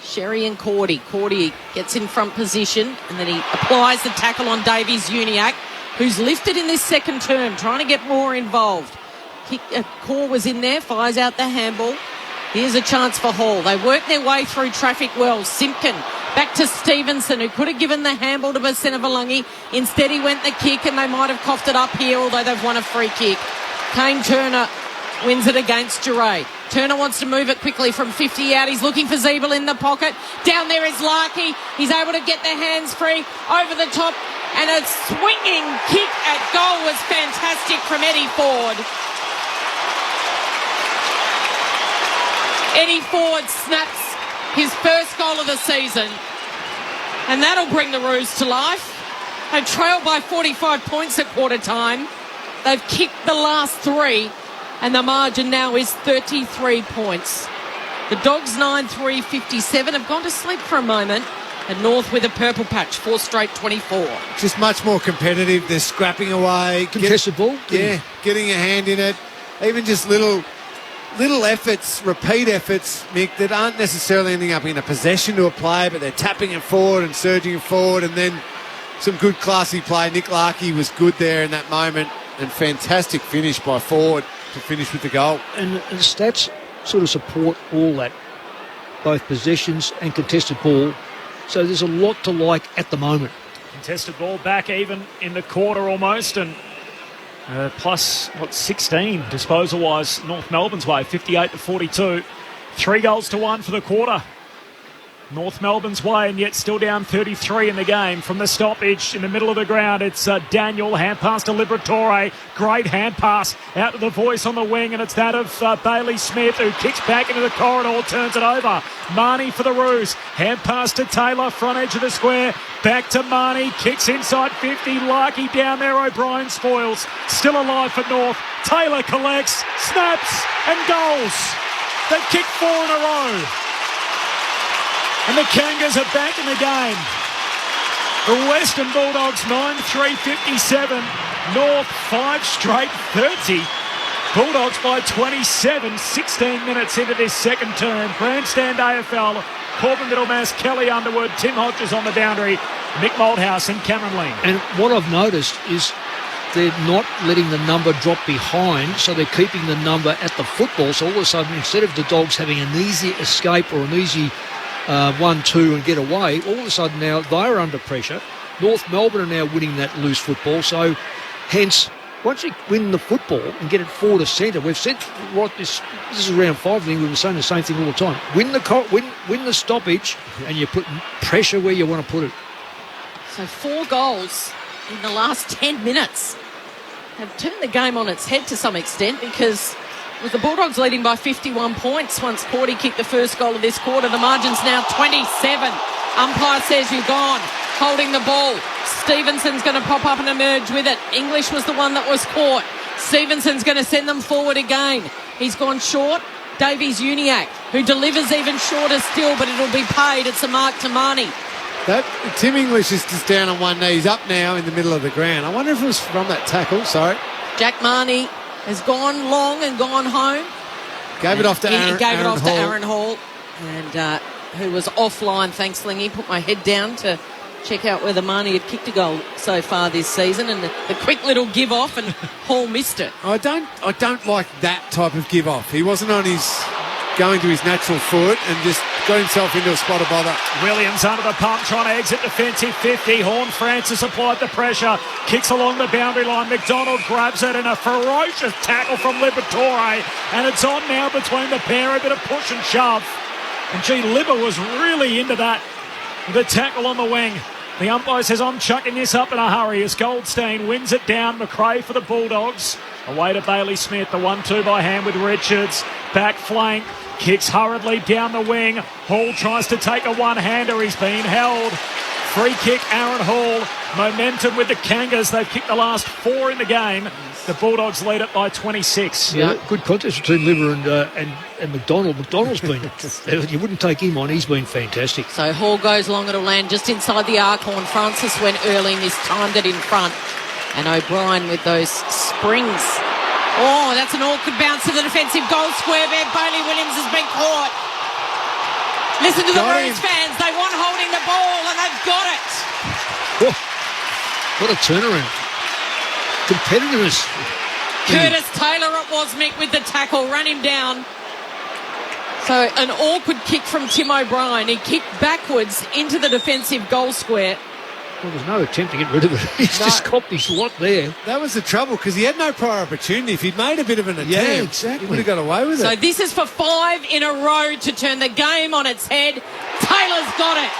Sherry and Cordy. Cordy gets in front position, and then he applies the tackle on Davies Uniacke, who's lifted in this second term, trying to get more involved. Core was in there, fires out the handball. Here's a chance for Hall. They work their way through traffic well. Simpkin back to Stevenson, who could have given the handball to Basena Valangi. Instead, he went the kick, and they might have coughed it up here, although they've won a free kick. Kane Turner wins it against Duray. Turner wants to move it quickly from 50 out. He's looking for Ziebell in the pocket. Down there is Larkey. He's able to get the hands free over the top. And a swinging kick at goal was fantastic from Eddie Ford. Eddie Ford snaps his first goal of the season. And that'll bring the Roos to life. They trail by 45 points at quarter time. They've kicked the last 3. And the margin now is 33 points. The Dogs 9-3-57 have gone to sleep for a moment. And North with a purple patch, 4 straight 24. Just much more competitive. They're scrapping away. Contested ball. Yeah, getting a hand in it. Even just little efforts, repeat efforts, Mick, that aren't necessarily ending up in a possession to a player, but they're tapping it forward and surging it forward. And then some good classy play. Nick Larkey was good there in that moment. And fantastic finish by Ford to finish with the goal. And the stats sort of support all that, both possessions and contested ball. So there's a lot to like at the moment. Contested ball back even in the quarter almost, and plus 16 disposal-wise North Melbourne's way, 58-42. 3-1 for the quarter. North Melbourne's way, and yet still down 33 in the game. From the stoppage in the middle of the ground, it's Daniel, hand pass to Liberatore. Great hand pass out to the voice on the wing, and it's that of Bailey Smith, who kicks back into the corridor, turns it over. Marnie for the Roos. Hand pass to Taylor, front edge of the square. Back to Marnie, kicks inside 50. Larkey down there, O'Brien spoils. Still alive for North. Taylor collects, snaps, and goals. They've kicked 4 in a row. And the Kangas are back in the game. The Western Bulldogs 9-3-57. North 5 straight 30. Bulldogs by 27, 16 minutes into this second term. Grandstand AFL, Corbin Middlemass, Kelly Underwood, Tim Hodges on the boundary, Mick Malthouse and Cameron Ling. And what I've noticed is they're not letting the number drop behind, so they're keeping the number at the football. So all of a sudden, instead of the Dogs having an easy escape or an easy 1-2 and get away, all of a sudden now they're under pressure. North Melbourne are now winning that loose football, so hence once you win the football and get it forward to centre, we've said right this is round 5, I think we were saying the same thing all the time. Win the stoppage and you put pressure where you want to put it. So 4 goals in the last 10 minutes have turned the game on its head to some extent, because with the Bulldogs leading by 51 points once Porty kicked the first goal of this quarter, the margin's now 27. Umpire says you're gone. Holding the ball. Stevenson's going to pop up and emerge with it. English was the one that was caught. Stevenson's going to send them forward again. He's gone short. Davies Uniacke, who delivers even shorter still, but it'll be paid. It's a mark to Marnie. Tim English is just down on one knee. He's up now in the middle of the ground. I wonder if it was from that tackle. Sorry. Jack Marnie has gone long and gone home. Gave it off to Aaron Hall. And who was offline, thanks, Lingy. Put my head down to check out whether Marnie had kicked a goal so far this season. And the quick little give off, and Hall missed it. I don't like that type of give off. He wasn't on his going to his natural foot and just got himself into a spot of bother. Williams under the pump, trying to exit defensive 50. Horn Francis applied the pressure, kicks along the boundary line. McDonald grabs it, and a ferocious tackle from Liberatore, and it's on now between the pair. A bit of push and shove, and gee, Libba was really into that. The tackle on the wing. The umpire says, I'm chucking this up in a hurry, as Goldstein wins it down. McRae for the Bulldogs. Away to Bailey Smith. The 1-2 by hand with Richards. Back flank. Kicks hurriedly down the wing. Hall tries to take a one-hander. He's been held. Free kick, Aaron Hall. Momentum with the Kangas. They've kicked the last 4 in the game. The Bulldogs lead it by 26. Yeah, good contest between Liver and McDonald. McDonald's been, you wouldn't take him on, he's been fantastic. So Hall goes long, it'll land just inside the arc. Horn Francis went early and this timed it in front. And O'Brien with those springs. Oh, that's an awkward bounce to the defensive goal square there. Bailey Williams has been caught. Listen to the Roos fans. They want holding the ball, and they've got it. Oh, what a turnaround. Competitiveness. Curtis Taylor it was, Mick, with the tackle. Ran him down. So an awkward kick from Tim O'Brien. He kicked backwards into the defensive goal square. Well, there's no attempt to get rid of it. He's just copped his lot there. That was the trouble, because he had no prior opportunity. If he'd made a bit of an attempt, he would have got away with it. So this is for 5 in a row to turn the game on its head. Taylor's got it.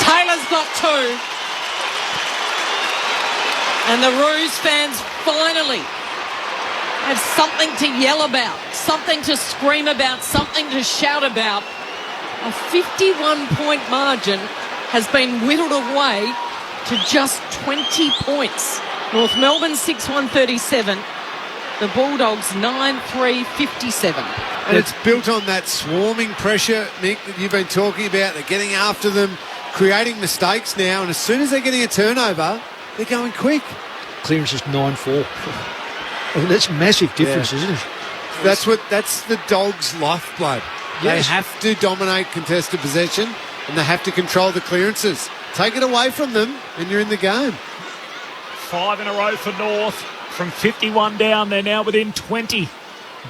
Taylor's got 2. And the Roos fans finally have something to yell about, something to scream about, something to shout about. A 51-point margin has been whittled away to just 20 points. North Melbourne 6-1-37. The Bulldogs 9-3-57. And it's built on that swarming pressure, Mick, that you've been talking about. They're getting after them, creating mistakes now, and as soon as they're getting a turnover, they're going quick. Clearance is 9-4. I mean, that's massive difference, isn't it? That's the Dogs' lifeblood. Yes. They have to dominate contested possession, and they have to control the clearances. Take it away from them, and you're in the game. 5 in a row for North. From 51 down, they're now within 20.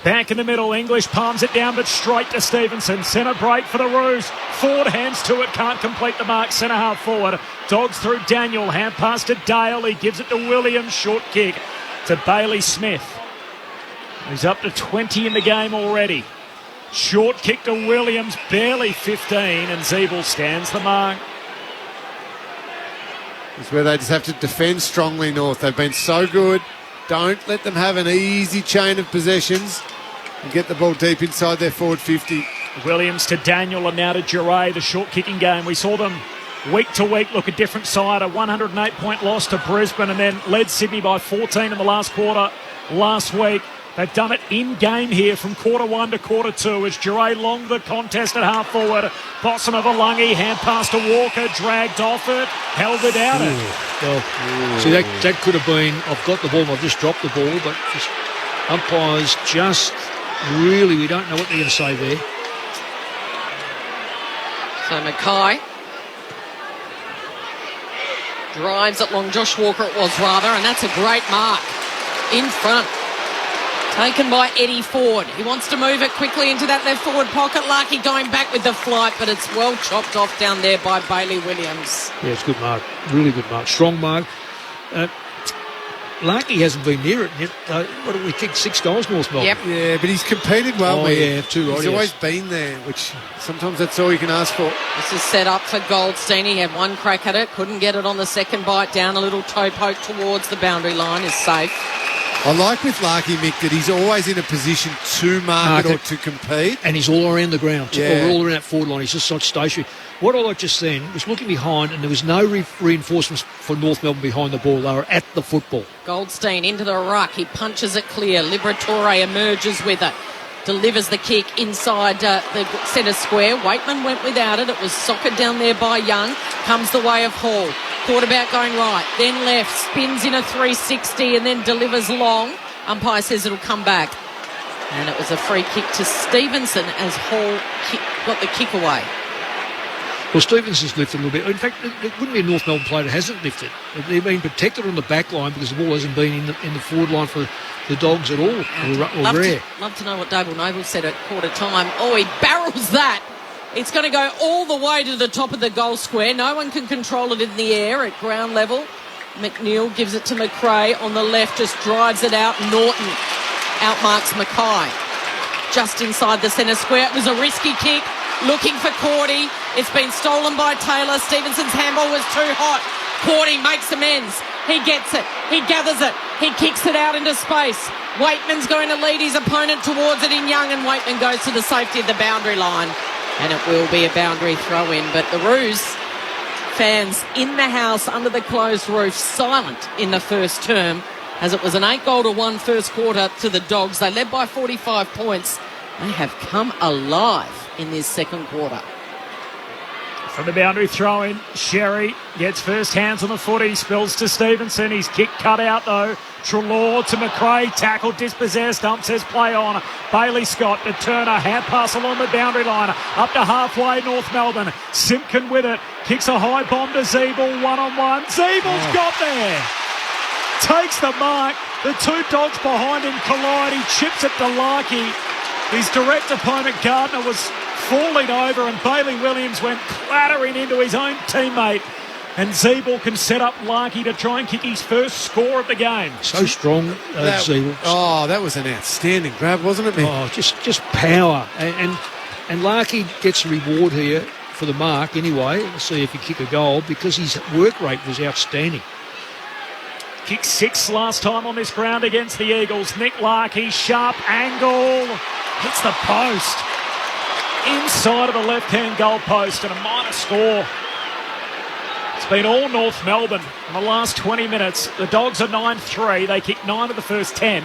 Back in the middle, English palms it down, but straight to Stevenson. Centre break for the Roos. Forward hands to it, can't complete the mark. Centre half forward. Dogs through Daniel. Hand pass to Dale. He gives it to Williams. Short kick to Bailey Smith. He's up to 20 in the game already. Short kick to Williams, barely 15, and Zeeble stands the mark. It's where they just have to defend strongly, North. They've been so good. Don't let them have an easy chain of possessions and get the ball deep inside their forward 50. Williams to Daniel and now to Giray, the short kicking game. We saw them week to week look a different side. A 108-point loss to Brisbane and then led Sydney by 14 in the last quarter last week. They've done it in-game here from quarter one to quarter two as Giray long the contest at half forward. Bottom of Alungi, hand pass to Walker, dragged off it, held it out. See, that could have been, I've got the ball, I've just dropped the ball, but just umpires just really, we don't know what they're going to say there. So Mackay drives it long, Josh Walker it was rather, and that's a great mark in front. Taken by Eddie Ford. He wants to move it quickly into that left forward pocket. Larkey going back with the flight, but it's well chopped off down there by Bailey Williams. Yeah, it's a good mark. Really good mark. Strong mark. Larkey hasn't been near it yet. What have we kicked? 6 goals, North Melbourne. Yep. Yeah, but he's competed well. Oh, yeah, too right. He's always been there, which sometimes that's all you can ask for. This is set up for Goldstein. He had one crack at it, couldn't get it on the second bite down. A little toe poke towards the boundary line is safe. I like with Larkey, Mick, that he's always in a position to mark it or to compete. And he's all around the ground, Yeah. all around that forward line. He's just not stationary. What I like just then was looking behind, and there was no reinforcements for North Melbourne behind the ball. They were at the football. Goldstein into the ruck. He punches it clear. Liberatore emerges with it. Delivers the kick inside the centre square. Waitman went without it. It was soccered down there by Young. Comes the way of Hall. Quarterback going right, then left. Spins in a 360 and then delivers long. Umpire says it'll come back. And it was a free kick to Stevenson as Hall got the kick away. Well, Stevenson's lifted a little bit. In fact, it wouldn't be a North Melbourne player that hasn't lifted. They've been protected on the back line because the ball hasn't been in the forward line for the Dogs at all. Love to know what Dable Noble said at quarter time. Oh, he barrels that. It's going to go all the way to the top of the goal square. No one can control it in the air at ground level. McNeil gives it to McRae on the left, just drives it out. Norton outmarks Mackay. Just inside the centre square. It was a risky kick. Looking for Cordy. It's been stolen by Taylor. Stevenson's handball was too hot. Cordy makes amends. He gets it. He gathers it. He kicks it out into space. Waitman's going to lead his opponent towards it in Young, and Waitman goes to the safety of the boundary line. And it will be a boundary throw-in. But the Roos fans in the house under the closed roof silent in the first term, as it was an 8-1 first quarter to the Dogs. They led by 45 points. They have come alive in this second quarter. From the boundary throw-in, Sherry gets first hands on the footy, spills to Stevenson. His kick cut out though. Treloar to McRae, tackled, dispossessed. Ump says play on. Bailey Scott to Turner, hand pass along the boundary line. Up to halfway, North Melbourne. Simpkin with it, kicks a high bomb to Zeeble, one-on-one. Zeeble's got there. Takes the mark. The two Dogs behind him collide. He chips it to Larkey. His direct opponent, Gardner, was falling over, and Bailey Williams went clattering into his own teammate. And Zeeble can set up Larkey to try and kick his first score of the game. So strong, Zeeble. Oh, that was an outstanding grab, wasn't it, man? Oh, just power. And Larkey gets a reward here for the mark anyway. Let's see if he kick a goal, because his work rate was outstanding. Kicked 6 last time on this ground against the Eagles. Nick Larkey, sharp angle, hits the post. Inside of the left-hand goal post, and a minor score. It's been all North Melbourne in the last 20 minutes. The Dogs are 9-3. They kicked 9 of the first 10.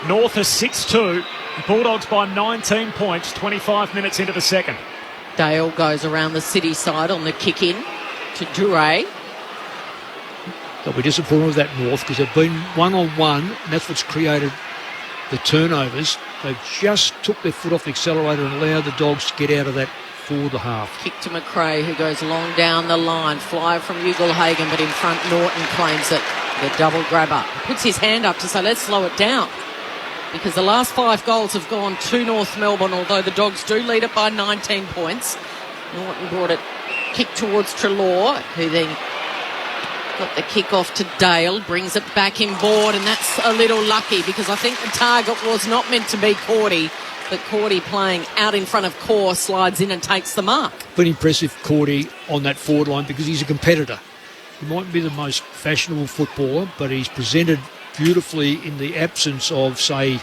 North are 6-2. Bulldogs by 19 points, 25 minutes into the second. Dale goes around the city side on the kick-in to Duray. They'll be disappointed with that, North, because they've been one-on-one, and that's what's created the turnovers. They just took their foot off the accelerator and allowed the Dogs to get out of that forward half. Kick to McRae, who goes long down the line. Fly from Ugle-Hagan, but in front Norton claims it. The double grabber. Puts his hand up to say, let's slow it down. Because the last 5 goals have gone to North Melbourne, although the Dogs do lead it by 19 points. Norton brought it, kick towards Treloar, who then Got the kick off to Dale, brings it back inboard, and that's a little lucky because I think the target was not meant to be Cordy, but Cordy playing out in front of Core slides in and takes the mark. But impressive, Cordy, on that forward line because he's a competitor. He might be the most fashionable footballer, but he's presented beautifully in the absence of, say,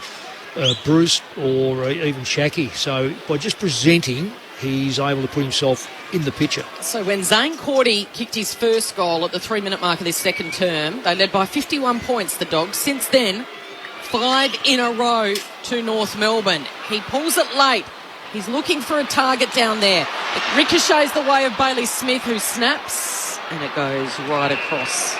Bruce or even Shaki. So by just presenting, he's able to put himself in the picture. So when Zane Cordy kicked his first goal at the 3-minute mark of this second term, they led by 51 points, the Dogs. Since then, 5 in a row to North Melbourne. He pulls it late. He's looking for a target down there. It ricochets the way of Bailey Smith, who snaps, and it goes right across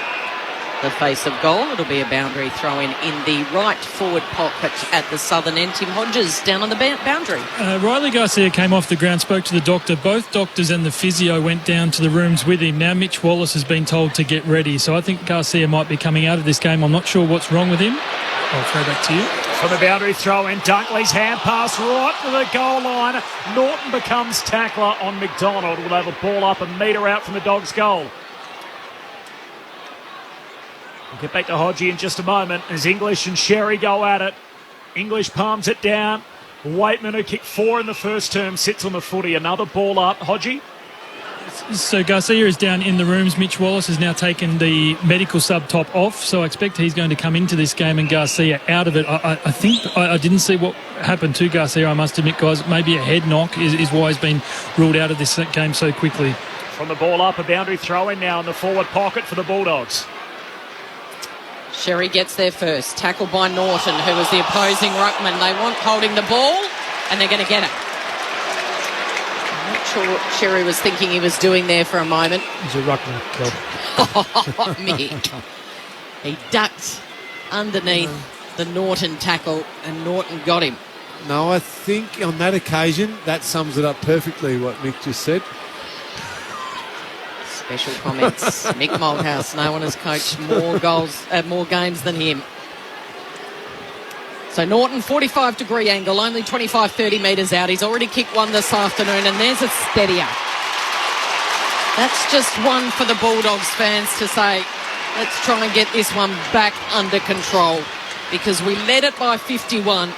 the face of goal. It'll be a boundary throw-in the right forward pocket at the southern end. Tim Hodges down on the boundary. Riley Garcia came off the ground, spoke to the doctor. Both doctors and the physio went down to the rooms with him. Now Mitch Wallace has been told to get ready, so I think Garcia might be coming out of this game. I'm not sure what's wrong with him. I'll throw back to you. For the boundary throw-in, Dunkley's hand pass right to the goal line. Norton becomes tackler on McDonald. Will have a ball up a metre out from the Dogs' goal. We'll get back to Hodgie in just a moment as English and Sherry go at it. English palms it down. Waitman, who kicked 4 in the first term, sits on the footy. Another ball up. Hodgie? So Garcia is down in the rooms. Mitch Wallace has now taken the medical sub-top off, so I expect he's going to come into this game and Garcia out of it. I think I didn't see what happened to Garcia, I must admit, guys. Maybe a head knock is why he's been ruled out of this game so quickly. From the ball up, a boundary throw-in now in the forward pocket for the Bulldogs. Sherry gets there first, tackled by Norton, who was the opposing ruckman. They want holding the ball, and they're going to get it. I'm not sure what Sherry was thinking he was doing there for a moment. He's a ruckman, Kel. Oh, Mick. He ducked underneath the Norton tackle, and Norton got him. No, I think on that occasion, that sums it up perfectly, what Mick just said. Special comments. Mick Malthouse, no one has coached more games than him. So Norton, 45-degree angle, only 25-30 metres out. He's already kicked one this afternoon, and there's a steadier. That's just one for the Bulldogs fans to say, let's try and get this one back under control, because we led it by 51,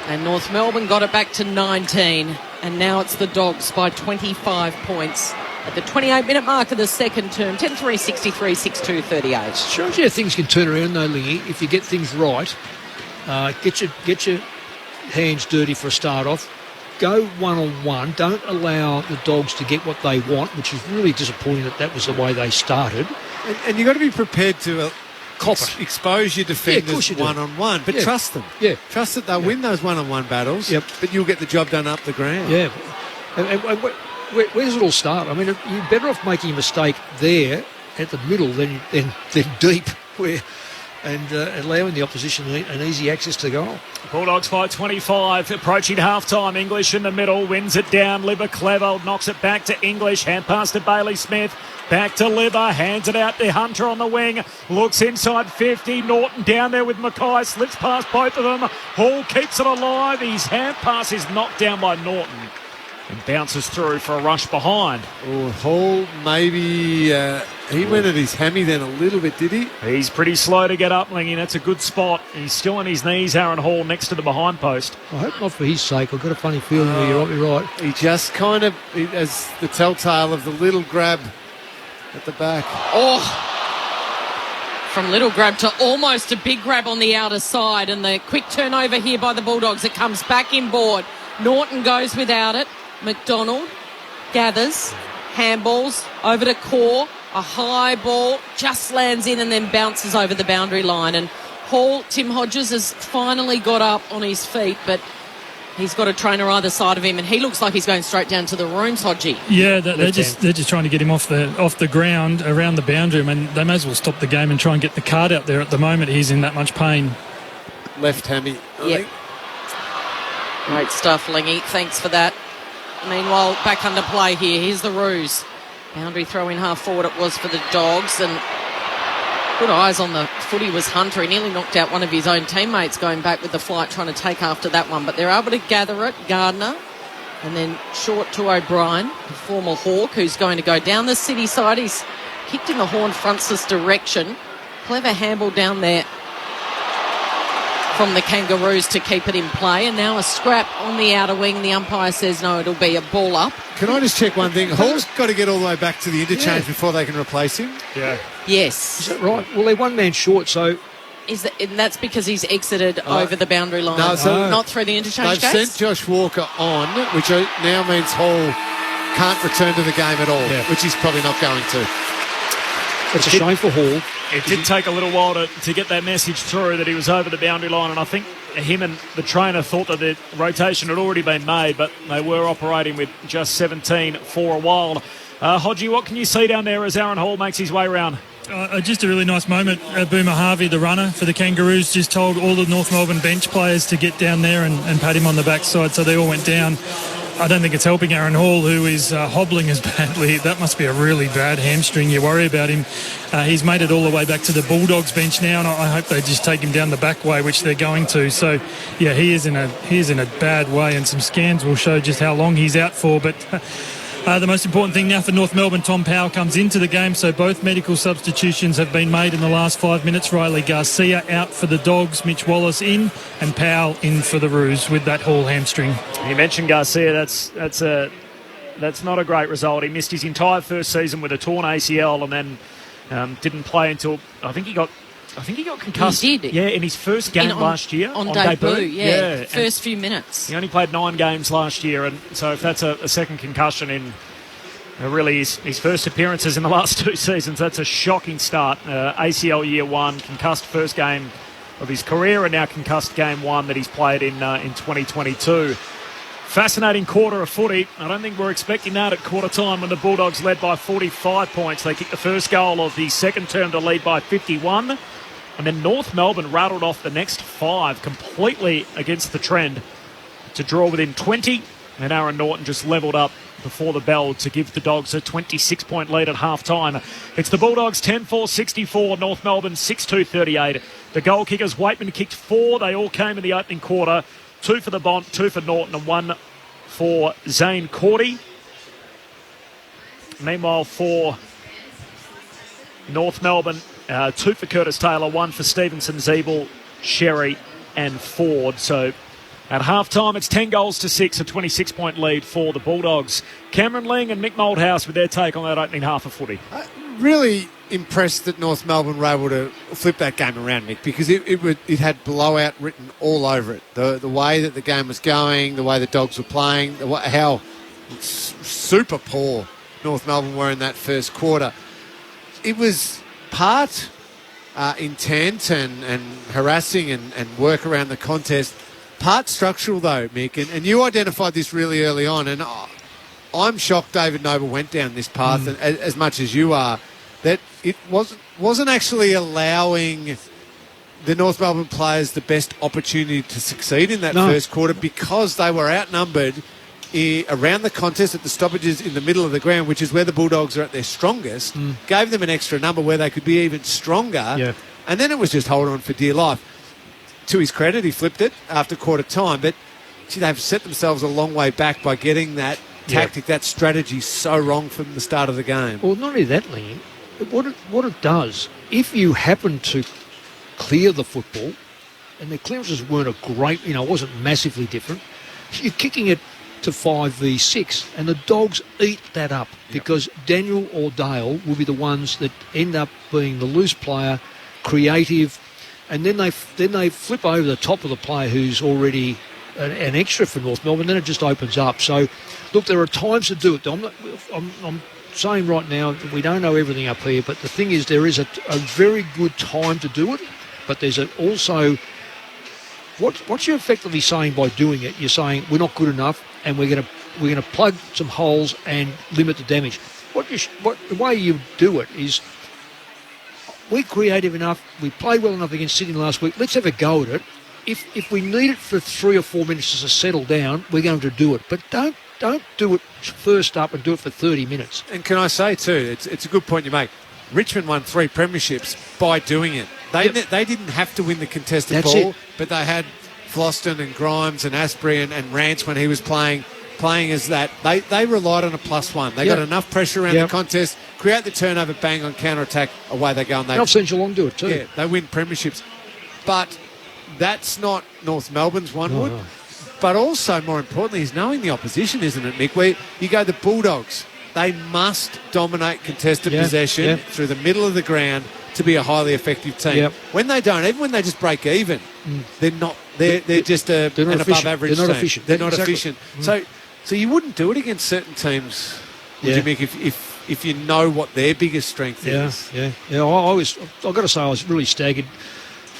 and North Melbourne got it back to 19, and now it's the Dogs by 25 points. At the 28-minute mark of the second term, 10-3, 63, 6-2, 38. Shows you how things can turn around, though, Lingy, if you get things right. Get your hands dirty for a start off. Go one-on-one. Don't allow the Dogs to get what they want, which is really disappointing that was the way they started. And you've got to be prepared to expose your defenders one-on-one, but trust them. Yeah. Trust that they'll win those one-on-one battles, but you'll get the job done up the ground. Yeah. And where does it all start? I mean, you're better off making a mistake there at the middle than deep, and allowing the opposition an easy access to goal. Bulldogs fight 25, approaching half-time. English in the middle, wins it down. Libba clever, knocks it back to English. Hand pass to Bailey Smith. Back to Libba, hands it out to Hunter on the wing. Looks inside 50. Norton down there with Mackay, slips past both of them. Hall keeps it alive. His hand pass is knocked down by Norton and bounces through for a rush behind. Oh, Hall maybe he went at his hammy then a little bit, did he? He's pretty slow to get up, Lingy. That's a good spot. He's still on his knees, Aaron Hall, next to the behind post. I hope not for his sake. I've got a funny feeling that you're right. He just kind of, as the telltale of the little grab at the back. Oh, from little grab to almost a big grab on the outer side, and the quick turnover here by the Bulldogs. It comes back inboard. Norton goes without it. McDonald gathers, handballs over to Core, a high ball, just lands in and then bounces over the boundary line. And Tim Hodges has finally got up on his feet, but he's got a trainer either side of him, and he looks like he's going straight down to the rooms, Hodgie. Yeah, they're just trying to get him off the ground around the boundary. I mean, they may as well stop the game and try and get the card out there at the moment. He's in that much pain. Left hammy, I think. Great stuff, Lingy. Thanks for that. Meanwhile, back under play here. Here's the ruse. Boundary throw in half forward it was for the Dogs, and good eyes on the footy was Hunter. He nearly knocked out one of his own teammates going back with the flight trying to take after that one, but they're able to gather it. Gardner, and then short to O'Brien, the former Hawk, who's going to go down the city side. He's kicked in the Horn Francis direction. Clever handball down there from the Kangaroos to keep it in play. And now a scrap on the outer wing. The umpire says no, it'll be a ball up. Can I just check one thing? Hall's got to get all the way back to the interchange before they can replace him. Yeah. Yes. Is that right? Well, they're one man short, so... And that's because he's exited over the boundary line, not through the interchange They've gates? sent Josh Walker on, which now means Hall can't return to the game at all, which he's probably not going to. It's a shame for Hall. It did take a little while to get that message through that he was over the boundary line, and I think him and the trainer thought that the rotation had already been made, but they were operating with just 17 for a while. Hodgie, what can you see down there as Aaron Hall makes his way round? Just a really nice moment. Boomer Harvey, the runner for the Kangaroos, just told all the North Melbourne bench players to get down there and pat him on the backside, so they all went down. I don't think it's helping Aaron Hall, who is hobbling as badly. That must be a really bad hamstring. You worry about him. He's made it all the way back to the Bulldogs bench now, and I hope they just take him down the back way, which they're going to. So, yeah, he is in a bad way, and some scans will show just how long he's out for. But the most important thing now for North Melbourne, Tom Powell comes into the game, so both medical substitutions have been made in the last 5 minutes. Riley Garcia out for the Dogs, Mitch Wallace in, and Powell in for the Roos with that Hall hamstring. You mentioned Garcia. That's not a great result. He missed his entire first season with a torn ACL, and then didn't play until I think he got concussed. He did. Yeah, in his first game last year. On debut, yeah. First few minutes. He only played 9 games last year, and so if that's a second concussion in really his first appearances in the last 2 seasons, that's a shocking start. ACL year 1, concussed first game of his career, and now concussed game 1 that he's played in 2022. Fascinating quarter of footy. I don't think we're expecting that at quarter time when the Bulldogs led by 45 points. They kicked the first goal of the second term to lead by 51. And then North Melbourne rattled off the next 5 completely against the trend to draw within 20. And Aaron Norton just levelled up before the bell to give the Dogs a 26-point lead at half-time. It's the Bulldogs 10-4-64, North Melbourne 6-2-38. The goal kickers, Waitman kicked 4. They all came in the opening quarter. 2 for the Bont, 2 for Norton, and 1 for Zane Cordy. Meanwhile, for North Melbourne, 2 for Curtis Taylor, 1 for Stevenson, Zeeble, Sherry and Ford. So at half-time, it's 10-6, a 26-point lead for the Bulldogs. Cameron Ling and Mick Moldhouse with their take on that opening half of footy. Really impressed that North Melbourne were able to flip that game around, Mick, because it had blowout written all over it. The way that the game was going, the way the Dogs were playing, how super poor North Melbourne were in that first quarter. It was part intent and harassing and work around the contest, part structural though, Mick, and you identified this really early on, and I'm shocked David Noble went down this path as much as you are, that it wasn't actually allowing the North Melbourne players the best opportunity to succeed in that first quarter, because they were outnumbered around the contest at the stoppages in the middle of the ground, which is where the Bulldogs are at their strongest, gave them an extra number where they could be even stronger, and then it was just hold on for dear life. To his credit, he flipped it after quarter time, but they've set themselves a long way back by getting that tactic, that strategy so wrong from the start of the game. Well, not only that, Liam, what it does, if you happen to clear the football, and the clearances weren't a great, it wasn't massively different, you're kicking it to 5v6, and the Dogs eat that up because Daniel or Dale will be the ones that end up being the loose player, creative, and then they flip over the top of the player who's already an extra for North Melbourne, then it just opens up. So, look, there are times to do it. I'm saying right now that we don't know everything up here, but the thing is there is a very good time to do it, but there's also... What you're effectively saying by doing it, you're saying we're not good enough and we're going to plug some holes and limit the damage. The way you do it is we're creative enough, we played well enough against Sydney last week, let's have a go at it. If we need it for 3 or 4 minutes to settle down, we're going to do it. But don't do it first up and do it for 30 minutes. And can I say too, it's a good point you make. Richmond won 3 premierships by doing it. They didn't have to win the contested ball, but they had Floston and Grimes and Asprey and Rance when he was playing playing as that. They relied on a +1. They got enough pressure around the contest, create the turnover, bang on counter-attack, away they go. And I've seen Geelong do it too. Yeah, they win premierships. But that's not North Melbourne's one would. No. But also, more importantly, is knowing the opposition, isn't it, Mick? Where you go the Bulldogs, they must dominate contested possession through the middle of the ground to be a highly effective team. Yep. When they don't, even when they just break even, they're not. They're just an above average team. Efficient. They're not efficient. So you wouldn't do it against certain teams, would you, Mick, if you know what their biggest strength is? Yeah. I've got to say, I was really staggered.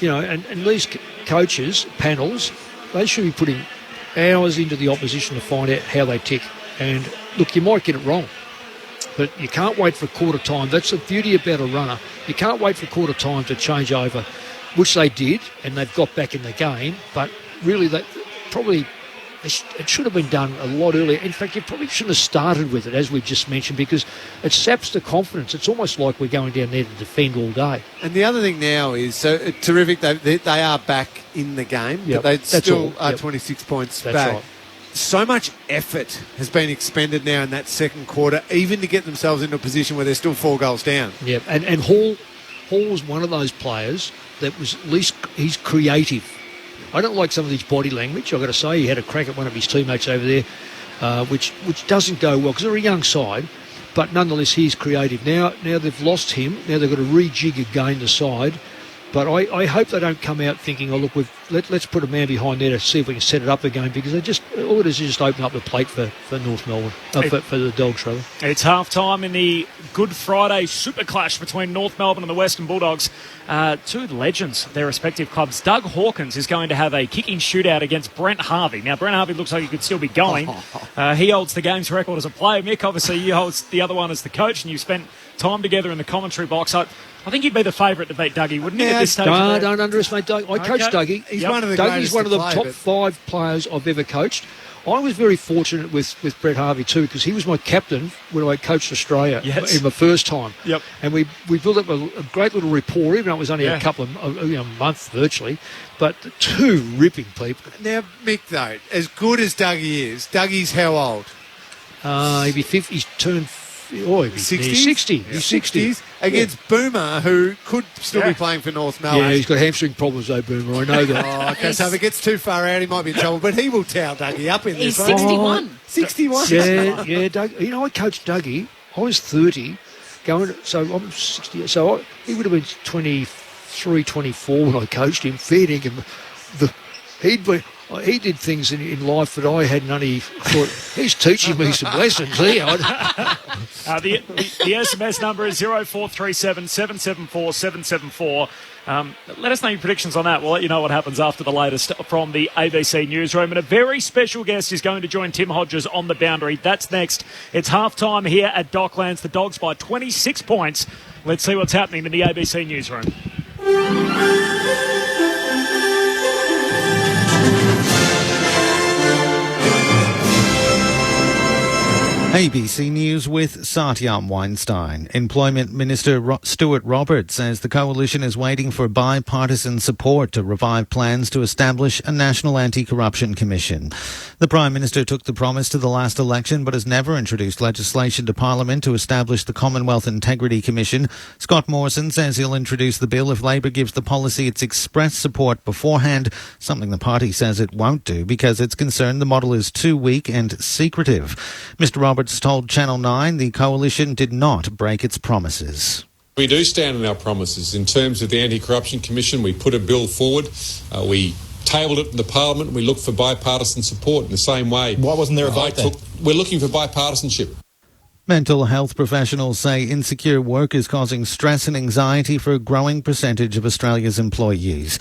You know, and these coaches, panels, they should be putting hours into the opposition to find out how they tick. And look, you might get it wrong, but you can't wait for quarter time. That's the beauty about a runner. You can't wait for quarter time to change over, which they did, and they've got back in the game. But really, it should have been done a lot earlier. In fact, you probably shouldn't have started with it, as we just mentioned, because it saps the confidence. It's almost like we're going down there to defend all day. And the other thing now is, terrific, they are back in the game, but they still are 26 points back. Right. So much effort has been expended now in that second quarter, even to get themselves into a position where they're still 4 goals down. Yeah, and Hall was one of those players that was at least, he's creative. I don't like some of his body language. I've got to say, he had a crack at one of his teammates over there, which doesn't go well because they're a young side. But nonetheless, he's creative. Now they've lost him. Now they've got to rejig again the side. But I hope they don't come out thinking, oh, look, let's put a man behind there to see if we can set it up again, because all it is just open up the plate for North Melbourne, for the Dogs, rather. It's half-time in the Good Friday super clash between North Melbourne and the Western Bulldogs. Two legends, their respective clubs. Doug Hawkins is going to have a kicking shootout against Brent Harvey. Now, Brent Harvey looks like he could still be going. He holds the game's record as a player. Mick, obviously, you hold the other one as the coach, and you've spent time together in the commentary box. I think you'd be the favourite to beat Dougie, wouldn't you, at this stage? No, don't underestimate Doug. I coached Dougie. He's one of the Dougie's one of the top 5 players I've ever coached. I was very fortunate with Brett Harvey too, because he was my captain when I coached Australia in my first time. Yep. And we built up a great little rapport, even though it was only a couple of months virtually. But 2 ripping people. Now, Mick, though, as good as Dougie is, Dougie's how old? He'd be 50. He's turned. He'd be 60. He's 60. He's 60s against Boomer, who could still be playing for North Melbourne. Yeah, he's got hamstring problems though, Boomer. I know that. Okay, so if it gets too far out, he might be in trouble. But he will towel Dougie up in this. He's 61. 61. Yeah, Doug. You know, I coached Dougie. I was 30, so I'm 60. So he would have been 23, 24 when I coached him. Fair dinkum. He did things in life that I hadn't only thought. He's teaching me some lessons here. The SMS number is 0437 774 774. Let us know your predictions on that. We'll let you know what happens after the latest from the ABC newsroom. And a very special guest is going to join Tim Hodges on the boundary. That's next. It's half-time here at Docklands. The Dogs by 26 points. Let's see what's happening in the ABC newsroom. ABC News with Satyam Weinstein. Employment Minister Stuart Roberts says the coalition is waiting for bipartisan support to revive plans to establish a national anti-corruption commission. The Prime Minister took the promise to the last election but has never introduced legislation to Parliament to establish the Commonwealth Integrity Commission. Scott Morrison says he'll introduce the bill if Labor gives the policy its express support beforehand, something the party says it won't do because it's concerned the model is too weak and secretive. Mr Roberts told Channel 9 the coalition did not break its promises. We do stand on our promises. In terms of the Anti-Corruption Commission, we put a bill forward. We tabled it in the Parliament. We looked for bipartisan support in the same way. Why wasn't there a vote then? We're looking for bipartisanship. Mental health professionals say insecure work is causing stress and anxiety for a growing percentage of Australia's employees.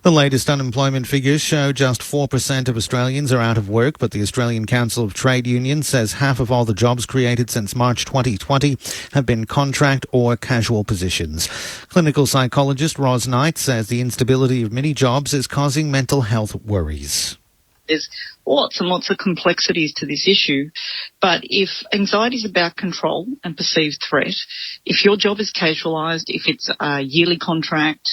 The latest unemployment figures show just 4% of Australians are out of work, but the Australian Council of Trade Unions says half of all the jobs created since March 2020 have been contract or casual positions. Clinical psychologist Ros Knight says the instability of many jobs is causing mental health worries. There's lots and lots of complexities to this issue, but if anxiety is about control and perceived threat, if your job is casualised, if it's a yearly contract,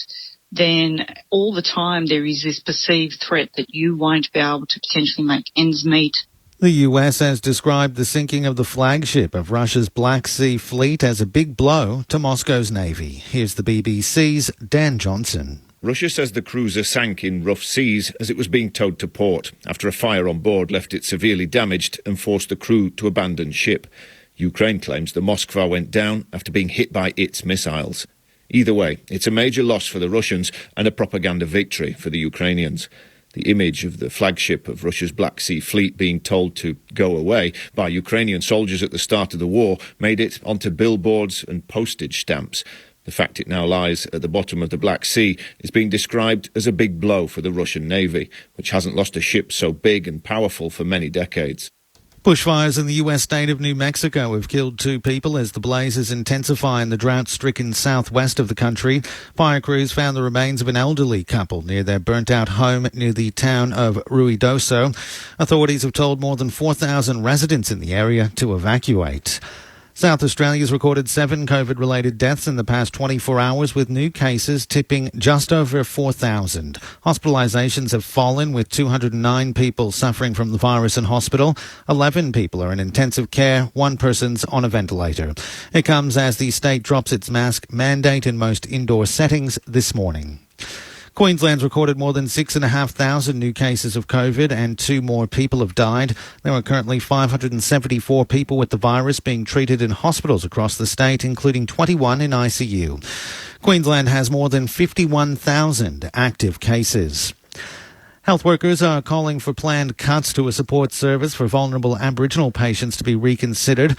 then all the time there is this perceived threat that you won't be able to potentially make ends meet The US has described the sinking of the flagship of Russia's Black Sea Fleet as a big blow to Moscow's navy. Here's the BBC's Dan Johnson. Russia says the cruiser sank in rough seas as it was being towed to port after a fire on board left it severely damaged and forced the crew to abandon ship. Ukraine claims the Moskva went down after being hit by its missiles. Either way, it's a major loss for the Russians and a propaganda victory for the Ukrainians. The image of the flagship of Russia's Black Sea Fleet being told to go away by Ukrainian soldiers at the start of the war made it onto billboards and postage stamps. The fact it now lies at the bottom of the Black Sea is being described as a big blow for the Russian Navy, which hasn't lost a ship so big and powerful for many decades. Bushfires in the US state of New Mexico have killed 2 people as the blazes intensify in the drought-stricken southwest of the country. Fire crews found the remains of an elderly couple near their burnt-out home near the town of Ruidoso. Authorities have told more than 4,000 residents in the area to evacuate. South Australia's recorded 7 COVID-related deaths in the past 24 hours, with new cases tipping just over 4,000. Hospitalisations have fallen, with 209 people suffering from the virus in hospital. 11 people are in intensive care. 1 person's on a ventilator. It comes as the state drops its mask mandate in most indoor settings this morning. Queensland's recorded more than 6,500 new cases of COVID and 2 more people have died. There are currently 574 people with the virus being treated in hospitals across the state, including 21 in ICU. Queensland has more than 51,000 active cases. Health workers are calling for planned cuts to a support service for vulnerable Aboriginal patients to be reconsidered.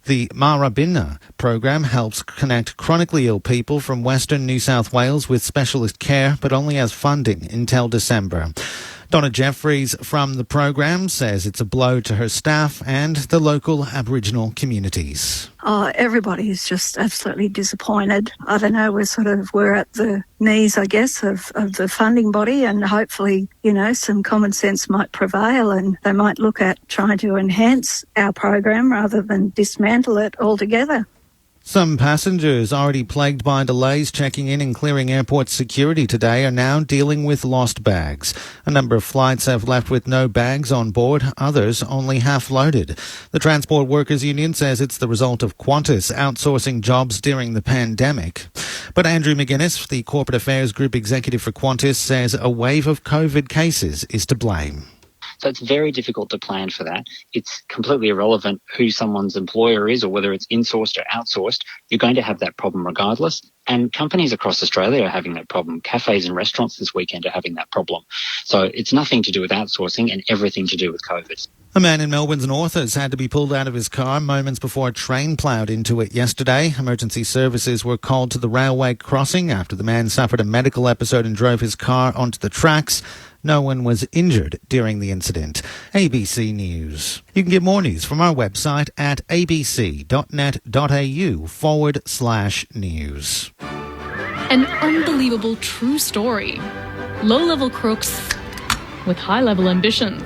The Marabina program helps connect chronically ill people from Western New South Wales with specialist care, but only has funding until December. Donna Jeffries from the program says it's a blow to her staff and the local Aboriginal communities. Everybody is just absolutely disappointed. I don't know, we're at the knees, I guess, of the funding body, and hopefully, some common sense might prevail and they might look at trying to enhance our program rather than dismantle it altogether. Some passengers already plagued by delays checking in and clearing airport security today are now dealing with lost bags. A number of flights have left with no bags on board, others only half loaded. The Transport Workers Union says it's the result of Qantas outsourcing jobs during the pandemic. But Andrew McGuinness, the Corporate Affairs Group Executive for Qantas, says a wave of COVID cases is to blame. So it's very difficult to plan for that. It's completely irrelevant who someone's employer is or whether it's insourced or outsourced. You're going to have that problem regardless. And companies across Australia are having that problem. Cafes and restaurants this weekend are having that problem. So it's nothing to do with outsourcing and everything to do with COVID. A man in Melbourne's north has had to be pulled out of his car moments before a train ploughed into it yesterday. Emergency services were called to the railway crossing after the man suffered a medical episode and drove his car onto the tracks. No one was injured during the incident. ABC News. You can get more news from our website at abc.net.au/news. An unbelievable true story. Low-level crooks with high-level ambitions.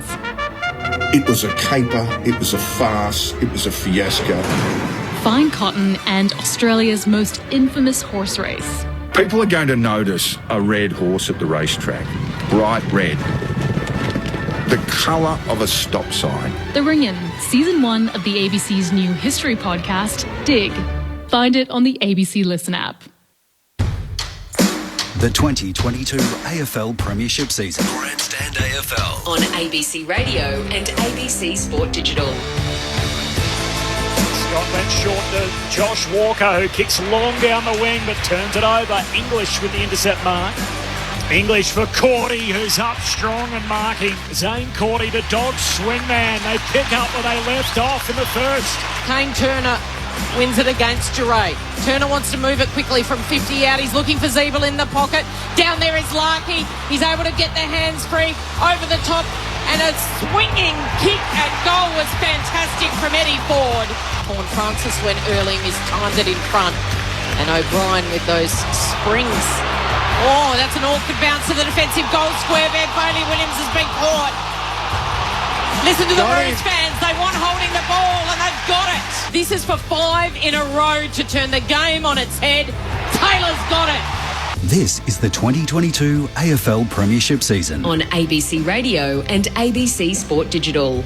It was a caper, it was a farce, it was a fiasco. Fine cotton and Australia's most infamous horse race. People are going to notice a red horse at the racetrack. Bright red. The colour of a stop sign. The Ring-In, Season 1 of the ABC's new history podcast, Dig. Find it on the ABC Listen app. The 2022 AFL Premiership season. Grandstand AFL. On ABC Radio and ABC Sport Digital. Scott went short to Josh Walker, who kicks long down the wing but turns it over. English with the intercept mark. English for Cordy, who's up strong and marking. Zane Cordy to Dogs, swingman. They pick up where they left off in the first. Kane Turner wins it against Duray. Turner wants to move it quickly from 50 out. He's looking for Zeeble in the pocket. Down there is Larkey. He's able to get the hands free over the top. And a swinging kick at goal was fantastic from Eddie Ford. Paul Francis went early, mistimed it in front. And O'Brien with those springs. Oh, that's an awkward bounce to the defensive goal square there. Bailey Williams has been caught. Listen to the Roos fans. They want holding the ball and they've got it. This is for 5 in a row to turn the game on its head. Taylor's got it. This is the 2022 AFL Premiership season. On ABC Radio and ABC Sport Digital.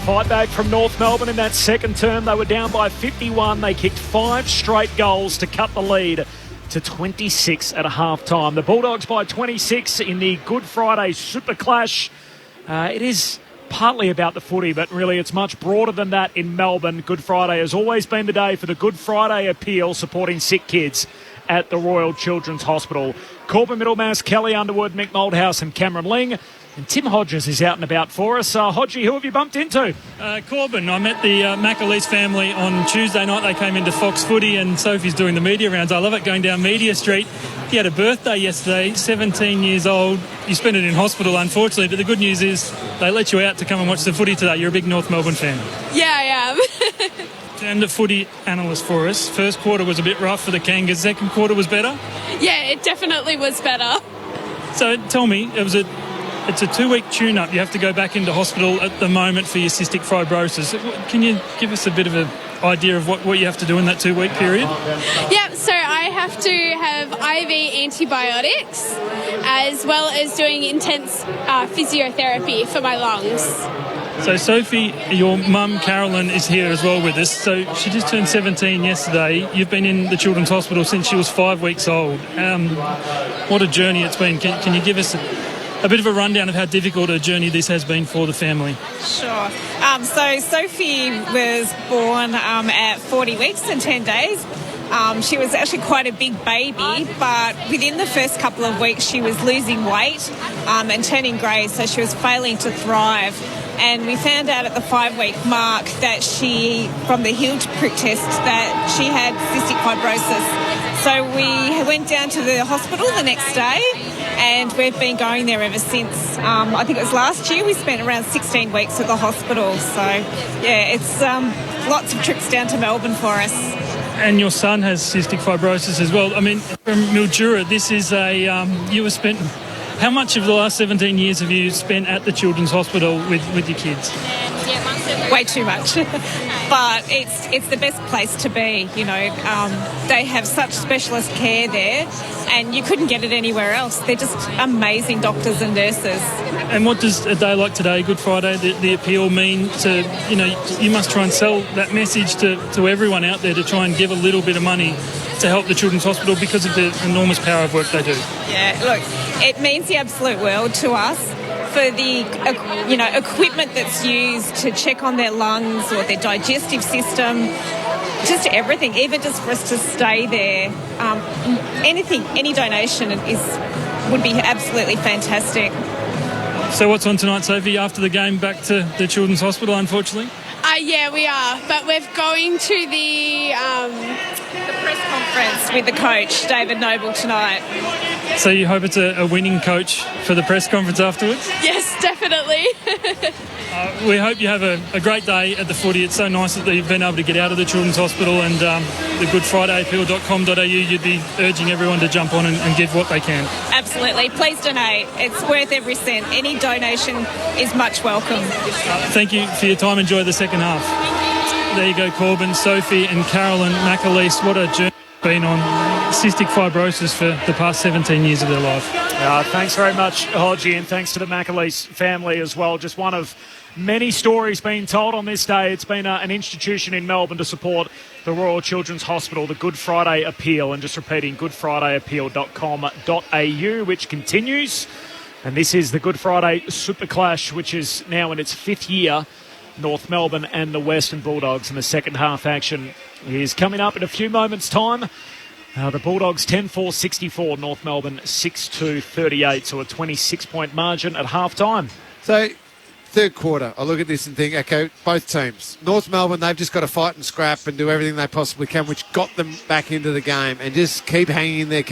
Fight back from North Melbourne in that second term. They were down by 51. They kicked 5 straight goals to cut the lead to 26 at a half-time. The Bulldogs by 26 in the Good Friday Super Clash. It is partly about the footy, but really it's much broader than that in Melbourne. Good Friday has always been the day for the Good Friday appeal, supporting sick kids at the Royal Children's Hospital. Corbin Middlemass, Kelly Underwood, Mick Moldhouse and Cameron Ling. And Tim Hodges is out and about for us. Hodgie, who have you bumped into? Corbin. I met the McAleese family on Tuesday night. They came into Fox Footy and Sophie's doing the media rounds. I love it, going down Media Street. He had a birthday yesterday, 17 years old. You spent it in hospital, unfortunately, but the good news is they let you out to come and watch the footy today. You're a big North Melbourne fan. Yeah, I am. Turned to footy analyst for us. First quarter was a bit rough for the Kangas. Second quarter was better? Yeah, it definitely was better. So tell me, it's a 2-week tune-up. You have to go back into hospital at the moment for your cystic fibrosis. Can you give us a bit of an idea of what you have to do in that 2-week period? Yeah, so I have to have IV antibiotics as well as doing intense physiotherapy for my lungs. So Sophie, your mum Carolyn is here as well with us. So she just turned 17 yesterday. You've been in the Children's Hospital since she was 5 weeks old. What a journey it's been. Can you give us a bit of a rundown of how difficult a journey this has been for the family? Sure. So Sophie was born at 40 weeks and 10 days. She was actually quite a big baby, but within the first couple of weeks she was losing weight and turning grey, so she was failing to thrive. And we found out at the 5-week mark that from the heel prick test, that she had cystic fibrosis. So we went down to the hospital the next day, and we've been going there ever since. I think it was last year. We spent around 16 weeks at the hospital. So, yeah, it's lots of trips down to Melbourne for us. And your son has cystic fibrosis as well. I mean, from Mildura, this is you were spent... How much of the last 17 years have you spent at the Children's Hospital with your kids? Way too much. But it's the best place to be, you know. They have such specialist care there, and you couldn't get it anywhere else. They're just amazing doctors and nurses. And what does a day like today, Good Friday, the appeal mean to, you know, you must try and sell that message to everyone out there to try and give a little bit of money to help the Children's Hospital because of the enormous power of work they do. Yeah, look, it means the absolute world to us for the, equipment that's used to check on their lungs or their digestive system, just everything, even just for us to stay there. Any donation would be absolutely fantastic. So what's on tonight, Sophie? After the game, back to the Children's Hospital, unfortunately? Yeah, we are. But we're going to the press conference with the coach, David Noble, tonight. So you hope it's a winning coach for the press conference afterwards? Yes, definitely. We hope you have a great day at the footy. It's so nice that you've been able to get out of the Children's Hospital, and the goodfridayappeal.com.au, you'd be urging everyone to jump on and give what they can. Absolutely. Please donate. It's worth every cent. Any donation is much welcome. Thank you for your time. Enjoy the second half. There you go, Corbin, Sophie and Carolyn McAleese. What a journey it's been on. Cystic fibrosis for the past 17 years of their life. Thanks very much, Hodgie, and thanks to the McAleese family as well. Just one of many stories being told on this day. It's been an institution in Melbourne to support the Royal Children's Hospital, the Good Friday Appeal, and just repeating, goodfridayappeal.com.au, which continues. And this is the Good Friday Super Clash, which is now in its 5th year. North Melbourne and the Western Bulldogs in the second half action is coming up in a few moments' time. The Bulldogs 10-4-64, North Melbourne 6-2-38, so a 26-point margin at half-time. So, third quarter, I look at this and think, okay, both teams. North Melbourne, they've just got to fight and scrap and do everything they possibly can, which got them back into the game, and just keep hanging in there.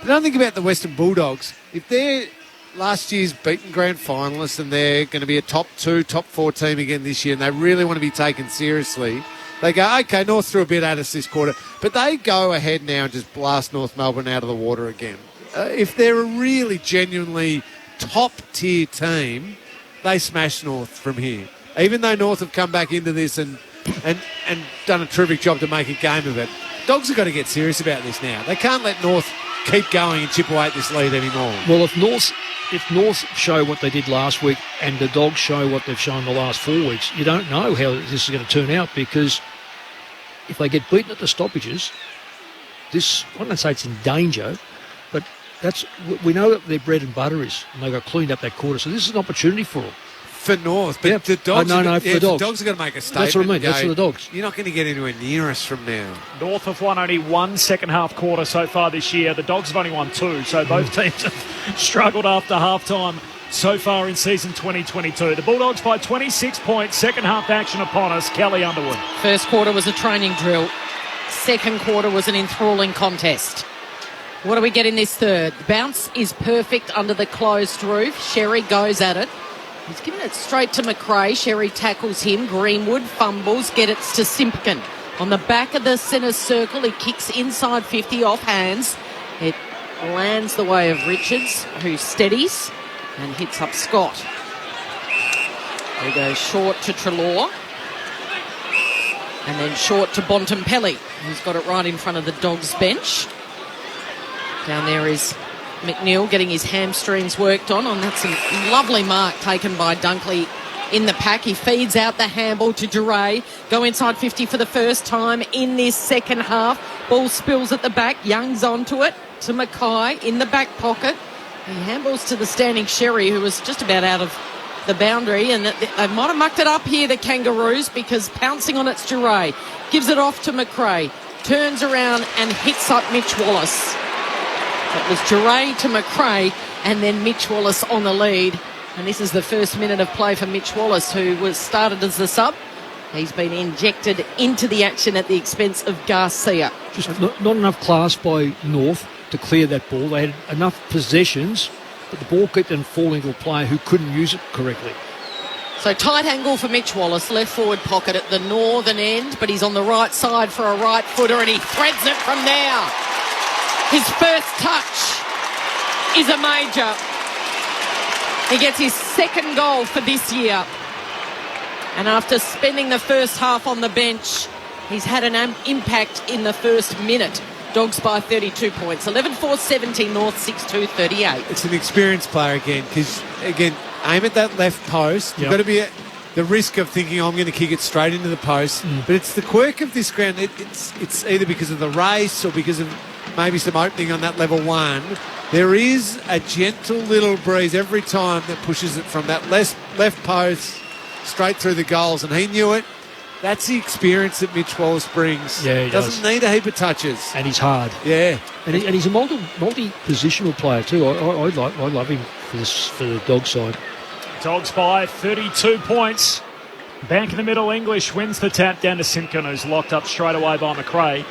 But don't think about the Western Bulldogs. If they're last year's beaten grand finalists and they're going to be a top 2, top 4 team again this year, and they really want to be taken seriously, they go, okay, North threw a bit at us this quarter, but they go ahead now and just blast North Melbourne out of the water again. If they're a really genuinely top-tier team, they smash North from here. Even though North have come back into this and done a terrific job to make a game of it, Dogs have got to get serious about this now. They can't let North keep going and chip away at this lead anymore. Well, if North show what they did last week and the Dogs show what they've shown the last 4 weeks, you don't know how this is going to turn out, because if they get beaten at the stoppages, this, I don't say it's in danger, but we know that their bread and butter is, and they got cleaned up that quarter, so this is an opportunity for them. For North, but the Dogs, for the Dogs. The Dogs are going to make a statement. That's what I mean. That's for the Dogs. You're not going to get anywhere near us from now. North have won only one second-half quarter so far this year. The Dogs have only won 2, so both teams have struggled after half-time so far in season 2022. The Bulldogs by 26 points, second-half action upon us. Kelly Underwood. First quarter was a training drill. Second quarter was an enthralling contest. What do we get in this third? The bounce is perfect under the closed roof. Sherry goes at it. He's given it straight to McRae. Sherry tackles him. Greenwood fumbles. Get it to Simpkin. On the back of the centre circle, he kicks inside 50 off hands. It lands the way of Richards, who steadies and hits up Scott. He goes short to Treloar. And then short to Bontempelli, who's got it right in front of the Dogs bench. Down there is McNeil getting his hamstrings worked on. And that's a lovely mark taken by Dunkley in the pack. He feeds out the handball to Duray. Go inside 50 for the first time in this second half. Ball spills at the back. Young's onto it to Mackay in the back pocket. He handballs to the standing Sherry, who was just about out of the boundary. And they might have mucked it up here, the Kangaroos, because pouncing on it's Duray. Gives it off to McRae. Turns around and hits up Mitch Wallace. It was Duray to McRae and then Mitch Wallace on the lead. And this is the first minute of play for Mitch Wallace, who was started as the sub. He's been injected into the action at the expense of Garcia. Just not enough class by North to clear that ball. They had enough possessions, but the ball kept on falling to a player who couldn't use it correctly. So tight angle for Mitch Wallace, left forward pocket at the northern end, but he's on the right side for a right footer and he threads it from there. His first touch is a major. He gets his second goal for this year. And after spending the first half on the bench, he's had an impact in the first minute. Dogs by 32 points. 11-4-17, North 6-2, 38. It's an experienced player again, because, again, aim at that left post. You've got to be at the risk of thinking, I'm going to kick it straight into the post. But it's the quirk of this ground. It's either because of the race or because of maybe some opening on that level one. There is a gentle little breeze every time that pushes it from that left post straight through the goals, and he knew it. That's the experience that Mitch Wallace brings. Yeah, he doesn't need a heap of touches. And he's hard. Yeah. And he's a multi-positional player too. I love him for the Dog side. Dogs by 32 points. Bank in the middle, English wins the tap down to Simpkin, who's locked up straight away by McRae.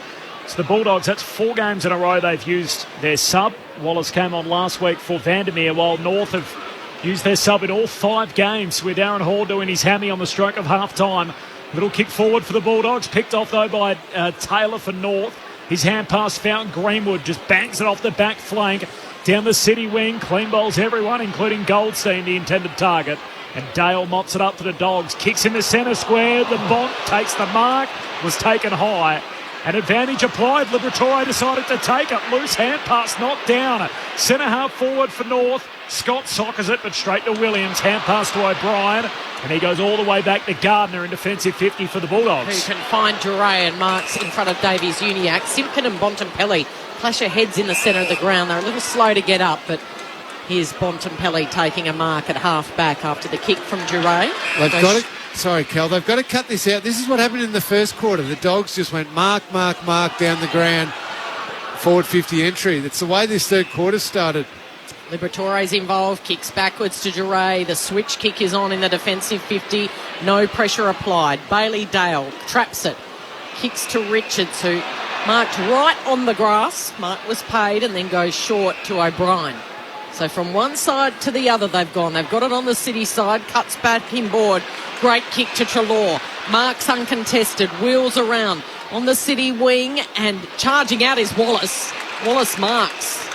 So the Bulldogs, that's 4 games in a row they've used their sub. Wallace came on last week for Vandermeer, while North have used their sub in all 5 games, with Darren Hall doing his hammy on the stroke of half-time. Little kick forward for the Bulldogs, picked off though by Taylor for North. His hand pass found Greenwood, just bangs it off the back flank, down the city wing, clean bowls everyone, including Goldstein, the intended target. And Dale mops it up for the Dogs, kicks in the centre square, the Bont takes the mark, was taken high. An advantage applied. Liberatore decided to take it. Loose hand pass knocked down. Centre half forward for North. Scott soccers it, but straight to Williams. Hand pass to O'Brien. And he goes all the way back to Gardner in defensive 50 for the Bulldogs. Who can find Duray and marks in front of Davies Uniacke. Simpkin and Bontempelli clash their heads in the centre of the ground. They're a little slow to get up, but here's Bontempelli taking a mark at half back after the kick from Duray. They've got it. Sorry, Cal, they've got to cut this out. This is what happened in the first quarter. The Dogs just went mark down the ground, forward 50 entry. That's the way this third quarter started. Liberatore's involved, kicks backwards to Duray. The switch kick is on in the defensive 50. No pressure applied. Bailey Dale traps it. Kicks to Richards, who marked right on the grass. Mark was paid and then goes short to O'Brien. So from one side to the other they've gone. They've got it on the city side, cuts back inboard. Great kick to Treloar. Marks uncontested, wheels around on the city wing, and charging out is Wallace. Wallace marks.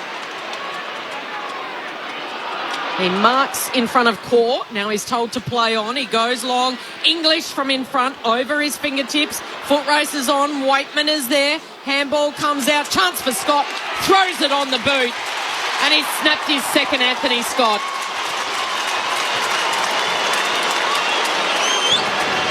He marks in front of court. Now he's told to play on. He goes long. English from in front, over his fingertips. Foot race is on. Waitman is there. Handball comes out. Chance for Scott. throws it on the boot, and he snapped his second, Anthony Scott.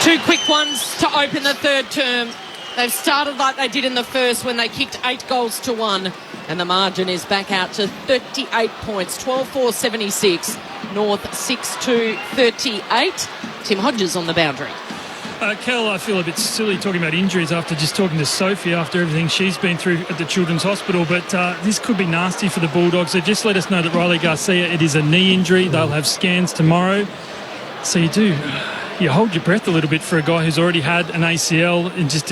2 quick ones to open the third term. They've started like they did in the first when they kicked 8 goals to 1, and the margin is back out to 38 points. 12-4-76, North 6-2-38. Tim Hodges on the boundary. Kel, I feel a bit silly talking about injuries after just talking to Sophie after everything she's been through at the Children's Hospital, but this could be nasty for the Bulldogs. They just let us know that Riley Garcia, it is a knee injury. They'll have scans tomorrow. So you hold your breath a little bit for a guy who's already had an ACL and just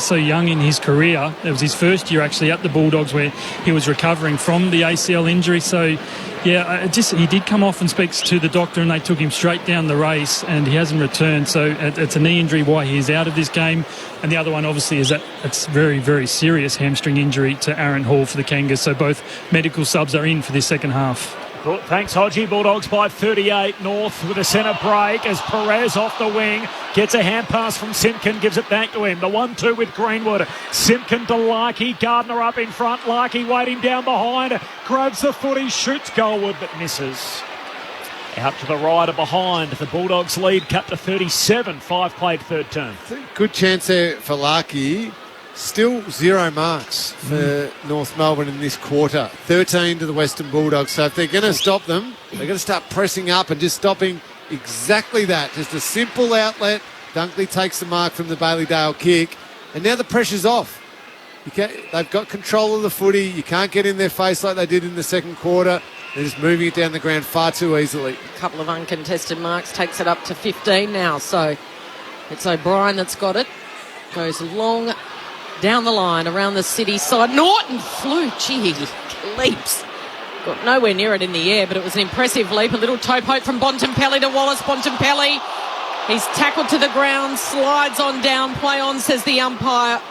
so young in his career. It was his first year actually at the Bulldogs where he was recovering from the ACL injury. So yeah, he did come off and speaks to the doctor, and they took him straight down the race, and he hasn't returned. So it's a knee injury why he's out of this game. And the other one obviously is that it's very, very serious hamstring injury to Aaron Hall for the Kangas. So both medical subs are in for this second half. Good. Thanks, Hodgie. Bulldogs by 38. North with a centre break as Perez off the wing gets a hand pass from Simpkin, gives it back to him. The 1-2 with Greenwood. Simpkin to Larkey. Gardner up in front. Larkey waiting down behind. Grabs the footy, shoots goalward but misses. Out to the right or behind. The Bulldogs lead cut to 37. 5 played third term. Good chance there for Larkey. Still 0 marks for North Melbourne in this quarter. 13 to the Western Bulldogs. So if they're going to stop them, they're going to start pressing up and just stopping exactly that. Just a simple outlet. Dunkley takes the mark from the Bailey Dale kick. And now the pressure's off. They've got control of the footy. You can't get in their face like they did in the second quarter. They're just moving it down the ground far too easily. A couple of uncontested marks, takes it up to 15 now. So it's O'Brien that's got it. Goes long down the line around the city side. Norton flew, leaps. Got nowhere near it in the air, but it was an impressive leap. A little toe poke from Bontempelli to Wallace. Bontempelli, he's tackled to the ground, slides on down, play on, says the umpire.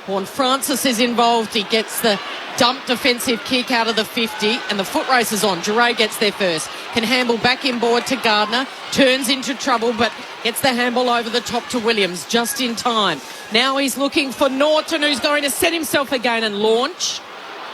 Horn Francis is involved. He gets the dump defensive kick out of the 50, and the foot race is on. Duray gets there first. Can handle back inboard to Gardner. Turns into trouble, but gets the handball over the top to Williams just in time. Now he's looking for Norton, who's going to set himself again and launch.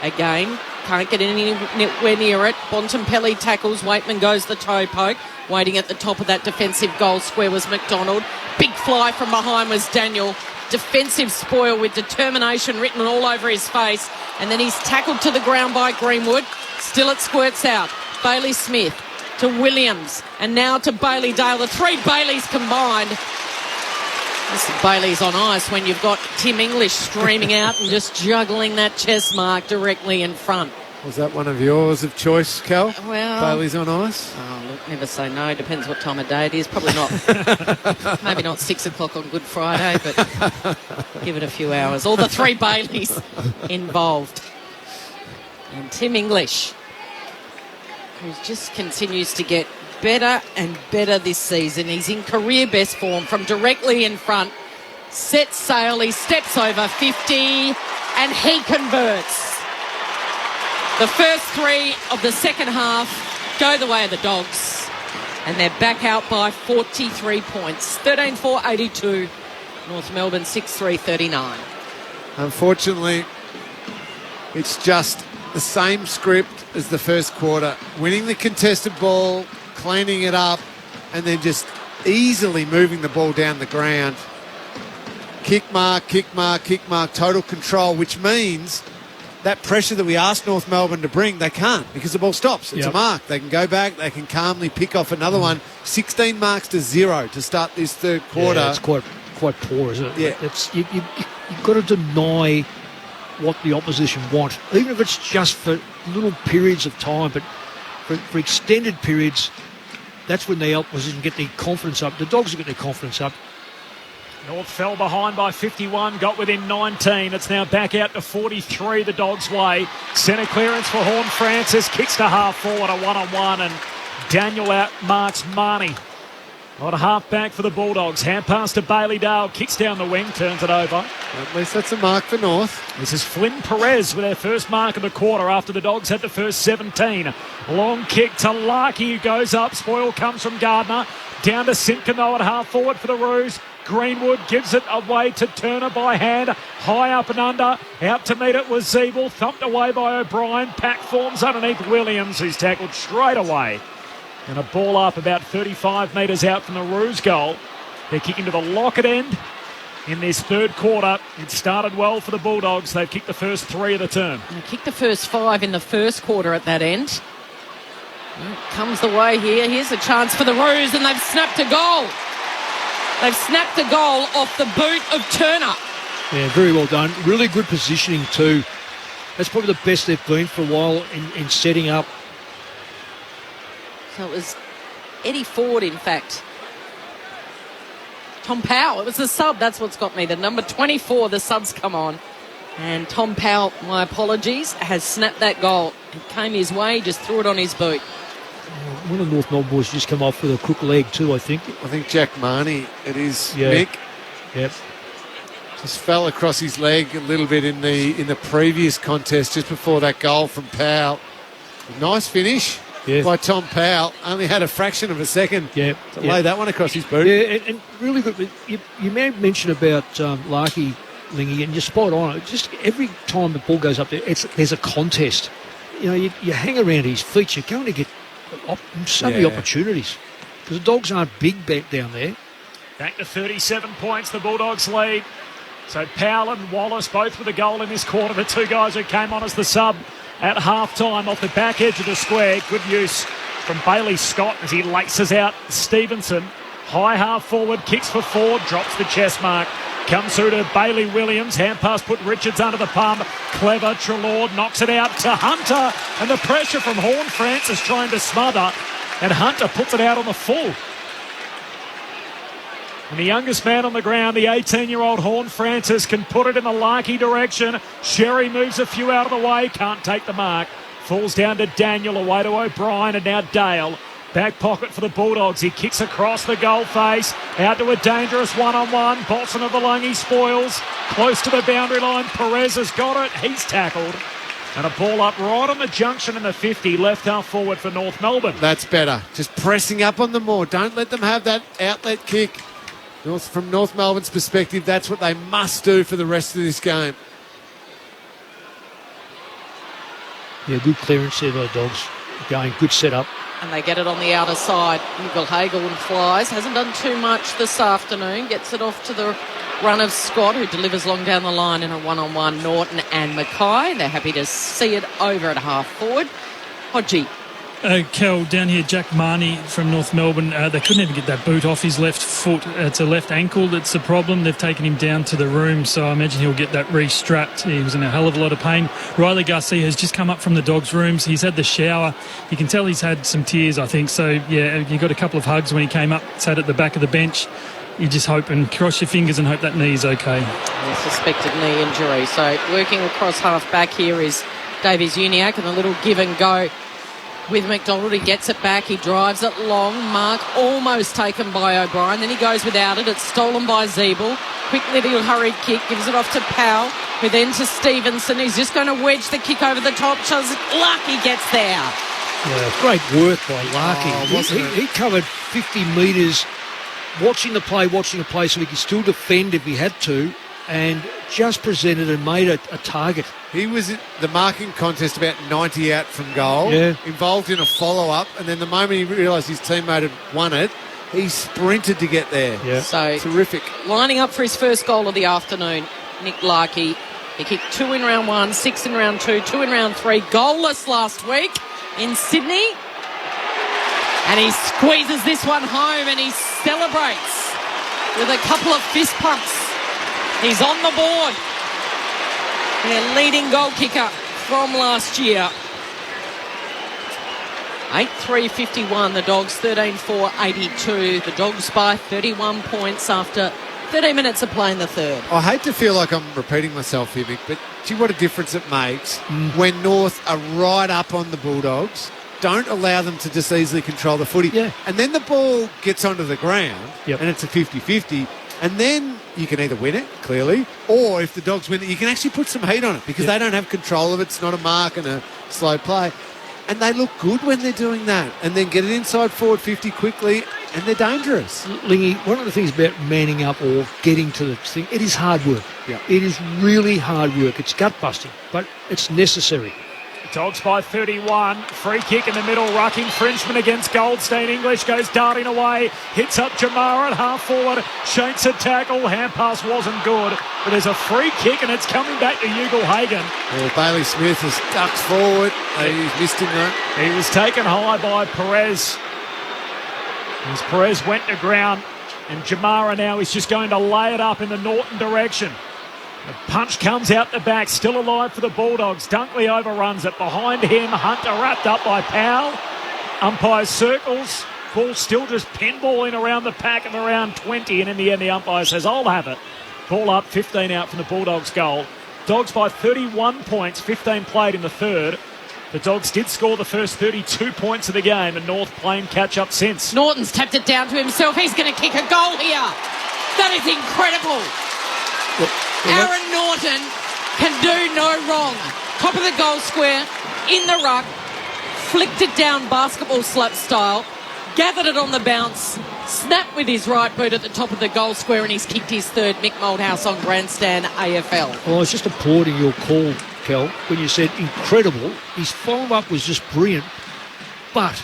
Again, can't get anywhere near it. Bontempelli tackles. Waitman goes the toe poke. Waiting at the top of that defensive goal square was McDonald. Big fly from behind was Daniel. Defensive spoil with determination written all over his face. And then he's tackled to the ground by Greenwood. Still it squirts out. Bailey Smith to Williams. And now to Bailey Dale. The 3 Baileys combined. This Bailey's on ice when you've got Tim English streaming out and just juggling that chest mark directly in front. Was that one of yours of choice, Cal? Well, Bailey's on ice? Oh, look, never say no. Depends what time of day it is. Probably not. Maybe not 6 o'clock on Good Friday, but give it a few hours. All the 3 Baileys involved. And Tim English, who just continues to get better and better this season. He's in career best form from directly in front. Sets sail. He steps over 50 and he converts. The first 3 of the second half go the way of the Dogs, and they're back out by 43 points. 13-4-82. North Melbourne 6-3-39. Unfortunately, it's just the same script as the first quarter. Winning the contested ball, cleaning it up, and then just easily moving the ball down the ground. Kick mark, kick mark, kick mark, total control, which means that pressure that we asked North Melbourne to bring, they can't because the ball stops. It's a mark. They can go back. They can calmly pick off another one. 16 marks to 0 to start this third quarter. Yeah, it's quite poor, isn't it? Yeah. It's, you've got to deny what the opposition want, even if it's just for little periods of time, but for extended periods, that's when the opposition get their confidence up. The Dogs will get their confidence up. North fell behind by 51, got within 19. It's now back out to 43 the Dogs' way. Centre clearance for Horn Francis, kicks to half forward, a one-on-one, and Daniel out marks Marnie. Not a half back for the Bulldogs. Hand pass to Bailey Dale, kicks down the wing, turns it over. At least that's a mark for North. This is Flynn Perez with their first mark of the quarter after the Dogs had the first 17. Long kick to Larkey, who goes up. Spoil comes from Gardner. Down to Simpkin though at half forward for the Roos. Greenwood gives it away to Turner by hand. High up and under. Out to meet it was Zeeble. Thumped away by O'Brien. Pack forms underneath Williams, who's tackled straight away. And a ball up about 35 metres out from the Roos goal. They're kicking to the Lockett end in this third quarter. It started well for the Bulldogs. They've kicked the first 3 of the term. They kicked the first 5 in the first quarter at that end. It comes the way here. Here's a chance for the Roos, and they've snapped a goal. They've snapped a goal off the boot of Turner. Yeah, very well done. Really good positioning too. That's probably the best they've been for a while in setting up. So it was Eddie Ford, in fact. Tom Powell, it was the sub, that's what's got me. The number 24, the sub's come on. And Tom Powell, my apologies, has snapped that goal. It came his way, just threw it on his boot. One of the North Melbourne boys just come off with a crook leg too, I think. I think Jack Marnie, it is, Mick. Yep. Just fell across his leg a little bit in the previous contest just before that goal from Powell. Nice finish by Tom Powell. Only had a fraction of a second to lay that one across his boot. Yeah, and really good. You may have mentioned about Larky, Lingy, and you're spot on. Just every time the ball goes up there, there's a contest. You know, you hang around his feet, you're going to get so many opportunities because the Dogs aren't big back down there. Back to 37 points, the Bulldogs lead. So Powell and Wallace both with a goal in this quarter. The 2 guys who came on as the sub at half-time off the back edge of the square. Good use from Bailey Scott as he laces out Stevenson. High half-forward, kicks for Ford, drops the chest mark. Comes through to Bailey Williams. Hand pass put Richards under the pump. Clever, Trelaw knocks it out to Hunter. And the pressure from Horn Francis trying to smother. And Hunter puts it out on the full. And the youngest man on the ground, the 18-year-old Horn Francis, can put it in the Larky direction. Sherry moves a few out of the way, can't take the mark. Falls down to Daniel, away to O'Brien, and now Dale. Back pocket for the Bulldogs. He kicks across the goal face. Out to a dangerous one-on-one. Bolson of the Lungy spoils. Close to the boundary line. Perez has got it. He's tackled. And a ball up right on the junction in the 50. Left half forward for North Melbourne. That's better. Just pressing up on them more. Don't let them have that outlet kick. From North Melbourne's perspective, that's what they must do for the rest of this game. Yeah, good clearance there by the Dogs. Going, good setup. And they get it on the outer side. Nigel Hagelin flies. Hasn't done too much this afternoon. Gets it off to the run of Scott, who delivers long down the line in a one-on-one. Norton and Mackay. They're happy to see it over at half forward. Hodgie. Kel, down here, Jack Marnie from North Melbourne, they couldn't even get that boot off his left foot to left ankle. That's the problem. They've taken him down to the room, so I imagine he'll get that restrapped. He was in a hell of a lot of pain. Riley Garcia has just come up from the Dogs' rooms. He's had the shower. You can tell he's had some tears, I think. So, yeah, you got a couple of hugs when he came up, sat at the back of the bench. You just hope and cross your fingers and hope that knee's okay. A suspected knee injury. So, working across half back here is Davies Uniacke, and a little give and go with McDonald. He gets it back, he drives it long. Mark almost taken by O'Brien, then he goes without it. It's stolen by Zeeble. Quick little hurried kick, gives it off to Powell, who then to Stevenson. He's just going to wedge the kick over the top. Larky gets there. Yeah, great work by Larky. He covered 50 metres, watching the play so he could still defend if he had to, and just presented and made a target. He was in the marking contest about 90 out from goal, involved in a follow-up, and then the moment he realised his teammate had won it, he sprinted to get there. Yeah. So terrific. Lining up for his first goal of the afternoon, Nick Larky. He kicked 2 in round 1, 6 in round 2, 2 in round 3. Goalless last week in Sydney. And he squeezes this one home and he celebrates with a couple of fist pumps. He's on the board. Their leading goal kicker from last year. 8-3-51, the Dogs 13-4-82. The Dogs by 31 points after 13 minutes of play in the third. I hate to feel like I'm repeating myself here, Mick, but gee, what a difference it makes when North are right up on the Bulldogs. Don't allow them to just easily control the footy. Yeah. And then the ball gets onto the ground and it's a 50-50. And then you can either win it, clearly, or if the Dogs win it, you can actually put some heat on it because they don't have control of it. It's not a mark and a slow play. And they look good when they're doing that. And then get it inside forward 50 quickly and they're dangerous. Lingy, one of the things about manning up or getting to the thing, it is hard work. Yeah. It is really hard work. It's gut-busting, but it's necessary. Dogs by 31. Free kick in the middle. Ruck infringement against Goldstein. English goes darting away. Hits up Jamara at half forward. Shanks a tackle. Hand pass wasn't good. But there's a free kick and it's coming back to Ugle-Hagan. Well, Bailey Smith has ducked forward. He missed him though. He was taken high by Perez. As Perez went to ground. And Jamara now is just going to lay it up in the Norton direction. The punch comes out the back, still alive for the Bulldogs. Dunkley overruns it. Behind him, Hunter wrapped up by Powell. Umpire circles. Ball still just pinballing around the pack of around 20. And in the end, the umpire says, I'll have it. Ball up, 15 out from the Bulldogs' goal. Dogs by 31 points, 15 played in the third. The Dogs did score the first 32 points of the game, and North playing catch-up since. Norton's tapped it down to himself. He's going to kick a goal here. That is incredible. Aaron Norton can do no wrong. Top of the goal square, in the ruck, flicked it down basketball slap style, gathered it on the bounce, snapped with his right boot at the top of the goal square, and he's kicked his third Mick Moldhouse on Grandstand AFL. Well, I was just applauding your call, Kel, when you said incredible. His follow-up was just brilliant. But,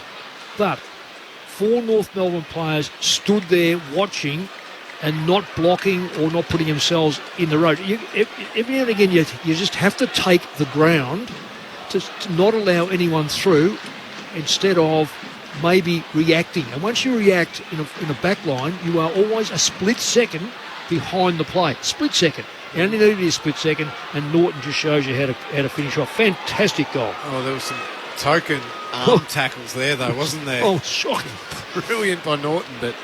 4 North Melbourne players stood there watching and not blocking or not putting themselves in the road. Every now and again, you just have to take the ground to not allow anyone through instead of maybe reacting. And once you react in a back line, you are always a split second behind the play. Split second. You only need a split second, and Norton just shows you how to finish off. Fantastic goal. Oh, there was some token arm tackles there, though, wasn't there? Oh, shocking. Brilliant by Norton, but,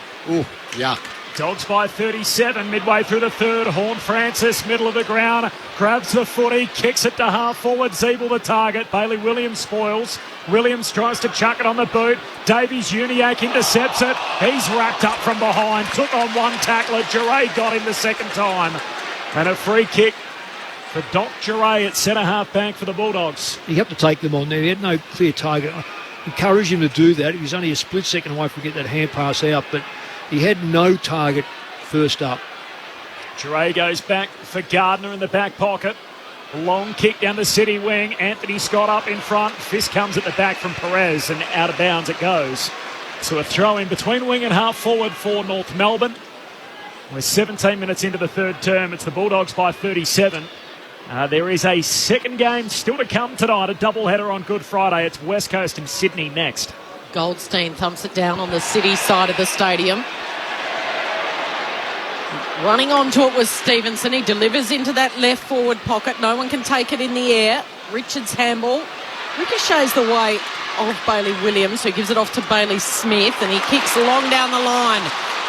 yuck. Dogs by 37, midway through the third. Horne-Francis, middle of the ground, grabs the footy, kicks it to half forward. Zeeble the target. Bailey Williams spoils. Williams tries to chuck it on the boot. Davies Uniacke intercepts it. He's wrapped up from behind. Took on one tackler. Giray got him the second time. And a free kick for Doc Giray at centre-half bank for the Bulldogs. You have to take them on there. He had no clear target. I encourage him to do that. He was only a split second away from getting that hand pass out, but he had no target first up. Giray goes back for Gardner in the back pocket. Long kick down the city wing. Anthony Scott up in front. Fist comes at the back from Perez and out of bounds it goes. So a throw in between wing and half forward for North Melbourne. We're 17 minutes into the third term. It's the Bulldogs by 37. There is a second game still to come tonight, a doubleheader on Good Friday. It's West Coast and Sydney next. Goldstein thumps it down on the city side of the stadium. Running onto it was Stevenson. He delivers into that left forward pocket. No one can take it in the air. Richards handball. Ricochets the way of Bailey Williams, who gives it off to Bailey Smith, and he kicks long down the line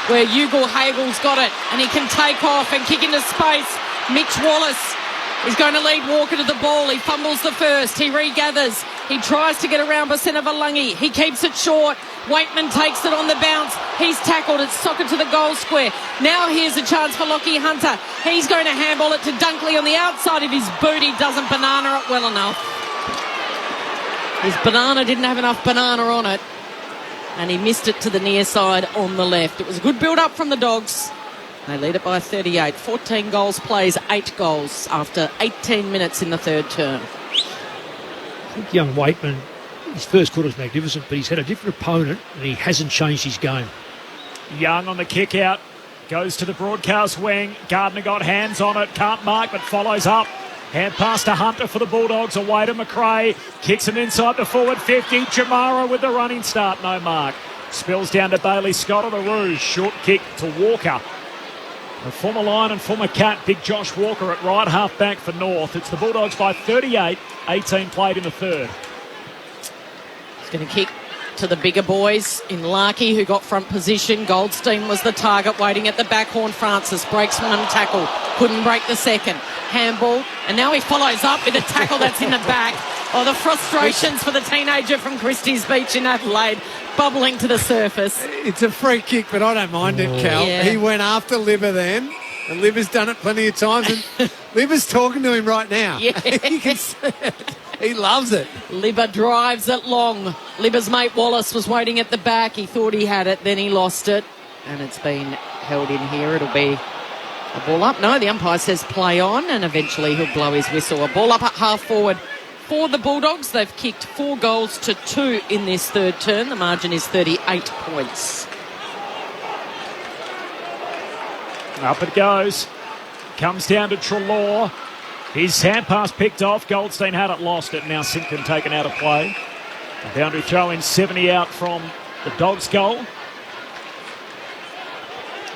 where Ugle-Hagan's got it, and he can take off and kick into space. Mitch Wallace is going to lead Walker to the ball. He fumbles the first. He regathers. He tries to get around Basenavalangi. He keeps it short. Waitman takes it on the bounce. He's tackled. It's socket to the goal square. Now here's a chance for Lockie Hunter. He's going to handball it to Dunkley on the outside of his boot. He doesn't banana it well enough. His banana didn't have enough banana on it, and he missed it to the near side on the left. It was a good build-up from the Dogs. They lead it by 38. 14 goals plays, 8 goals after 18 minutes in the third term. I think young Waitman, his first quarter was magnificent, but he's had a different opponent and he hasn't changed his game. Young on the kick out, goes to the broadcast wing. Gardner got hands on it, can't mark but follows up. Hand pass to Hunter for the Bulldogs, away to McRae. Kicks him inside the forward 50. Jamara with the running start, no mark. Spills down to Bailey Scott of the Rouge. Short kick to Walker. The former Lion and former Cat, Big Josh Walker at right half back for North. It's the Bulldogs by 38. 18 played in the third. He's going to kick to the bigger boys in Larkey, who got front position. Goldstein was the target, waiting at the back. Horne-Francis breaks one tackle. Couldn't break the second. Handball. And now he follows up with a tackle that's in the back. Oh, the frustrations for the teenager from Christie's Beach in Adelaide bubbling to the surface. It's a free kick, but I don't mind it, Cal. Yeah. He went after Libba then, and Libba's done it plenty of times, and Libba's talking to him right now. Yeah. You can see it. He loves it. Libba drives it long. Libba's mate Wallace was waiting at the back. He thought he had it, then he lost it. And it's been held in here. It'll be a ball up. No, the umpire says play on, and eventually he'll blow his whistle. A ball up at half forward for the Bulldogs. They've kicked 4 goals to 2 in this third term. The margin is 38 points. Up it goes. Comes down to Treloar. His hand pass picked off. Goldstein had it, lost it. Now Simpkin taken out of play. A boundary throw in, 70 out from the Dogs' goal.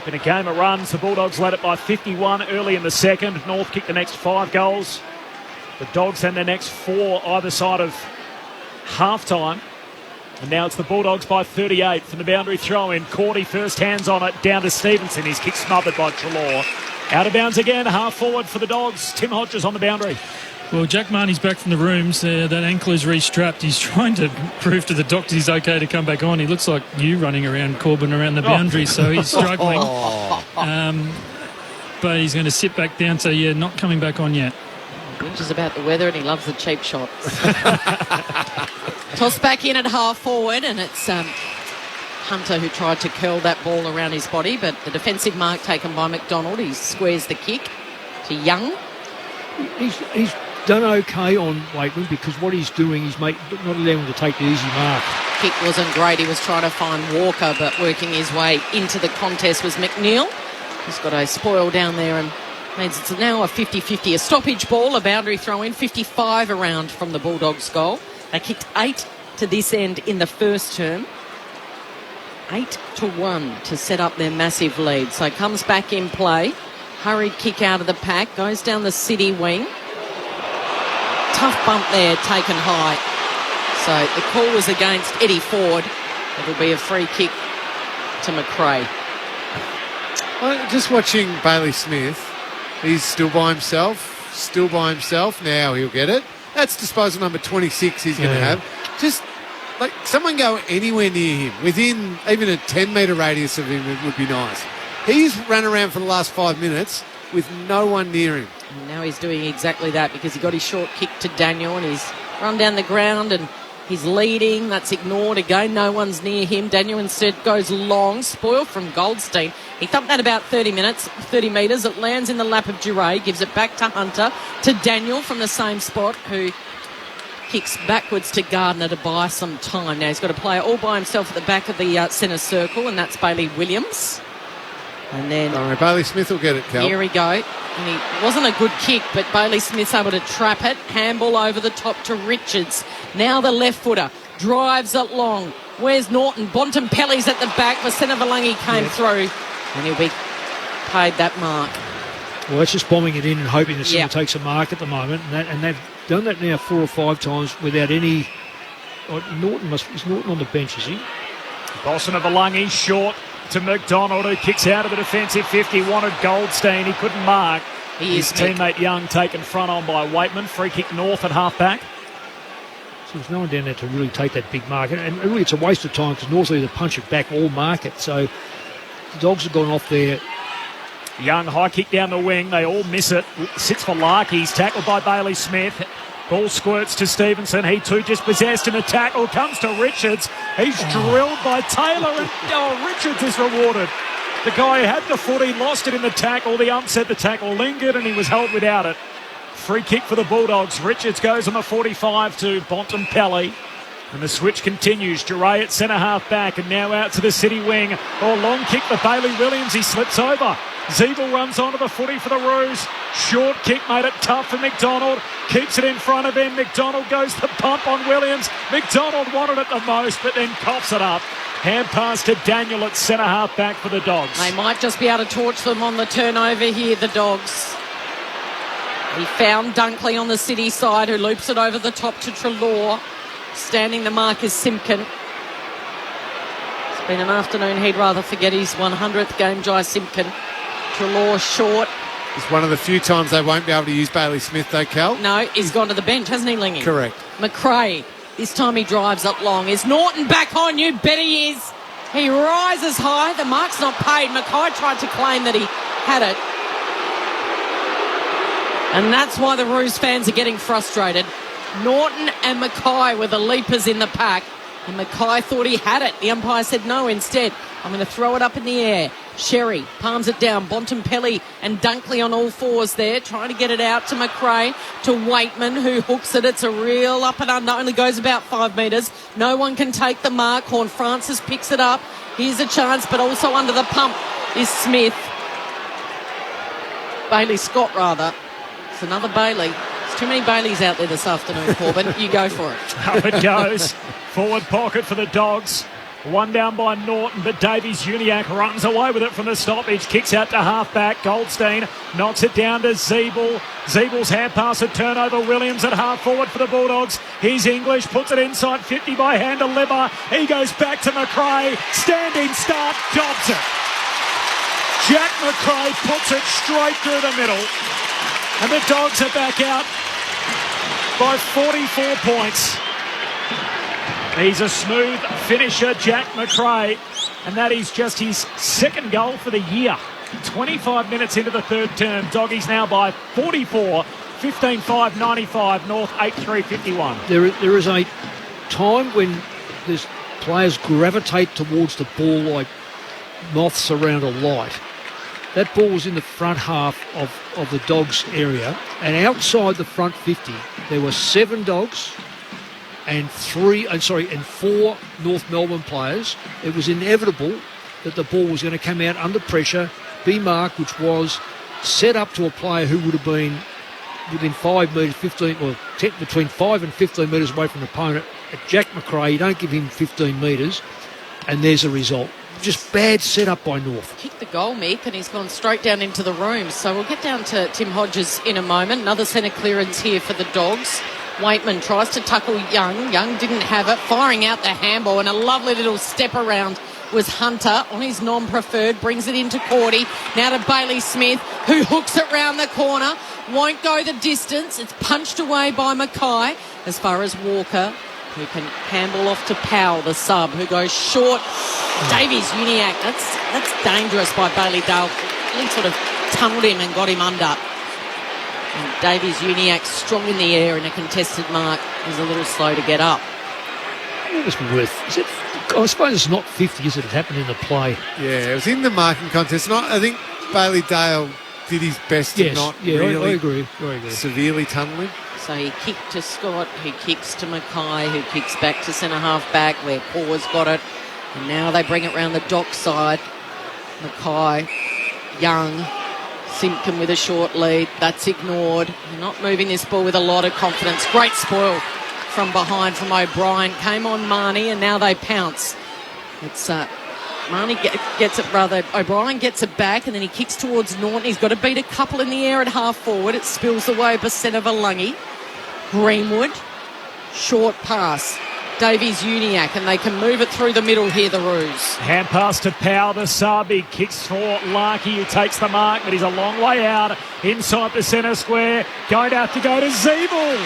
Been a game of runs. The Bulldogs led it by 51 early in the second. North kicked the next 5 goals. The Dogs and their next 4 either side of half-time. And now it's the Bulldogs by 38 from the boundary throw-in. Cordy first hands on it, down to Stevenson. His kick smothered by Treloar. Out of bounds again, half forward for the Dogs. Tim Hodges on the boundary. Well, Jack Marnie's back from the rooms. That ankle is restrapped. He's trying to prove to the doctors he's okay to come back on. He looks like you running around, Corbin, around the boundary, so he's struggling. But he's going to sit back down, so yeah, not coming back on yet. Whinges about the weather and he loves the cheap shots. Toss back in at half forward, and it's Hunter who tried to curl that ball around his body, but the defensive mark taken by McDonald. He squares the kick to Young. He's done okay on Waitman because what he's doing is not allowing him to take the easy mark. Kick wasn't great. He was trying to find Walker, but working his way into the contest was McNeil. He's got a spoil down there and means it's now a 50-50. A stoppage ball, a boundary throw-in, 55 around from the Bulldogs' goal. They kicked 8 to this end in the first term. 8-1 to set up their massive lead. So comes back in play. Hurried kick out of the pack. Goes down the city wing. Tough bump there, taken high. So the call was against Eddie Ford. It'll be a free kick to McRae. Just watching Bailey Smith. He's still by himself. Now he'll get it. That's disposal number 26 he's going to have. Just like someone go anywhere near him, within even a 10-metre radius of him, it would be nice. He's run around for the last 5 minutes with no one near him. And now he's doing exactly that because he got his short kick to Daniel and he's run down the ground and he's leading. That's ignored again. No one's near him. Daniel instead goes long. Spoil from Goldstein. He thumped that about 30 metres. It lands in the lap of Duray. Gives it back to Hunter. To Daniel from the same spot, who kicks backwards to Gardner to buy some time. Now he's got a player all by himself at the back of the centre circle, and that's Bailey Williams. And then Bailey Smith will get it, Cal. Here we go. And he wasn't a good kick, but Bailey Smith's able to trap it. Handball over the top to Richards. Now the left footer drives it long. Where's Norton? Bontempelli's at the back. Vasena came through, and he'll be paid that mark. Well, that's just bombing it in and hoping that someone takes a mark at the moment, and they've done that now 4 or 5 times without any. Is Norton on the bench? Is he? Vasena short to McDonald, who kicks out of the defensive 50. Wanted Goldstein, he couldn't mark. His teammate Young taken front on by Waitman. Free kick North at half back. So there's no one down there to really take that big mark, and really it's a waste of time because North either punch it back or mark it. So the Dogs have gone off there. Young high kick down the wing. They all miss it. Sits for Larkey's tackled by Bailey Smith. Ball squirts to Stevenson. He too dispossessed in a tackle. Comes to Richards. He's drilled by Taylor, and Richards is rewarded. The guy who had the foot, he lost it in the tackle. The ump said the tackle lingered and he was held without it. Free kick for the Bulldogs. Richards goes on the 45 to Bontempelli. And the switch continues. Duray at centre half back and now out to the city wing. Long kick for Bailey Williams. He slips over. Zeeble runs onto the footy for the Roos. Short kick made it tough for McDonald. Keeps it in front of him. McDonald goes the pump on Williams. McDonald wanted it the most, but then coughs it up. Hand pass to Daniel at centre half back for the Dogs. They might just be able to torch them on the turnover here, the Dogs. He found Dunkley on the city side, who loops it over the top to Treloar. Standing the mark is Simpkin. It's been an afternoon he'd rather forget his 100th game, Jai Simpkin. Treloar short. It's one of the few times they won't be able to use Bailey Smith, though, Cal. No, he's gone to the bench, hasn't he, Lingy? Correct. McRae, this time he drives it long. Is Norton back on? You bet he is. He rises high. The mark's not paid. Mackay tried to claim that he had it. And that's why the Roos fans are getting frustrated. Norton and Mackay were the leapers in the pack. And Mackay thought he had it. The umpire said no. Instead, I'm going to throw it up in the air. Sherry palms it down. Bontempelli and Dunkley on all fours there, trying to get it out to McRae, to Waitman, who hooks it. It's a real up and under. Only goes about 5 metres. No one can take the mark. Horn Francis picks it up. Here's a chance, but also under the pump is Smith. Bailey Scott, rather. It's another Bailey. There's too many Baileys out there this afternoon, Corbin. You go for it. Up it goes. Forward pocket for the Dogs. One down by Norton, but Davies-Uniacke runs away with it from the stoppage. Kicks out to half-back. Goldstein knocks it down to Zeeble. Zeeble's hand pass, a turnover. Williams at half-forward for the Bulldogs. Here's English, puts it inside 50 by hand to Libba. He goes back to McRae. Standing start, dobs it. Jack McRae puts it straight through the middle. And the Dogs are back out by 44 points. He's a smooth finisher, Jack McRae, and that is just his second goal for the year. 25 minutes into the third term. Doggies now by 44, 15-5, 95, North 8-3, 51. There is a time when there's players gravitate towards the ball like moths around a light. That ball was in the front half of the Dogs area, and outside the front 50, there were 7 Dogs and 4 North Melbourne players. It was inevitable that the ball was going to come out under pressure, be marked, which was set up to a player who would have been within 5 metres, 15, or between 5 and 15 metres away from the opponent. At Jack McRae, you don't give him 15 metres, and there's a result. Just bad setup by North. Kicked the goal, Mick, and he's gone straight down into the room. So we'll get down to Tim Hodges in a moment. Another centre clearance here for the Dogs. Waitman tries to tackle Young. Young didn't have it. Firing out the handball, and a lovely little step around was Hunter on his non-preferred. Brings it into Cordy. Now to Bailey Smith, who hooks it round the corner. Won't go the distance. It's punched away by Mackay. As far as Walker, who can handball off to Powell, the sub, who goes short. Davies-Uniacke, that's dangerous by Bailey Dale. Really sort of tunnelled him and got him under. And Davies-Uniacke strong in the air in a contested mark. Is a little slow to get up. It was worth. I suppose it's not 50, is it? It happened in the play. Yeah, it was in the marking contest. I think Bailey Dale did his best to not really I agree. severely tunnel him. So he kicked to Scott, who kicks to Mackay, who kicks back to centre half back where Paul's got it. And now they bring it round the dock side. Mackay, Young, Simpkin with a short lead. That's ignored. They're not moving this ball with a lot of confidence. Great spoil from behind from O'Brien. Came on Marnie, and now they pounce. It's Marnie gets it, rather. O'Brien gets it back, and then he kicks towards Norton. He's got to beat a couple in the air at half forward. It spills away Basenova-Lungi. Greenwood, short pass. Davies-Uniacke, and they can move it through the middle here, the Roos. Hand pass to Powell, the sub. He kicks for Larkey, who takes the mark, but he's a long way out. Inside the centre square. Going to have to go to Zeeble.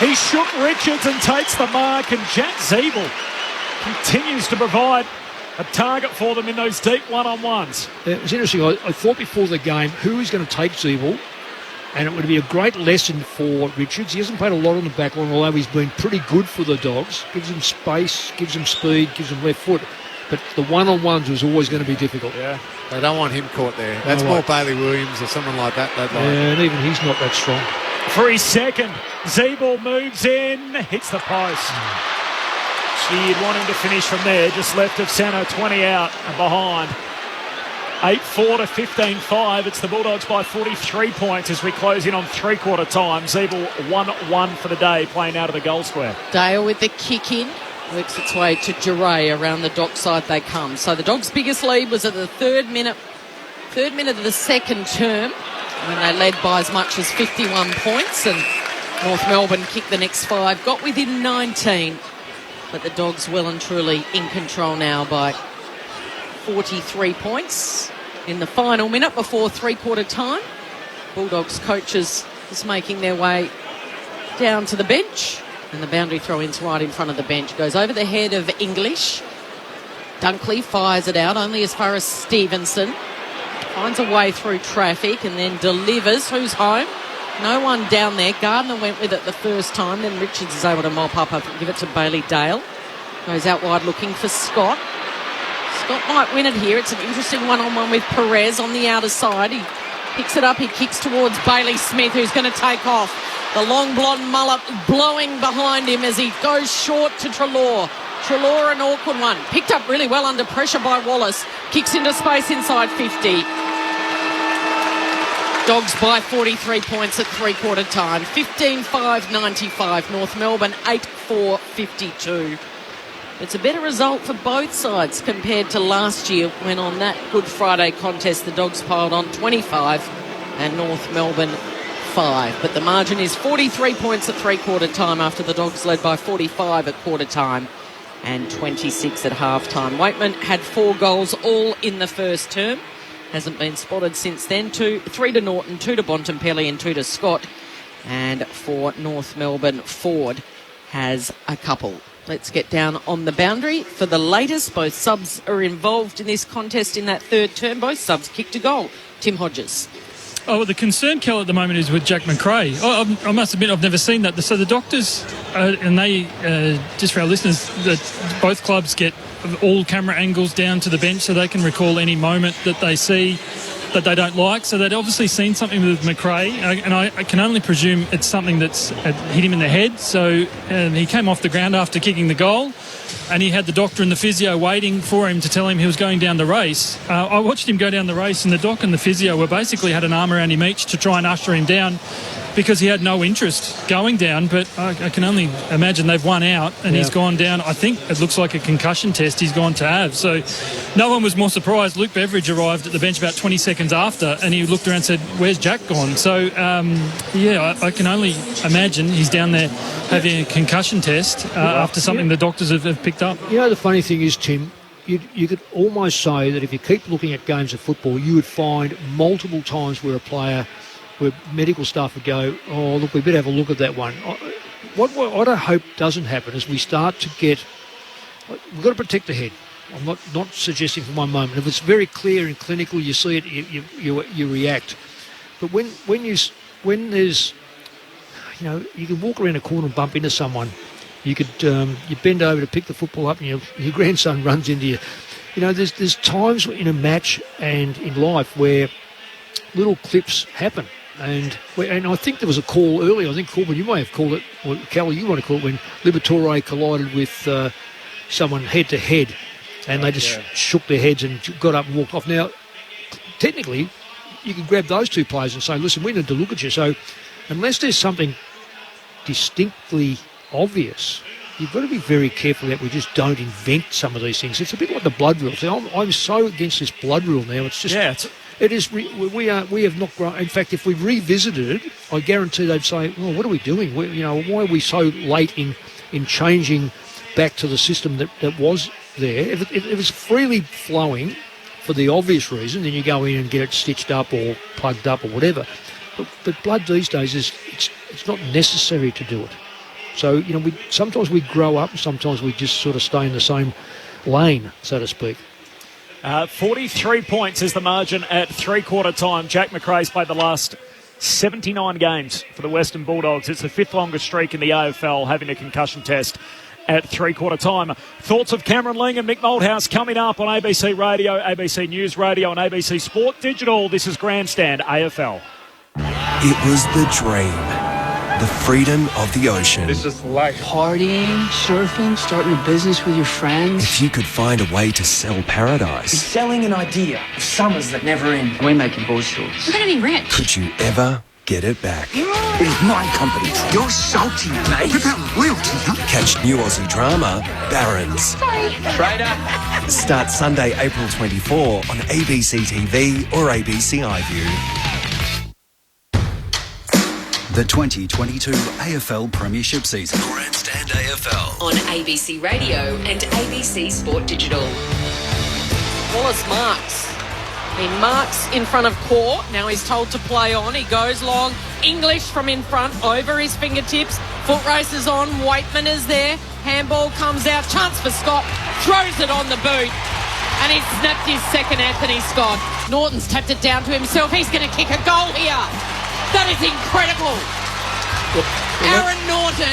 He shook Richards and takes the mark, and Jack Zeeble continues to provide a target for them in those deep one-on-ones. It was interesting. I thought before the game, who is going to take Zeeble? And it would be a great lesson for Richards. He hasn't played a lot on the back line, although he's been pretty good for the Dogs. Gives him space, gives him speed, gives him left foot. But the one-on-ones was always going to be difficult. Yeah, they don't want him caught there. That's more Bailey Williams or someone like that. And even he's not that strong. For his second, Zeeble moves in, hits the post. You'd want him to finish from there, just left of centre, 20 out and behind. 8-4 to 15-5. It's the Bulldogs by 43 points as we close in on three-quarter time. Zeeble 1-1 for the day, playing out of the goal square. Dale with the kick in. Works its way to Duray. Around the dock side they come. So the Dogs' biggest lead was at the third minute of the second term, when they led by as much as 51 points, and North Melbourne kicked the next 5, got within 19. But the Dogs well and truly in control now by 43 points in the final minute before three-quarter time. Bulldogs coaches just making their way down to the bench, and the boundary throw-in's right in front of the bench. Goes over the head of English. Dunkley fires it out only as far as Stevenson. Finds a way through traffic and then delivers. Who's home? No one down there. Gardner went with it the first time. Then Richards is able to mop up and give it to Bailey Dale. Goes out wide looking for Scott. Scott might win it here. It's an interesting one-on-one with Perez on the outer side. He picks it up. He kicks towards Bailey Smith, who's going to take off. The long blonde mullet blowing behind him as he goes short to Treloar. Treloar, an awkward one. Picked up really well under pressure by Wallace. Kicks into space inside 50. Dogs by 43 points at three-quarter time. 15-5-95. North Melbourne 8-4-52. It's a better result for both sides compared to last year when on that Good Friday contest the Dogs piled on 25 and North Melbourne 5. But the margin is 43 points at three-quarter time after the Dogs led by 45 at quarter time and 26 at half-time. Waitman had 4 goals all in the first term. Hasn't been spotted since then. 3 to Norton, 2 to Bontempelli and 2 to Scott. And for North Melbourne, Ford has a couple. Let's get down on the boundary for the latest. Both subs are involved in this contest in that third term. Both subs kicked a goal. Tim Hodges. Oh, well, the concern, Kel, at the moment is with Jack McRae. I must admit I've never seen that. So the doctors, and they, just for our listeners, that both clubs get all camera angles down to the bench so they can recall any moment that they see that they don't like. So they'd obviously seen something with McRae, and I can only presume it's something that's hit him in the head. So he came off the ground after kicking the goal, and he had the doctor and the physio waiting for him to tell him he was going down the race. I watched him go down the race, and the doc and the physio were basically had an arm around him each to try and usher him down because he had no interest going down. But I can only imagine they've won out, and he's gone down. I think it looks like a concussion test he's gone to have. So no one was more surprised. Luke Beveridge arrived at the bench about 20 seconds after, and he looked around and said, "Where's Jack gone?" So, I can only imagine he's down there having a concussion test after something the doctors have picked up. You know, the funny thing is, Tim, you could almost say that if you keep looking at games of football, you would find multiple times where where medical staff would go, "Oh, look, we better have a look at that one." What I hope doesn't happen is we start to get... We've got to protect the head. I'm not suggesting for one moment. If it's very clear and clinical, you see it, you react. But when there's... you can walk around a corner and bump into someone. You could you bend over to pick the football up, and your grandson runs into you. There's times in a match and in life where little clips happen. And I think there was a call earlier. I think, Corbin, you may have called it, or Callie, you want to call it, when Liberatore collided with someone head-to-head, and they just shook their heads and got up and walked off. Now, technically, you can grab those two players and say, "Listen, we need to look at you." So unless there's something distinctly obvious, you've got to be very careful that we just don't invent some of these things. It's a bit like the blood rule. See, I'm so against this blood rule now. It's just... It is. We have not grown. In fact, if we revisited it, I guarantee they'd say, "Well, what are we doing? Why are we so late in changing back to the system that was there? If it was freely flowing for the obvious reason, then you go in and get it stitched up or plugged up or whatever. But blood these days it's not necessary to do it. So sometimes we grow up, and sometimes we just sort of stay in the same lane, so to speak." 43 points is the margin at three-quarter time. Jack McRae's played the last 79 games for the Western Bulldogs. It's the 5th longest streak in the AFL, having a concussion test at three-quarter time. Thoughts of Cameron Ling and Mick Malthouse coming up on ABC Radio, ABC News Radio and ABC Sport Digital. This is Grandstand AFL. It was the dream. The freedom of the ocean. This is life. Partying, surfing, starting a business with your friends. If you could find a way to sell paradise. It's selling an idea of summers that never end. We're making board shorts. We're going to be rich. Could you ever get it back? It's my company. You're salty, mate. What about loyalty, huh? Catch new Aussie drama, Barons. Sorry. Trader. Start Sunday, April 24 on ABC TV or ABC iView. The 2022 AFL Premiership season. Grandstand AFL. On ABC Radio and ABC Sport Digital. Wallace marks. He marks in front of Core. Now he's told to play on. He goes long. English from in front over his fingertips. Foot race is on. Waitman is there. Handball comes out. Chance for Scott. Throws it on the boot. And he snapped his second, Anthony Scott. Norton's tapped it down to himself. He's going to kick a goal here. That is incredible. Aaron Norton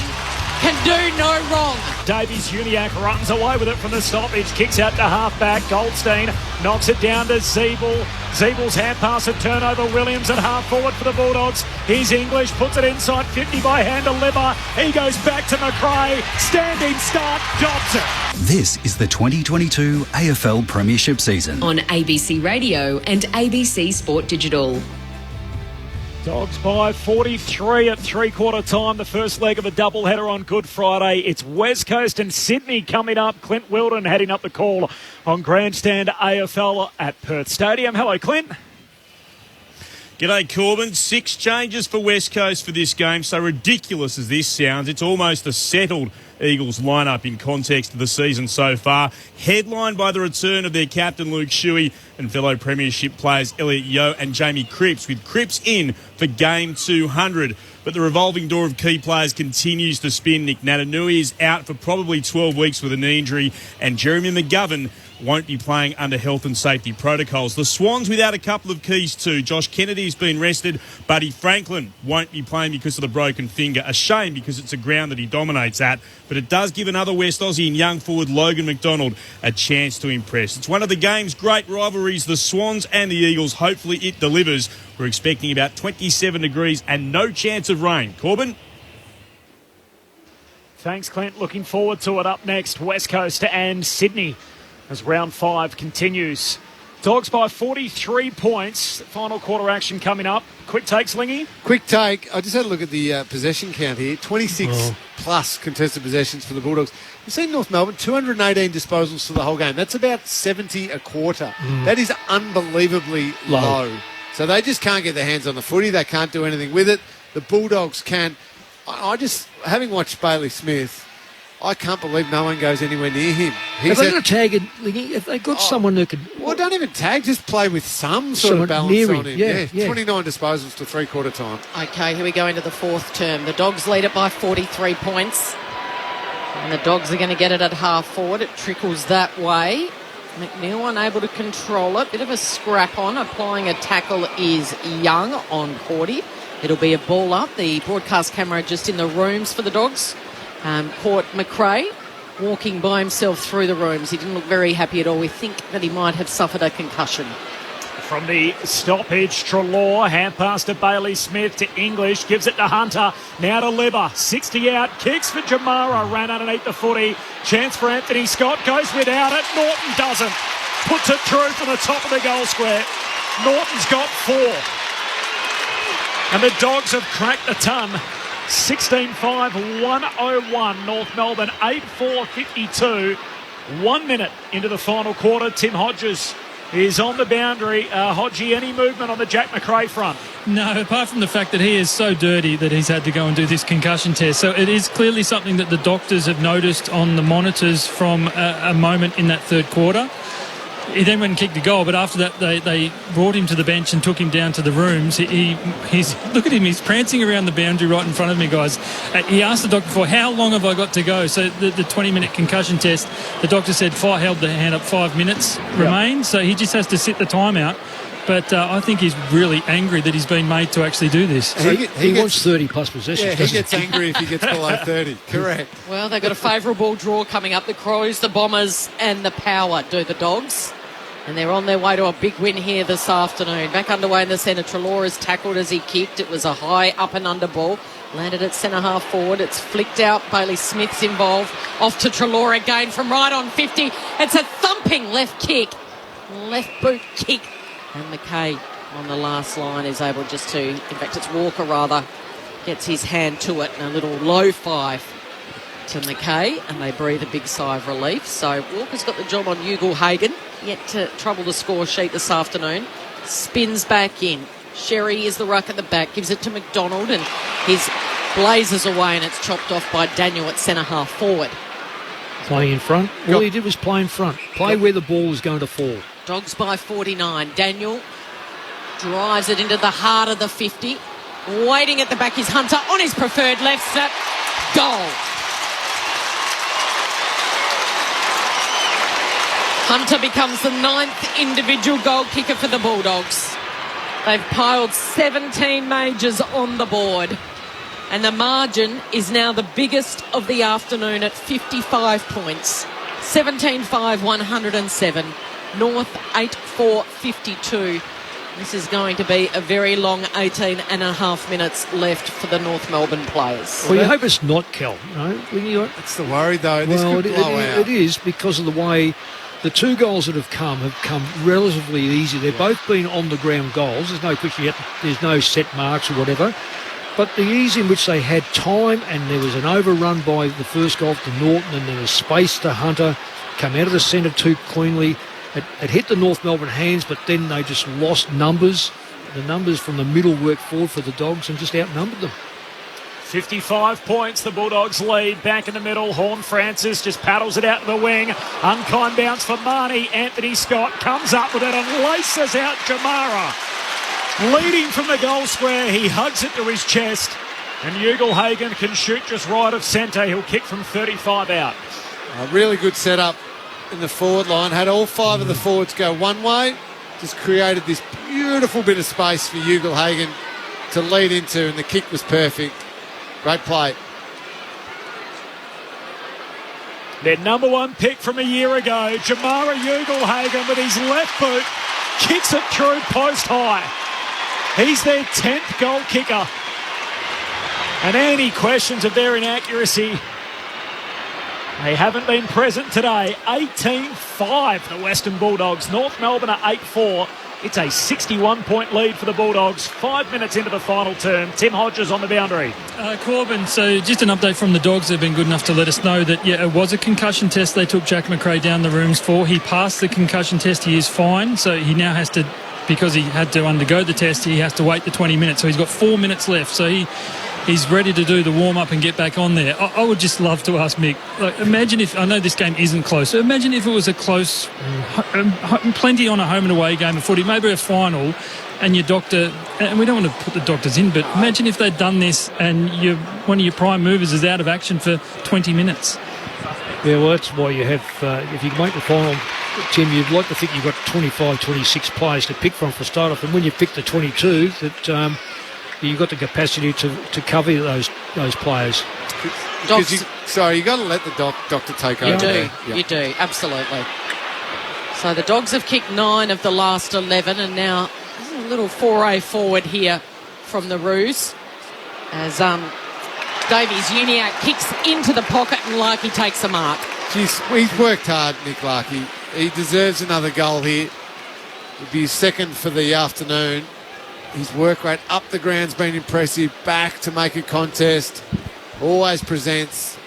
can do no wrong. Davies Uniacke runs away with it from the stoppage, kicks out to half-back. Goldstein knocks it down to Zeeble. Zeeble's hand pass and turnover. Williams at half-forward for the Bulldogs. Here's English, puts it inside 50 by hand to Lever. He goes back to McRae. Standing start, Dobson. This is the 2022 AFL Premiership season. On ABC Radio and ABC Sport Digital. Dogs by 43 at three-quarter time. The first leg of a doubleheader on Good Friday. It's West Coast and Sydney coming up. Clint Wilden heading up the call on Grandstand AFL at Perth Stadium. Hello, Clint. G'day, Corbin. 6 changes for West Coast for this game. So ridiculous as this sounds, it's almost a settled Eagles lineup in context of the season so far. Headlined by the return of their captain Luke Shuey and fellow premiership players Elliot Yeo and Jamie Cripps, with Cripps in for game 200. But the revolving door of key players continues to spin. Nick Natanui is out for probably 12 weeks with a knee injury, and Jeremy McGovern won't be playing under health and safety protocols. The Swans without a couple of keys too. Josh Kennedy's been rested. Buddy Franklin won't be playing because of the broken finger. A shame because it's a ground that he dominates at. But it does give another West Aussie and young forward Logan McDonald a chance to impress. It's one of the game's great rivalries, the Swans and the Eagles. Hopefully it delivers. We're expecting about 27 degrees and no chance of rain. Corbin? Thanks, Clint. Looking forward to it. Up next, West Coast and Sydney as round 5 continues. Dogs by 43 points. Final quarter action coming up. Quick take, Slingy. Quick take. I just had a look at the possession count here. 26 plus contested possessions for the Bulldogs. You've seen North Melbourne, 218 disposals for the whole game. That's about 70 a quarter. That is unbelievably low. So they just can't get their hands on the footy. They can't do anything with it. The Bulldogs can. I just, having watched Bailey Smith, I can't believe no one goes anywhere near him. Have they got a tag? Have they got someone who could... Well, don't even tag. Just play with some sort of balance on him. Yeah. 29 disposals to three-quarter time. Okay, here we go into the fourth term. The Dogs lead it by 43 points. And the Dogs are going to get it at half forward. It trickles that way. McNeil unable to control it. Bit of a scrap on. Applying a tackle is Young on Cordy. It'll be a ball up. The broadcast camera just in the rooms for the Dogs. Caught McRae walking by himself through the rooms. He didn't look very happy at all. We think that he might have suffered a concussion. From the stoppage, Treloar, hand pass to Bailey Smith to English, gives it to Hunter, now to Lever, 60 out, kicks for Jamara, ran underneath the footy, chance for Anthony Scott, goes without it, Norton doesn't, puts it through from the top of the goal square. Norton's got 4. And the Dogs have cracked the ton. 16-5, 101 North Melbourne, 8-4-52. 1 minute into the final quarter. Tim Hodges is on the boundary. Hodgie, any movement on the Jack McRae front? No, apart from the fact that he is so dirty that he's had to go and do this concussion test. So it is clearly something that the doctors have noticed on the monitors from a moment in that third quarter. He then went and kicked a goal, but after that they brought him to the bench and took him down to the rooms. He's look at him, he's prancing around the boundary right in front of me, guys. He asked the doctor before, how long have I got to go? So the 20-minute concussion test, the doctor said held the hand up 5 minutes remain, so he just has to sit the time out. But I think he's really angry that he's been made to actually do this. So he wants 30 plus possessions. Yeah, he gets angry if he gets below 30. Correct. Well, they've got a favourable draw coming up. The Crows, the Bombers and the Power do the Dogs. And they're on their way to a big win here this afternoon. Back underway in the centre. Treloar is tackled as he kicked. It was a high up and under ball. Landed at centre half forward. It's flicked out. Bailey Smith's involved. Off to Treloar again from right on 50. It's a thumping left kick. Left boot kick. And McKay on the last line is able just to, in fact it's Walker rather, gets his hand to it and a little low 5 to McKay, and they breathe a big sigh of relief. So Walker's got the job on Ugle Hagan, yet to trouble the score sheet this afternoon. Spins back in. Sherry is the ruck at the back, gives it to McDonald, and his blazes away, and it's chopped off by Daniel at centre half forward. Playing in front. All he did was play in front. Play where the ball was going to fall. Dogs by 49. Daniel drives it into the heart of the 50. Waiting at the back is Hunter on his preferred left step. Goal. Hunter becomes the 9th individual goal kicker for the Bulldogs. They've piled 17 majors on the board. And the margin is now the biggest of the afternoon at 55 points. 17-5, 107. North 8-4, 52. This is going to be a very long 18 and a half minutes left for the North Melbourne players. Well, you hope it's not, Cal. That's the worry, though. This could blow out. It is, because of the way the two goals that have come relatively easy. They've both been on-the-ground goals. There's no question yet. There's no set marks or whatever. But the ease in which they had time, and there was an overrun by the first goal to Norton, and there was space to Hunter, come out of the centre too cleanly. It hit the North Melbourne hands, but then they just lost numbers. The numbers from the middle worked forward for the Dogs and just outnumbered them. 55 points, the Bulldogs lead. Back in the middle, Horne-Francis just paddles it out to the wing. Unkind bounce for Marnie. Anthony Scott comes up with it and laces out Jamara. Leading from the goal square, he hugs it to his chest. And Ugle-Hagan can shoot just right of centre. He'll kick from 35 out. A really good setup in the forward line. Had all five of the forwards go one way. Just created this beautiful bit of space for Ugle-Hagan to lead into, and the kick was perfect. Great play. Their number one pick from a year ago, Jamara Ugle-Hagan with his left boot, kicks it through post high. He's their 10th goal kicker. And any questions of their inaccuracy, they haven't been present today. 18-5, the Western Bulldogs. North Melbourne are 8-4. It's a 61-point lead for the Bulldogs. 5 minutes into the final term. Tim Hodges on the boundary. Corbin, so just an update from the Dogs. They've been good enough to let us know that, it was a concussion test they took Jack McRae down the rooms for. He passed the concussion test. He is fine. So he now has to, because he had to undergo the test, he has to wait the 20 minutes. So he's got 4 minutes left. So he's ready to do the warm-up and get back on there. I would just love to ask Mick, imagine if, I know this game isn't close, imagine if it was a close, plenty on a home and away game of footy, maybe a final, and your doctor, and we don't want to put the doctors in, but imagine if they'd done this and one of your prime movers is out of action for 20 minutes. Yeah, well, that's why you have, if you make the final, Tim, you'd like to think you've got 25, 26 players to pick from for start off, and when you pick the 22, that you've got the capacity to cover those players. You've got to let the doctor take over. You do, absolutely. So the Dogs have kicked 9 of the last 11, and now a little foray forward here from the Roos as Davies Uniacke kicks into the pocket and Larkey takes a mark. He's worked hard, Nick Larkey. He deserves another goal here. It'll be his second for the afternoon. His work rate up the ground's been impressive. Back to make a contest. Always presents.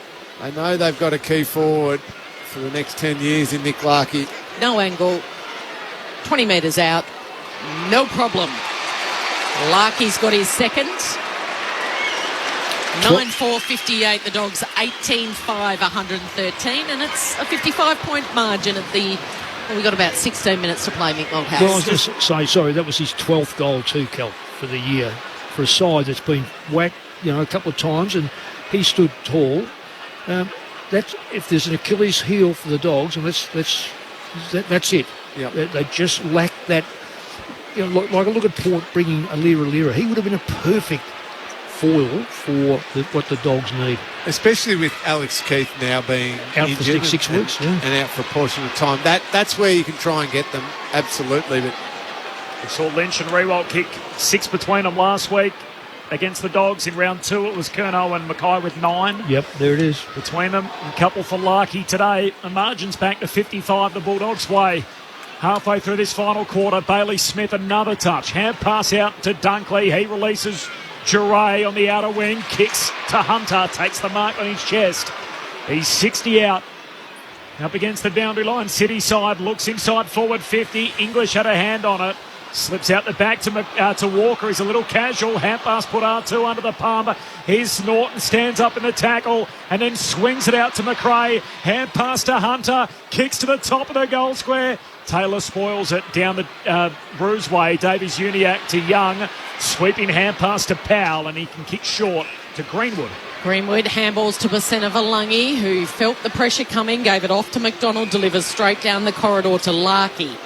They know they've got a key forward for the next 10 years in Nick Larkey. No angle. 20 metres out. No problem. Larkey's got his second. 9-4, 58. The Dogs 18-5, 113. And it's a 55-point margin at the... Well, we've got about 16 minutes to play, Mick Malthouse. Well, I was just say, sorry, that was his 12th goal too, Cal, for the year. For a side that's been whacked, a couple of times, and he stood tall. That's if there's an Achilles heel for the Dogs, and that's it. Yep. They just lack that. Like I look at Port bringing Alira. He would have been a perfect foil for what the Dogs need. Especially with Alex Keith now being out injured for 6 weeks and out for a portion of time. That's where you can try and get them, absolutely. But we saw Lynch and Rewalt kick 6 between them last week against the Dogs. In round 2, it was Curnow and Mackay with 9. Yep, there it is. Between them, a couple for Larkey today. The margin's back to 55 the Bulldogs' way. Halfway through this final quarter, Bailey Smith another touch. Hand pass out to Dunkley. He releases Duray on the outer wing, kicks to Hunter, takes the mark on his chest. He's 60 out. Up against the boundary line, City side, looks inside forward 50. English had a hand on it. Slips out the back to Walker. He's a little casual. Hand pass put R2 under the palm. Here's Norton, stands up in the tackle and then swings it out to McRae. Hand pass to Hunter. Kicks to the top of the goal square. Taylor spoils it down the Bruce way. Davies Uniacke to Young. Sweeping hand pass to Powell, and he can kick short to Greenwood. Greenwood handballs to Basena Valangi, who felt the pressure coming, gave it off to McDonald, delivers straight down the corridor to Larkey.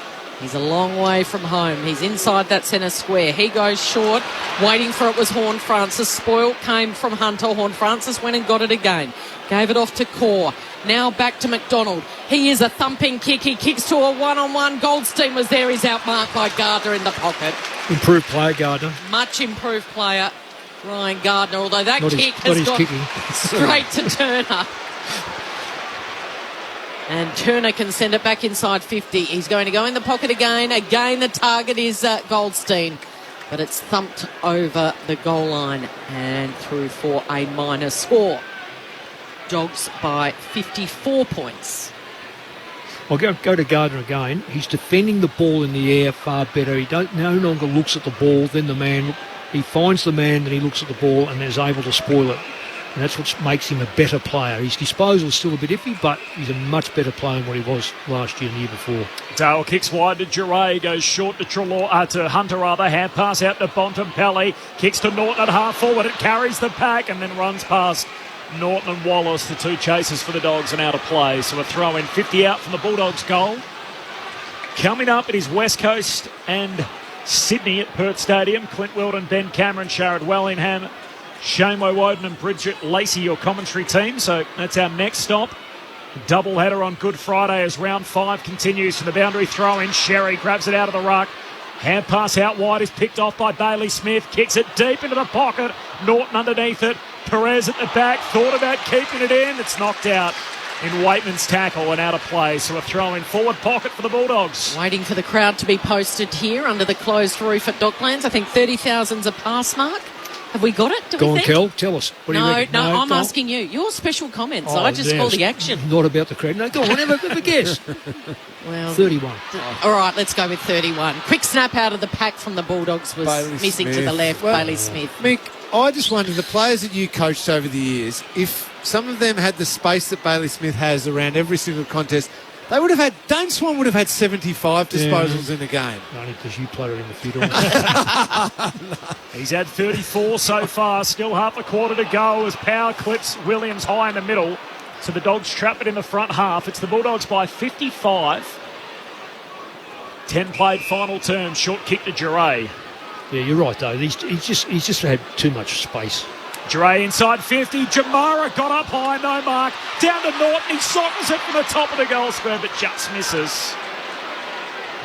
He's a long way from home. He's inside that centre square. He goes short. Waiting for it was Horn-Francis. Spoil came from Hunter. Horn-Francis went and got it again. Gave it off to Core. Now back to McDonald. He is a thumping kick. He kicks to a one-on-one. Goldstein was there. He's outmarked by Gardner in the pocket. Improved player, Gardner. Much improved player, Ryan Gardner, although that Not kick his has gone kicking. straight to Turner. And Turner can send it back inside 50. He's going to go in the pocket again. Again, the target is Goldstein. But it's thumped over the goal line and through for a minor score. Dogs by 54 points. I'll go to Gardner again. He's defending the ball in the air far better. He no longer looks at the ball, then the man. He finds the man, then he looks at the ball and is able to spoil it. And that's what makes him a better player. His disposal is still a bit iffy, but he's a much better player than what he was last year and the year before. Dale kicks wide to Giray, goes short to to Hunter rather. Hand pass out to Bontempelli. Kicks to Norton at half forward. It carries the pack and then runs past Norton and Wallace, the two chasers for the Dogs, and out of play. So a throw in, 50 out from the Bulldogs goal. Coming up, it is West Coast and Sydney at Perth Stadium. Clint Wilden, Ben Cameron, Sharad Wellingham, Shane Woden and Bridget Lacey, your commentary team. So that's our next stop. Doubleheader on Good Friday as round 5 continues from the boundary throw in. Sherry grabs it out of the ruck. Hand pass out wide is picked off by Bailey Smith. Kicks it deep into the pocket. Norton underneath it. Perez at the back. Thought about keeping it in. It's knocked out in Waitman's tackle and out of play. So a throw in forward pocket for the Bulldogs. Waiting for the crowd to be posted here under the closed roof at Docklands. I think 30,000's a pass mark. Have we got it? Go on, Kel. Tell us. What do you reckon? No, I'm asking you. Your special comments. I just call the action. Not about the crowd. No, go on. Have a guess. Well, 31. All right, let's go with 31. Quick snap out of the pack from the Bulldogs was Bailey missing Smith. to the left. Well, Bailey Smith. Mick, I just wonder, the players that you coached over the years, if some of them had the space that Bailey Smith has around every single contest, they would have had, Dane Swan would have had 75 disposals in a game. Only because you played it in the fiddle. He's had 34 so far, still half a quarter to go as power clips Williams high in the middle. So the Dogs trap it in the front half. It's the Bulldogs by 55. 10 played final term, short kick to Giray. Yeah, you're right, though. He's just had too much space. Giray inside 50. Jamara got up high, no mark. Down to Norton. He sockers it from the top of the goal square, but just misses.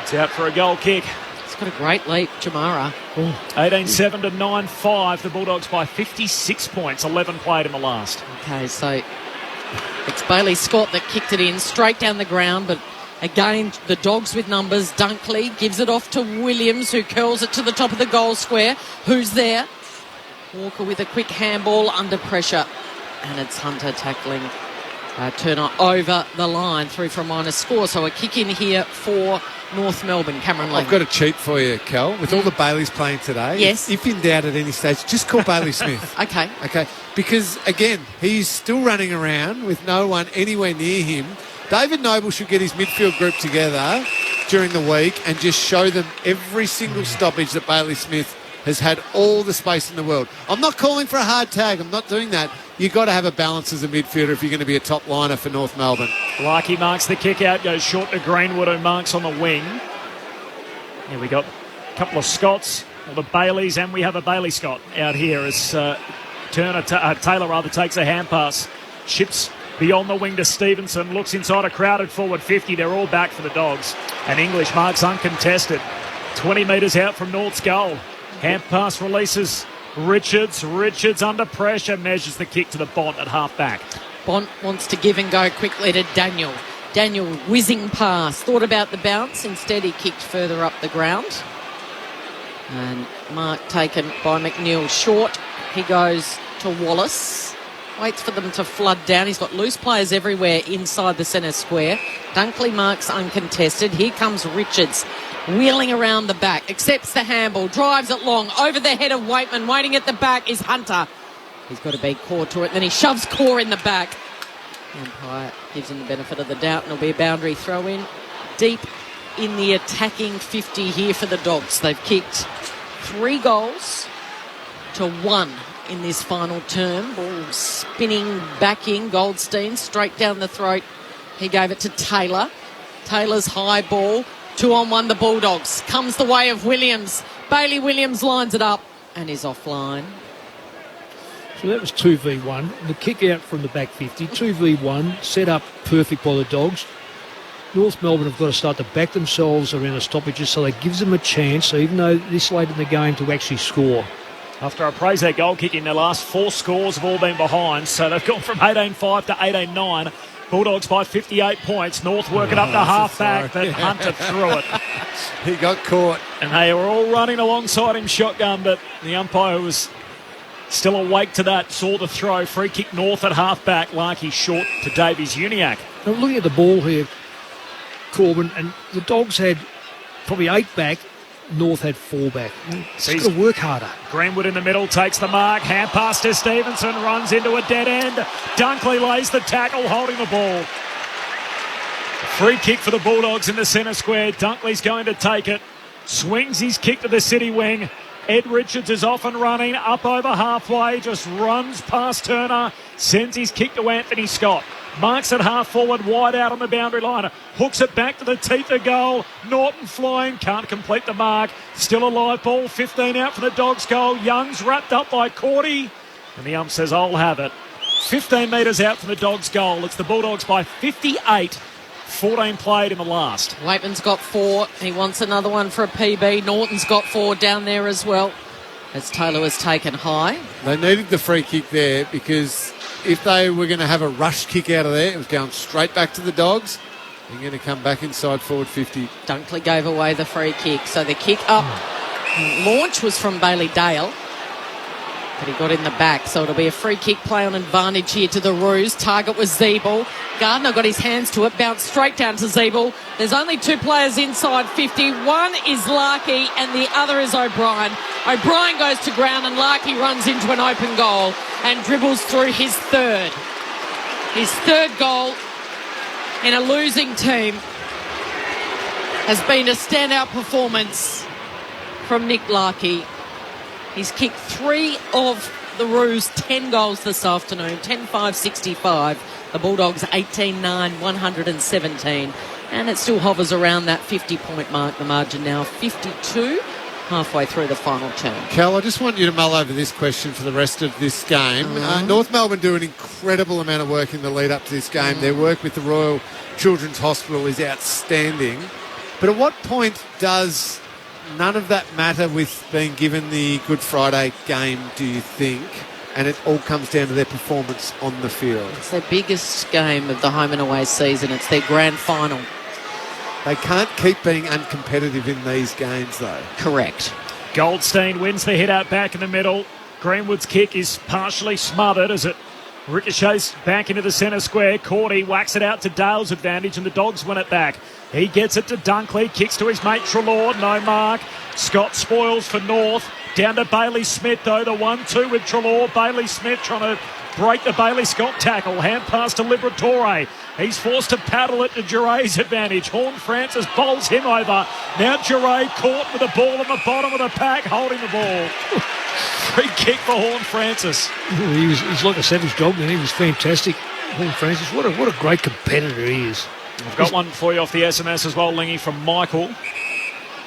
It's out for a goal kick. He's got a great leap, Jamara. 18-7 to 9-5. The Bulldogs by 56 points. 11 played in the last. Okay, so it's Bailey Scott that kicked it in straight down the ground, but again, the Dogs with numbers. Dunkley gives it off to Williams, who curls it to the top of the goal square. Who's there? Walker with a quick handball under pressure. And it's Hunter tackling Turner over the line through for a minor score. So a kick in here for North Melbourne. Cameron Lang. I've got a cheat for you, Kel. With all the Baileys playing today, yes. If in doubt at any stage, just call Bailey Smith. Okay. Because, again, he's still running around with no one anywhere near him. David Noble should get his midfield group together during the week and just show them every single stoppage that Bailey Smith has had all the space in the world. I'm not calling for a hard tag. I'm not doing that. You've got to have a balance as a midfielder if you're going to be a top liner for North Melbourne. Larkey marks the kick out, goes short to Greenwood, who marks on the wing. Yeah, we got a couple of Scots, or the Baileys, and we have a Bailey Scott out here as Taylor takes a hand pass. Chips beyond the wing to Stevenson, looks inside a crowded forward 50. They're all back for the Dogs. And English marks uncontested. 20 metres out from North's goal. Hand pass releases Richards. Richards under pressure measures the kick to the Bont at half back. Bont wants to give and go quickly to Daniel. Daniel whizzing pass. Thought about the bounce. Instead he kicked further up the ground. And mark taken by McNeil short. He goes to Wallace. Waits for them to flood down. He's got loose players everywhere inside the centre square. Dunkley marks uncontested. Here comes Richards. Wheeling around the back, accepts the handball, drives it long, over the head of Waitman. Waiting at the back is Hunter. He's got to be core to it, then he shoves Core in the back. Empire gives him the benefit of the doubt, and it'll be a boundary throw in. Deep in the attacking 50 here for the Dogs. They've kicked 3 goals to 1 in this final term. Ball spinning back in. Goldstein straight down the throat. He gave it to Taylor. Taylor's high ball. 2-on-1, the Bulldogs. Comes the way of Williams. Bailey Williams lines it up and is offline. So that was 2v1. The kick out from the back 50. 2v1, set up perfect by the Dogs. North Melbourne have got to start to back themselves around the stoppages, so that gives them a chance, even though this late in the game, to actually score. After I praise their goal kicking, their last 4 scores have all been behind, so they've gone from 18-5 to 18-9. Bulldogs by 58 points. North working up to half-back, but Hunter threw it. He got caught. And they were all running alongside him shotgun, but the umpire was still awake to that, saw the throw. Free kick North at half-back. Larkey short to Davies Uniacke. Now, looking at the ball here, Corbin, and the Dogs had probably 8 back. North had 4 back. It's got to work harder. Greenwood in the middle takes the mark. Hand pass to Stevenson, runs into a dead end. Dunkley lays the tackle, holding the ball. Free kick for the Bulldogs in the centre square. Dunkley's going to take it. Swings his kick to the city wing. Ed Richards is off and running, up over halfway, just runs past Turner, sends his kick to Anthony Scott. Marks it half forward, wide out on the boundary line. Hooks it back to the teeth of goal. Norton flying, can't complete the mark. Still a live ball, 15 out for the Dogs' goal. Young's wrapped up by Cordy. And the ump says, I'll have it. 15 metres out from the Dogs' goal. It's the Bulldogs by 58. 14 played in the last. Waitman's got 4. He wants another one for a PB. Norton's got 4 down there as well, as Taylor was taken high. They needed the free kick there because if they were going to have a rush kick out of there, it was going straight back to the Dogs. They're going to come back inside forward 50. Dunkley gave away the free kick. So the kick up launch was from Bailey Dale, but he got in the back. So it'll be a free kick play on advantage here to the Roos. Target was Zeeble. Gardner got his hands to it, bounced straight down to Zeeble. There's only 2 players inside 50. One is Larkey and the other is O'Brien. O'Brien goes to ground and Larkey runs into an open goal and dribbles through his third. His third goal in a losing team has been a standout performance from Nick Larkey. He's kicked 3 of the Roos' 10 goals this afternoon, 10-5-65. The Bulldogs 18-9, 117. And it still hovers around that 50-point mark. The margin now 52, halfway through the final term. Cal, I just want you to mull over this question for the rest of this game. North Melbourne do an incredible amount of work in the lead up to this game. Their work with the Royal Children's Hospital is outstanding. But at what point does none of that matter with being given the Good Friday game, do you think? And it all comes down to their performance on the field. It's their biggest game of the home and away season. It's their grand final. They can't keep being uncompetitive in these games, though. Correct. Goldstein wins the hit out back in the middle. Greenwood's kick is partially smothered as it ricochets back into the centre square. Cordy whacks it out to Dale's advantage and the Dogs win it back. He gets it to Dunkley, kicks to his mate Treloar, no mark. Scott spoils for North. Down to Bailey Smith, though, the 1-2 with Treloar. Bailey Smith trying to break the Bailey Scott tackle. Hand pass to Liberatore. He's forced to paddle it to Juray's advantage. Horne-Francis bowls him over. Now Juray caught with the ball on the bottom of the pack, holding the ball. Free kick for Horne-Francis. He's like a savage dog, and he was fantastic. Horne-Francis, what a great competitor he is. I've got one for you off the SMS as well, Lingy, from Michael.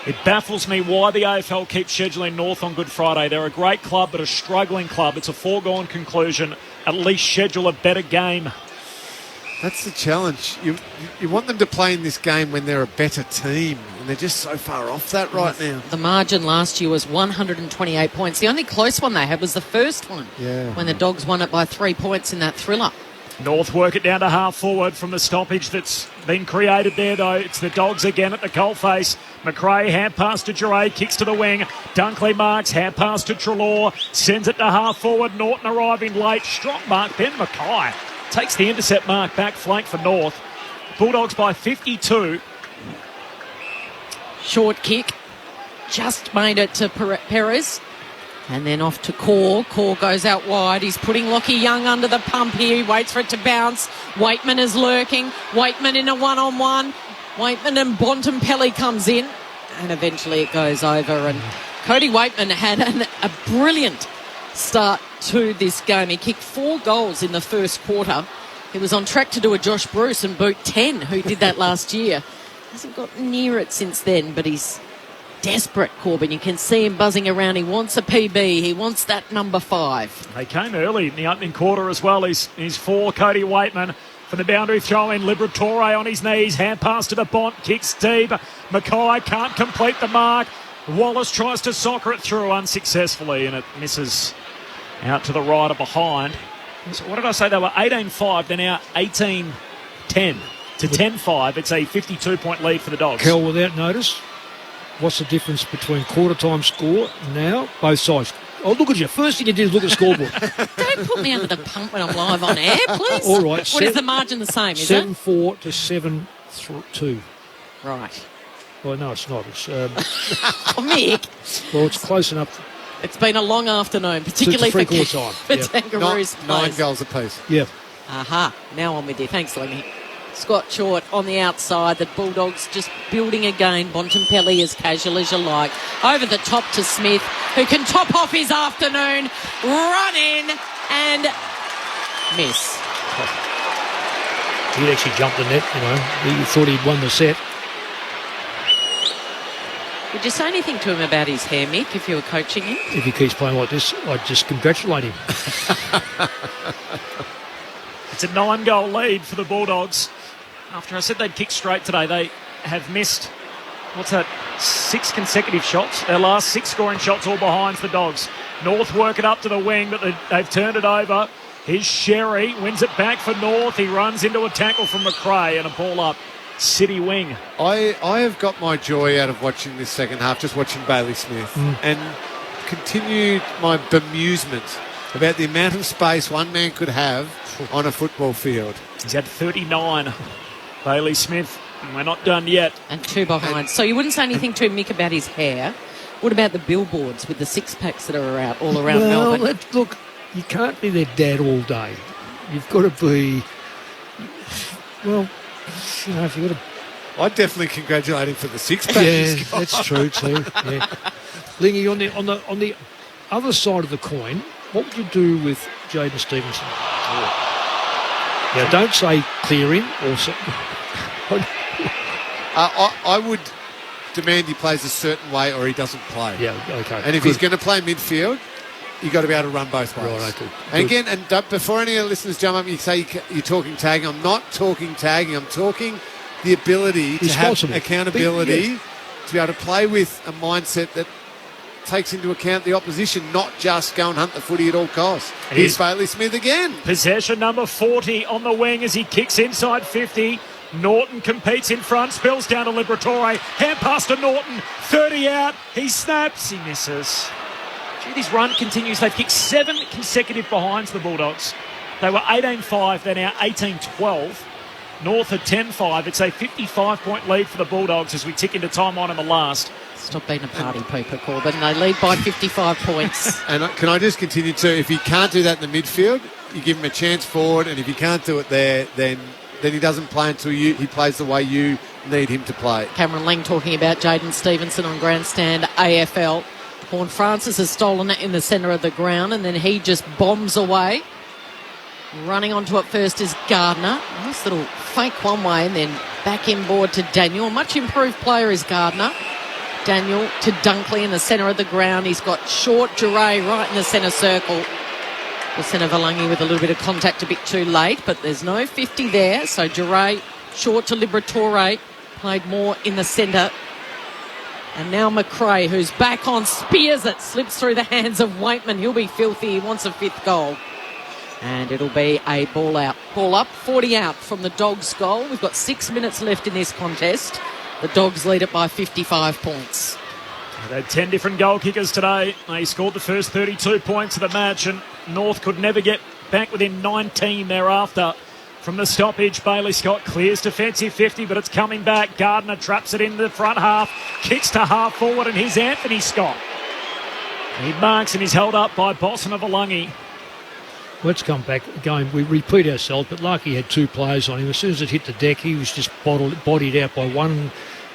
It baffles me why the AFL keeps scheduling North on Good Friday. They're a great club, but a struggling club. It's a foregone conclusion. At least schedule a better game. That's the challenge. You want them to play in this game when they're a better team, and they're just so far off that right now. The margin last year was 128 points. The only close one they had was the first one, when the Dogs won it by 3 points in that thriller. North work it down to half forward from the stoppage that's been created there, though. It's the Dogs again at the coalface. McRae, hand pass to Juray, kicks to the wing. Dunkley marks, hand pass to Treloar, sends it to half forward. Norton arriving late. Strong mark, Ben Mackay takes the intercept mark back flank for North. Bulldogs by 52. Short kick, just made it to Perez. And then off to Core. Core goes out wide. He's putting Lockie Young under the pump here. He waits for it to bounce. Waitman is lurking. Waitman in a one-on-one. Waitman and Bontempelli comes in. And eventually it goes over. And Cody Waitman had a brilliant start to this game. He kicked 4 goals in the first quarter. He was on track to do a Josh Bruce and boot 10, who did that last year. Hasn't got near it since then, but he's desperate, Corbin. You can see him buzzing around. He wants a PB. He wants that number 5. They came early in the opening quarter as well. He's 4, Cody Waitman. For the boundary throw in, Liberatore on his knees. Hand pass to the Bont. Kicks deep. Mackay can't complete the mark. Wallace tries to soccer it through unsuccessfully, and it misses out to the right or behind. So what did I say? They were 18-5. They're now 18-10 to 10-5. It's a 52-point lead for the Dogs. Kel, without notice, what's the difference between quarter time score now? Both sides. Oh, look at you. First thing you did is look at the scoreboard. Don't put me under the pump when I'm live on air, please. All right. What is the margin the same, is it? 7-4 to 7-2. Right. Well, no, it's not. It's Mick. Well, it's close enough. It's been a long afternoon, particularly for Kangaroos. 9 goals apiece. Yeah. Aha. Now I'm with you. Thanks, Lenny. Scott Short on the outside. The Bulldogs just building again. Bontempelli as casual as you like. Over the top to Smith, who can top off his afternoon. Run in and miss. He'd actually jumped the net, you know. He thought he'd won the set. Would you say anything to him about his hair, Mick, if you were coaching him? If he keeps playing like this, I'd just congratulate him. It's a 9-goal lead for the Bulldogs. After I said they'd kick straight today, they have missed, 6 consecutive shots. Their last 6 scoring shots all behind for the Dogs. North work it up to the wing, but they've turned it over. Here's Sherry, wins it back for North. He runs into a tackle from McRae and a ball up City wing. I have got my joy out of watching this second half, just watching Bailey Smith, and continued my bemusement about the amount of space one man could have on a football field. He's had 39. Bailey Smith, and we're not done yet. And 2 behind. So you wouldn't say anything to him, Mick, about his hair. What about the billboards with the 6-packs that are out all around Melbourne? Look, you can't be their dad all day. You've got to be, well, you know, if you've got to... I'd definitely congratulate him for the 6-pack. Yeah, that's true too. Yeah. Lingy, on the other side of the coin, what would you do with Jaden Stevenson? Yeah, don't say clear him or something. I would demand he plays a certain way or he doesn't play. Yeah, okay. And if he's going to play midfield, you've got to be able to run both ways. Right, okay. And again, before any of the listeners jump up and you say you're talking tagging, I'm not talking tagging. I'm talking the ability to have accountability, to be able to play with a mindset that takes into account the opposition, not just go and hunt the footy at all costs. Here's Bailey Smith again. Possession number 40 on the wing as he kicks inside 50. Norton competes in front, spills down to Liberatore. Hand pass to Norton, 30 out. He snaps, he misses. Gee, this run continues. They've kicked 7 consecutive behinds, the Bulldogs. They were 18-5, they're now 18-12. North at 10-5. It's a 55-point lead for the Bulldogs as we tick into time on in the last. Stop being a party pooper, Corbin. They lead by 55 points. And can I just continue to, if he can't do that in the midfield, you give him a chance forward, and if he can't do it there, then he doesn't play until he plays the way you need him to play. Cameron Lang talking about Jaden Stevenson on Grandstand AFL. Horn Francis has stolen it in the centre of the ground, and then he just bombs away. Running onto it first is Gardner. Nice little fake one way and then back inboard to Daniel. Much improved player is Gardner. Daniel to Dunkley in the centre of the ground. He's got Short, Duray right in the centre circle. The centre Valangi with a little bit of contact a bit too late, but there's no 50 there. So Duray, Short to Liberatore, played more in the centre. And now McRae, who's back on, spears it, slips through the hands of Waitman. He'll be filthy. He wants a 5th goal. And it'll be a ball out. Ball up, 40 out from the Dogs' goal. We've got 6 minutes left in this contest. The Dogs lead it by 55 points. They had 10 different goal kickers today. They scored the first 32 points of the match, and North could never get back within 19 thereafter. From the stoppage, Bailey Scott clears defensive 50, but it's coming back. Gardner traps it in the front half, kicks to half forward, and here's Anthony Scott. He marks and he's held up by Boston of Alangi. Let's come back again. We repeat ourselves, but Larky had 2 players on him. As soon as it hit the deck, he was just bodied out by one,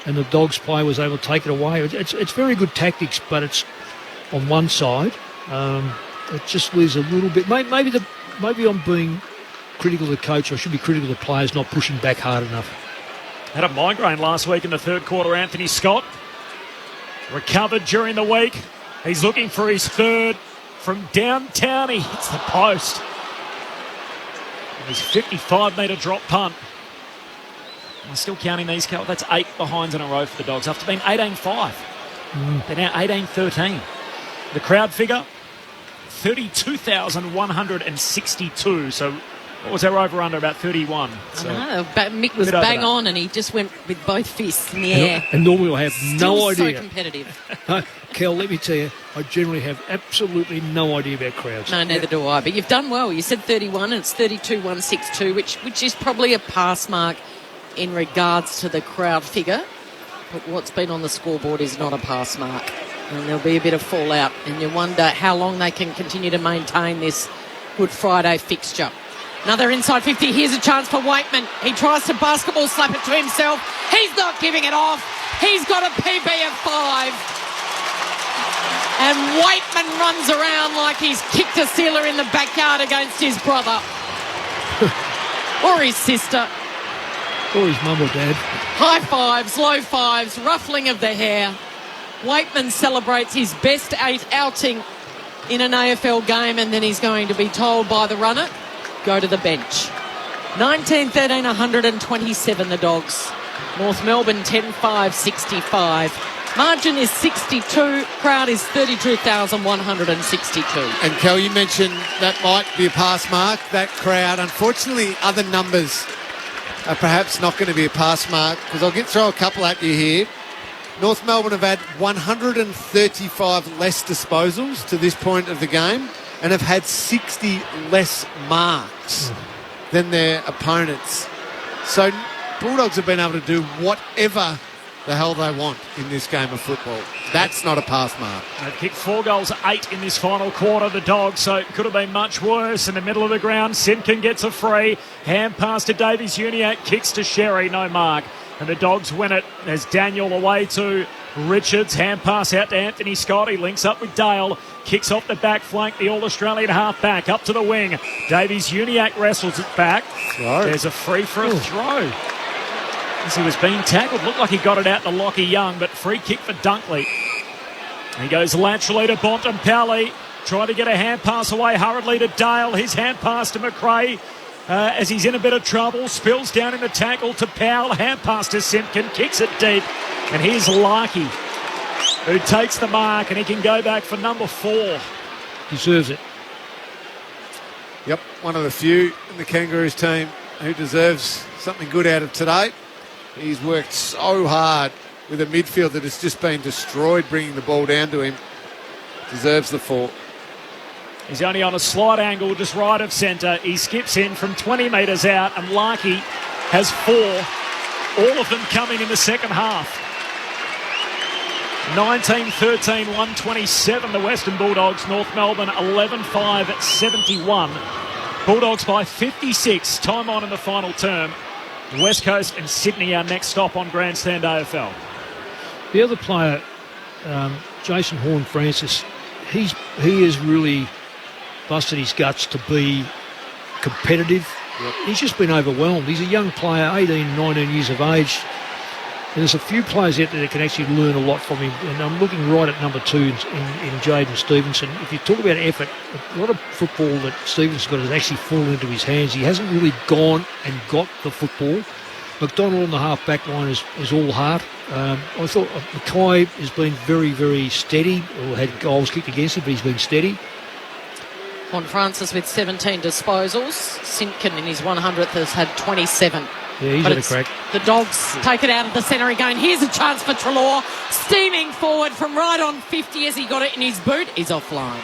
and the Dogs player was able to take it away. It's very good tactics, but it's on one side. It just leaves a little bit. Maybe I'm being critical of the coach. I should be critical of the players not pushing back hard enough. Had a migraine last week in the third quarter, Anthony Scott. Recovered during the week. He's looking for his third from downtown. He hits the post. And his 55-metre drop punt. I'm still counting these, Cal. That's 8 behinds in a row for the Dogs after being 18-5. They're now 18-13. The crowd figure, 32,162. So what was our over-under? About 31. So I know. Mick was bang on and he just went with both fists in the air. And normally I have no idea. So competitive. Kel, let me tell you, I generally have absolutely no idea about crowds. No, neither do I. But you've done well. You said 31 and it's 32,162, which is probably a pass mark in regards to the crowd figure. But what's been on the scoreboard is not a pass mark. And there'll be a bit of fallout. And you wonder how long they can continue to maintain this Good Friday fixture. Another inside 50. Here's a chance for Waitman. He tries to basketball slap it to himself. He's not giving it off. He's got a PB of 5. And Waitman runs around like he's kicked a sealer in the backyard against his brother. Or his sister. Or his mum or dad. High fives, low fives, ruffling of the hair. Waitman celebrates his best 8 outing in an AFL game, and then he's going to be told by the runner, go to the bench. 19-13, 127 the Dogs. North Melbourne 10-5, 65. Margin is 62. Crowd is 32,162. And Kel, you mentioned that might be a pass mark, that crowd. Unfortunately, other numbers are perhaps not going to be a pass mark, because I'll throw a couple at you here. North Melbourne have had 135 less disposals to this point of the game and have had 60 less marks than their opponents. So Bulldogs have been able to do whatever the hell they want in this game of football. That's not a pass mark. They've kicked 4 goals, 8 in this final quarter, the Dogs, so it could have been much worse. In the middle of the ground, Simpkin gets a free. Hand pass to Davies Uniac, kicks to Sherry, no mark. And the Dogs win it as Daniel away to Richards. Hand pass out to Anthony Scott. He links up with Dale. Kicks off the back flank, the All-Australian half-back. Up to the wing. Davies Uniac wrestles it back. There's a free for a throw. As he was being tackled, looked like he got it out to Lockie Young, but free kick for Dunkley. He goes laterally to Bontempelli, trying to get a hand pass away hurriedly to Dale. His hand pass to McRae as he's in a bit of trouble. Spills down in the tackle to Powell. Hand pass to Simpkin, kicks it deep. And here's Larkey, who takes the mark, and he can go back for number 4. Deserves it. Yep, one of the few in the Kangaroos team who deserves something good out of today. He's worked so hard with a midfield that has just been destroyed, bringing the ball down to him. Deserves the 4. He's only on a slight angle, just right of centre. He skips in from 20 metres out, and Larkey has 4. All of them coming in the second half. 19-13, 127, the Western Bulldogs. North Melbourne 11-5 at 71. Bulldogs by 56, time on in the final term. West Coast and Sydney, our next stop on Grandstand AFL. The other player, Jason Horne-Francis, he has really busted his guts to be competitive. Yep. He's just been overwhelmed. He's a young player, 18, 19 years of age. And there's a few players out there that can actually learn a lot from him. And I'm looking right at number 2 in Jaden Stevenson. If you talk about effort, a lot of football that Stevenson's got has actually fallen into his hands. He hasn't really gone and got the football. McDonald on the half-back line is all heart. I thought Mackay has been very, very steady, or had goals kicked against him, but he's been steady. Francis with 17 disposals. Simpkin in his 100th has had 27. Yeah, he's had a crack. The Dogs take it out of the centre again. Here's a chance for Treloar. Steaming forward from right on 50 as he got it in his boot. He's offline.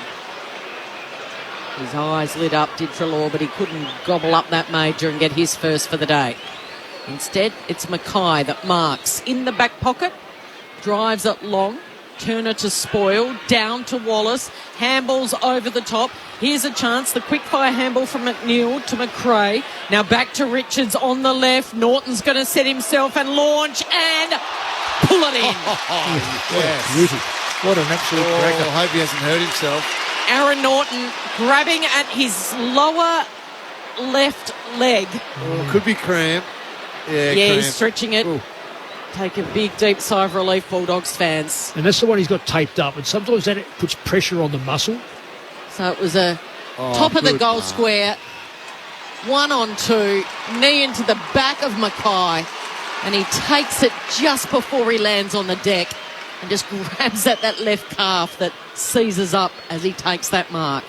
His eyes lit up, did Treloar, but he couldn't gobble up that major and get his first for the day. Instead, it's Mackay that marks in the back pocket. Drives it long. Turner to Spoil, down to Wallace, handballs over the top. Here's a chance, the quick-fire handball from McNeil to McRae. Now back to Richards on the left. Norton's going to set himself and launch and pull it in. Yes. What an absolute cracker. I hope he hasn't hurt himself. Aaron Norton grabbing at his lower left leg. Could be cramp. Yeah, he's cramp. stretching it. Ooh. Take a big, deep sigh of relief, Bulldogs fans. And that's the one he's got taped up, and sometimes that puts pressure on the muscle. So it was a top of the goal mark. square, 1-on-2, knee into the back of Mackay, and he takes it just before he lands on the deck and just grabs at that left calf that seizes up as he takes that mark.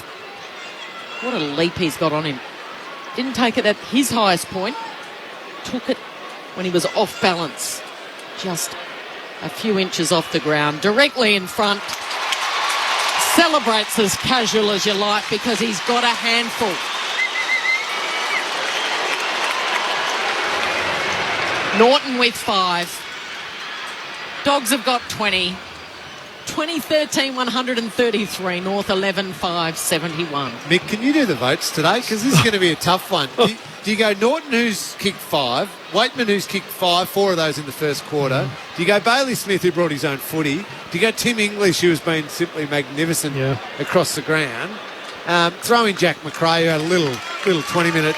What a leap he's got on him. Didn't take it at his highest point, took it when he was off balance, just a few inches off the ground, directly in front. Celebrates as casual as you like because he's got a handful. Norton with 5. Dogs have got 20. 2013, 133. North 11, 5, 71. Mick, can you do the votes today? Because this is going to be a tough one. Do you go Norton, who's kicked 5, Waitman, who's kicked 5, 4 of those in the first quarter? Do you go Bailey Smith, who brought his own footy? Do you go Tim English, who has been simply magnificent across the ground? Throw in Jack McRae, who had a little 20-minute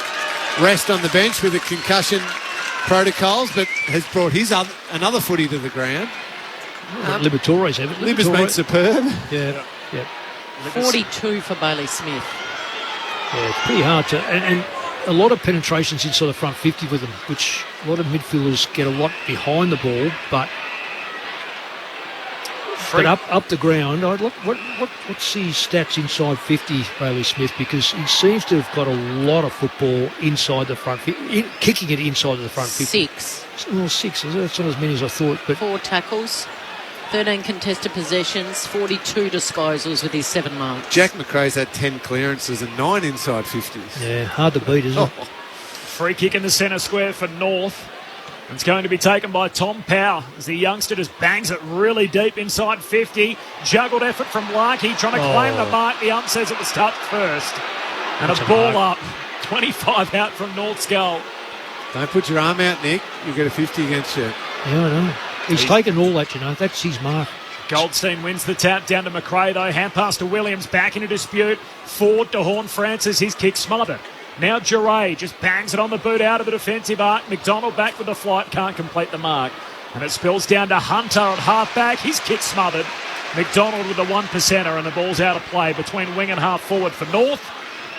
rest on the bench with the concussion protocols, but has brought his another footy to the ground. Liberatore's have it. Lib has been superb. Yeah. 42 for Bailey Smith. Yeah, it's pretty hard to... And a lot of penetrations inside the front 50 with them, which a lot of midfielders get a lot behind the ball, but up the ground. What's his stats inside 50, Bailey Smith? Because he seems to have got a lot of football inside the front 50, kicking it inside of the front 50. 6. Well, 6. That's not as many as I thought. But 4 tackles, 13 contested possessions, 42 disposals with his 7 marks. Jack McRae's had 10 clearances and 9 inside 50s. Yeah, hard to beat, isn't it? Free kick in the centre square for North. It's going to be taken by Tom Powell as the youngster just bangs it really deep inside 50. Juggled effort from Larkey trying to claim the mark. The ump says it was touched first. And a ball up. 25 out from North's goal. Don't put your arm out, Nick. You'll get a 50 against you. Yeah, I know. He's taken all that, That's his mark. Goldstein wins the tap down to McRae, though. Hand pass to Williams. Back into dispute. Forward to Horn Francis. His kick smothered. Now Giray just bangs it on the boot out of the defensive arc. McDonald back with the flight. Can't complete the mark. And it spills down to Hunter at half-back. His kick smothered. McDonald with the 1%er, and the ball's out of play between wing and half-forward for North.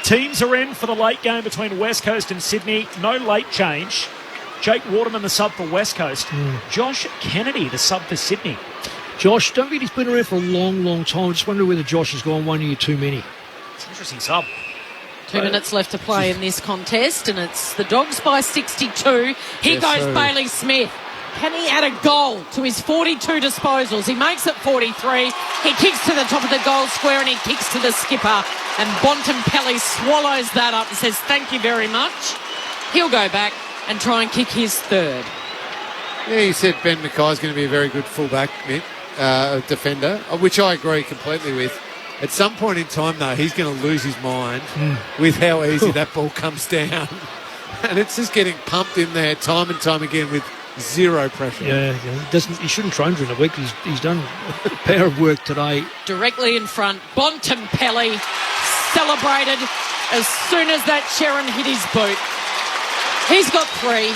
Teams are in for the late game between West Coast and Sydney. No late change. Jake Waterman, the sub for West Coast. Josh Kennedy, the sub for Sydney. Josh, don't think he's been around for a long, long time. I just wonder whether Josh has gone 1 year too many. It's an interesting sub. 2 minutes left to play in this contest, and it's the Dogs by 62. Here goes Bailey Smith. Can he add a goal to his 42 disposals? He makes it 43. He kicks to the top of the goal square and he kicks to the skipper. And Bontempelli swallows that up and says, thank you very much. He'll go back and try and kick his 3rd. Yeah, he said Ben Mackay's going to be a very good fullback, defender, which I agree completely with. At some point in time, though, he's going to lose his mind with how easy that ball comes down. And it's just getting pumped in there time and time again with zero pressure. Yeah. He shouldn't train during the week. He's done a pair of work today. Directly in front, Bontempelli celebrated as soon as that Sharon hit his boot. He's got 3.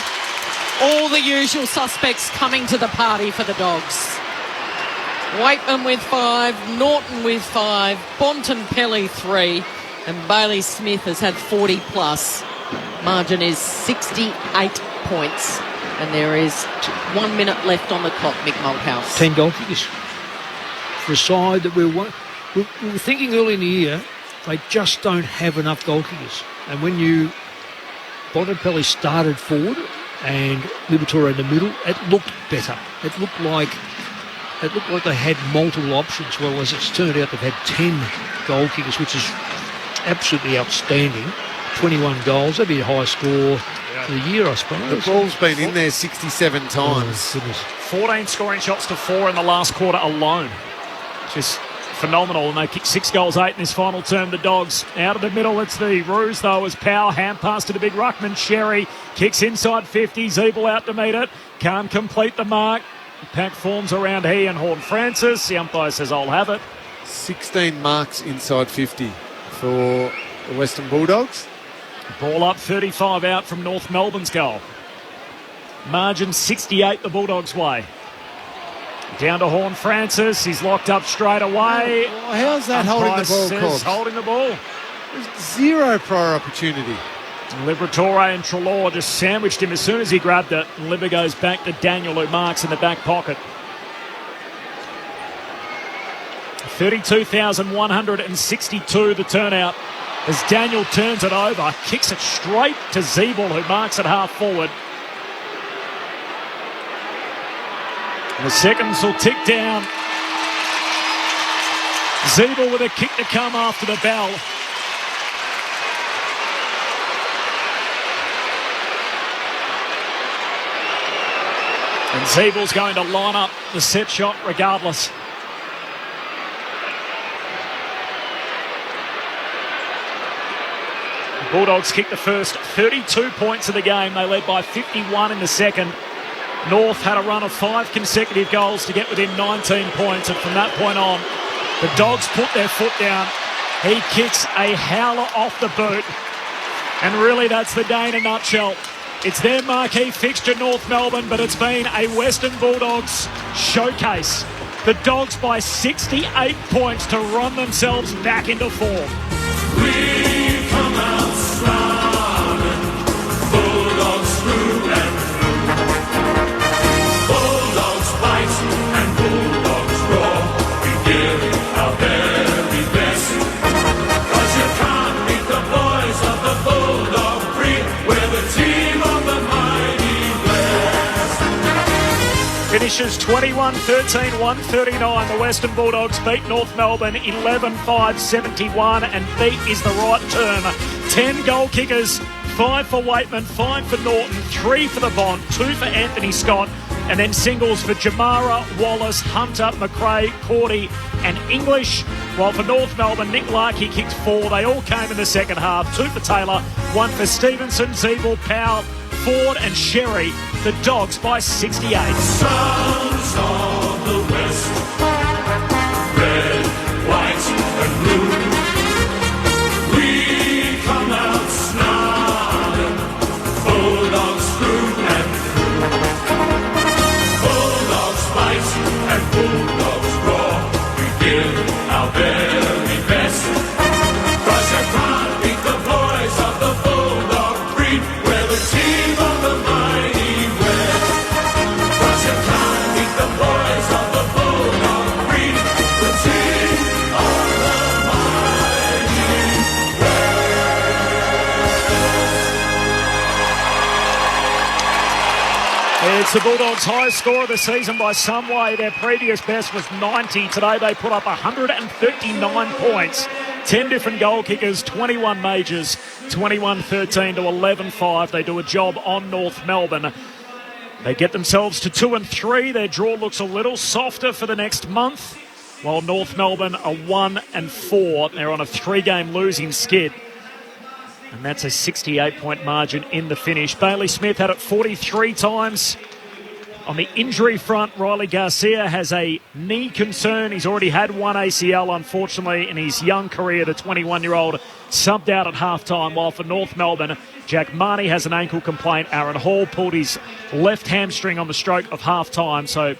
All the usual suspects coming to the party for the Dogs. Waitman with 5, Norton with 5, Bontempelli 3, and Bailey Smith has had 40 plus. Margin is 68 points, and there is 1 minute left on the clock, Mick Malthouse. 10 goal kickers for a side that we were thinking early in the year they just don't have enough goal kickers. And when Bontempelli started forward and Liberatore in the middle, it looked better. It looked like they had multiple options. Well, as it's turned out, they've had 10 goal kickers, which is absolutely outstanding. 21 goals. That'd be a high score for the year, I suppose. The ball's been in there 67 times. Oh, goodness. 14 scoring shots to 4 in the last quarter alone. Just phenomenal. And they kicked 6 goals, 8 in this final term, the Dogs. Out of the middle, it's the Roos, though, as Powell hand pass to the big ruckman. Sherry kicks inside 50. Zeeble out to meet it. Can't complete the mark. Pack forms around he and Horn Francis. The umpire says, I'll have it. 16 marks inside 50 for the Western Bulldogs. Ball up, 35 out from North Melbourne's goal. Margin 68 the Bulldogs' way. Down to Horn Francis. He's locked up straight away. Oh, how's that holding the ball, Cobbs? Holding the ball. Zero prior opportunity. Liberatore and Treloar just sandwiched him as soon as he grabbed it. Libba goes back to Daniel, who marks in the back pocket. 32,162 the turnout as Daniel turns it over, kicks it straight to Zeeble, who marks it half forward. And the seconds will tick down. Zeeble with a kick to come after the bell. And Zeeble's going to line up the set shot regardless. The Bulldogs kicked the first 32 points of the game. They led by 51 in the second. North had a run of 5 consecutive goals to get within 19 points, and from that point on, the Dogs put their foot down. He kicks a howler off the boot, and really that's the day in a nutshell. It's their marquee fixture, North Melbourne, but it's been a Western Bulldogs showcase. The Dogs by 68 points to run themselves back into form. We come out strong, Bulldogs through and Bulldogs fight and Bulldogs roar. We give our very best, 'cause you can't beat the boys of the Bulldog breed. We're the team of the mighty West. Finishes 21-13, 139. The Western Bulldogs beat North Melbourne 11-5-71, and beat is the right term. 10 goal kickers, 5 for Waitman, 5 for Norton, 3 for the Bond, 2 for Anthony Scott, and then singles for Jamara, Wallace, Hunter, McRae, Cordy and English. While for North Melbourne, Nick Larkey kicked 4. They all came in the second half. 2 for Taylor, 1 for Stevenson, Zeeble, Powell, Ford and Sherry. The Dogs by 68. Sons of the West, red, white and blue. We come out snarling, Bulldogs through and through. Bulldogs fight and Bulldogs roar. We give our very best, 'cause you can't beat the boys of the Bulldog breed. We're the team of the mighty West, 'cause you can't beat the boys of the Bulldog breed. The team of the mighty It's the Bulldogs' highest score of the season by some way. Their previous best was 90. Today they put up 139 points. 10 different goal kickers, 21 majors, 21-13 to 11-5. They do a job on North Melbourne. They get themselves to 2-3. Their draw looks a little softer for the next month, while North Melbourne are 1-4. They're on a 3-game losing skid. And that's a 68-point margin in the finish. Bailey Smith had it 43 times. On the injury front, Riley Garcia has a knee concern. He's already had one ACL, unfortunately, in his young career. The 21-year-old subbed out at halftime, while for North Melbourne, Jack Marnie has an ankle complaint. Aaron Hall pulled his left hamstring on the stroke of halftime, so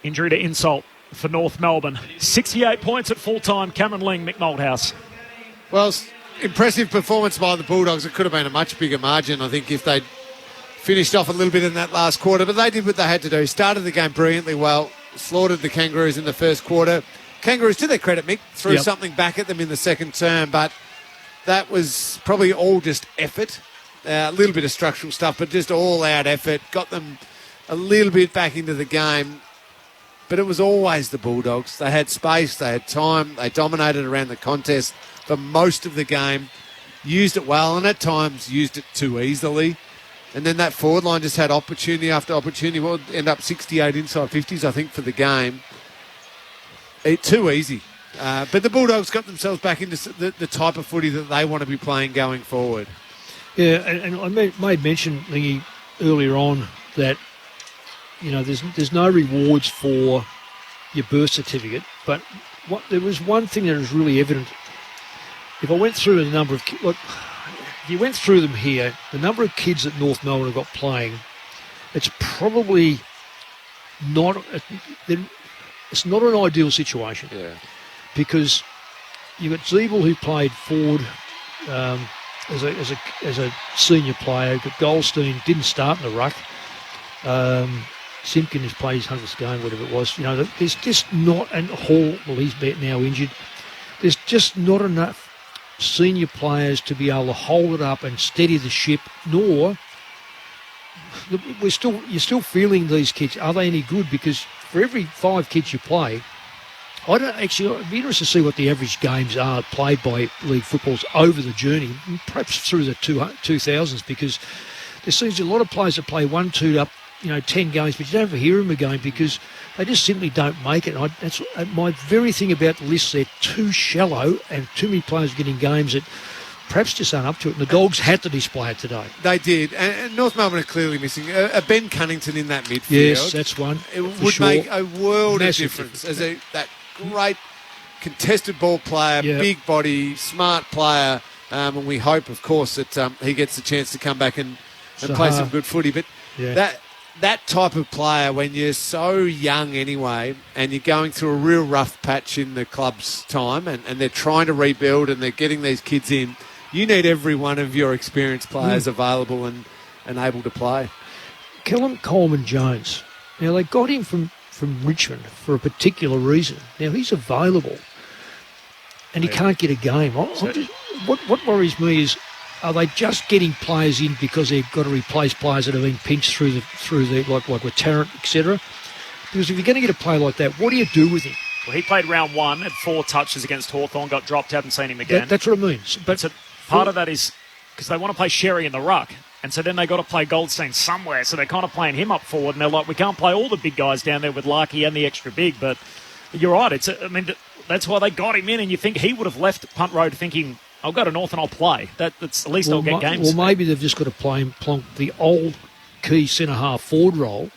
injury to insult for North Melbourne. 68 points at full-time. Cameron Ling, Mick Malthouse. Well, impressive performance by the Bulldogs. It could have been a much bigger margin, I think, if they'd finished off a little bit in that last quarter, but they did what they had to do. Started the game brilliantly well, slaughtered the Kangaroos in the first quarter. Kangaroos, to their credit, Mick, threw something back at them in the second term, but that was probably all just effort. A little bit of structural stuff, but just all-out effort. Got them a little bit back into the game, but it was always the Bulldogs. They had space, they had time, they dominated around the contest for most of the game, used it well, and at times used it too easily. And then that forward line just had opportunity after opportunity. Well, end up 68 inside 50s, I think, for the game. Too easy. But the Bulldogs got themselves back into the type of footy that they want to be playing going forward. Yeah, and I made mention, Lingy, earlier on that, you know, there's no rewards for your birth certificate, but there was one thing that was really evident. If I went through the number of... Look, if you went through them here, the number of kids that North Melbourne have got playing, it's probably not. It's not an ideal situation. Yeah. Because you've got Zeeble, who played forward as a senior player. You've got Goldstein, didn't start in the ruck. Simpkin has played his 100th game, whatever it was. There's just not, and Hall, well, he's now injured. There's just not enough senior players to be able to hold it up and steady the ship, nor you're still feeling these kids. Are they any good? Because for every 5 kids you play, I'd be interested to see what the average games are played by league footballs over the journey, perhaps through the 2000s, because there seems a lot of players that play 1, 2 up, 10 games, but you don't ever hear them again because they just simply don't make it. That's my very thing about the list. They're too shallow and too many players getting games that perhaps just aren't up to it. And the Dogs had to display it today. They did. And North Melbourne are clearly missing a Ben Cunnington in that midfield. Yes, that's one. It would make a world of difference as that great contested ball player, big body, smart player. And we hope, of course, that he gets the chance to come back and play some good footy. But that type of player, when you're so young anyway, and you're going through a real rough patch in the club's time, and they're trying to rebuild and they're getting these kids in, you need every one of your experienced players available and able to play. Callum Coleman-Jones. Now, they got him from Richmond for a particular reason. Now, he's available, and he can't get a game. What worries me is, are they just getting players in because they've got to replace players that have been pinched through the like with Tarrant, etc.? Because if you're going to get a player like that, what do you do with him? Well, he played round 1, had 4 touches against Hawthorn, got dropped, haven't seen him again. That's what it means. But so part of that is because they want to play Sherry in the ruck, and so then they got to play Goldstein somewhere, so they're kind of playing him up forward, and they're like, we can't play all the big guys down there with Larkey and the extra big, but you're right. That's why they got him in, and you think he would have left Punt Road thinking, I'll go to North and I'll play. That's at least I'll get games. Well, maybe they've just got to plonk the old key centre-half forward role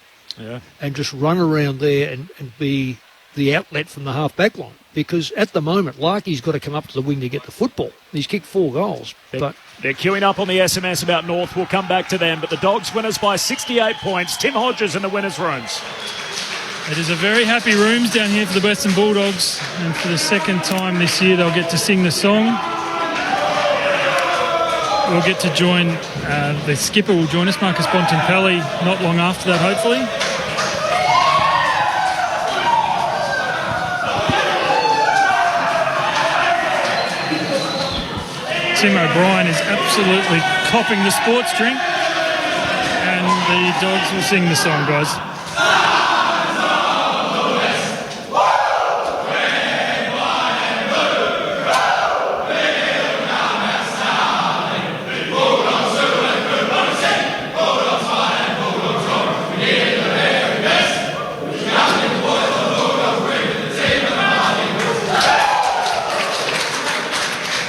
and just run around there and be the outlet from the half-back line. Because at the moment, Larkey's got to come up to the wing to get the football. He's kicked 4 goals. They're queuing up on the SMS about North. We'll come back to them. But the Dogs winners by 68 points. Tim Hodges in the winners' rooms. It is a very happy rooms down here for the Western Bulldogs. And for the second time this year, they'll get to sing the song. We'll get to join, the skipper will join us, Marcus Bontempelli, not long after that, hopefully. Tim O'Brien is absolutely copping the sports drink, and the Dogs will sing the song, guys.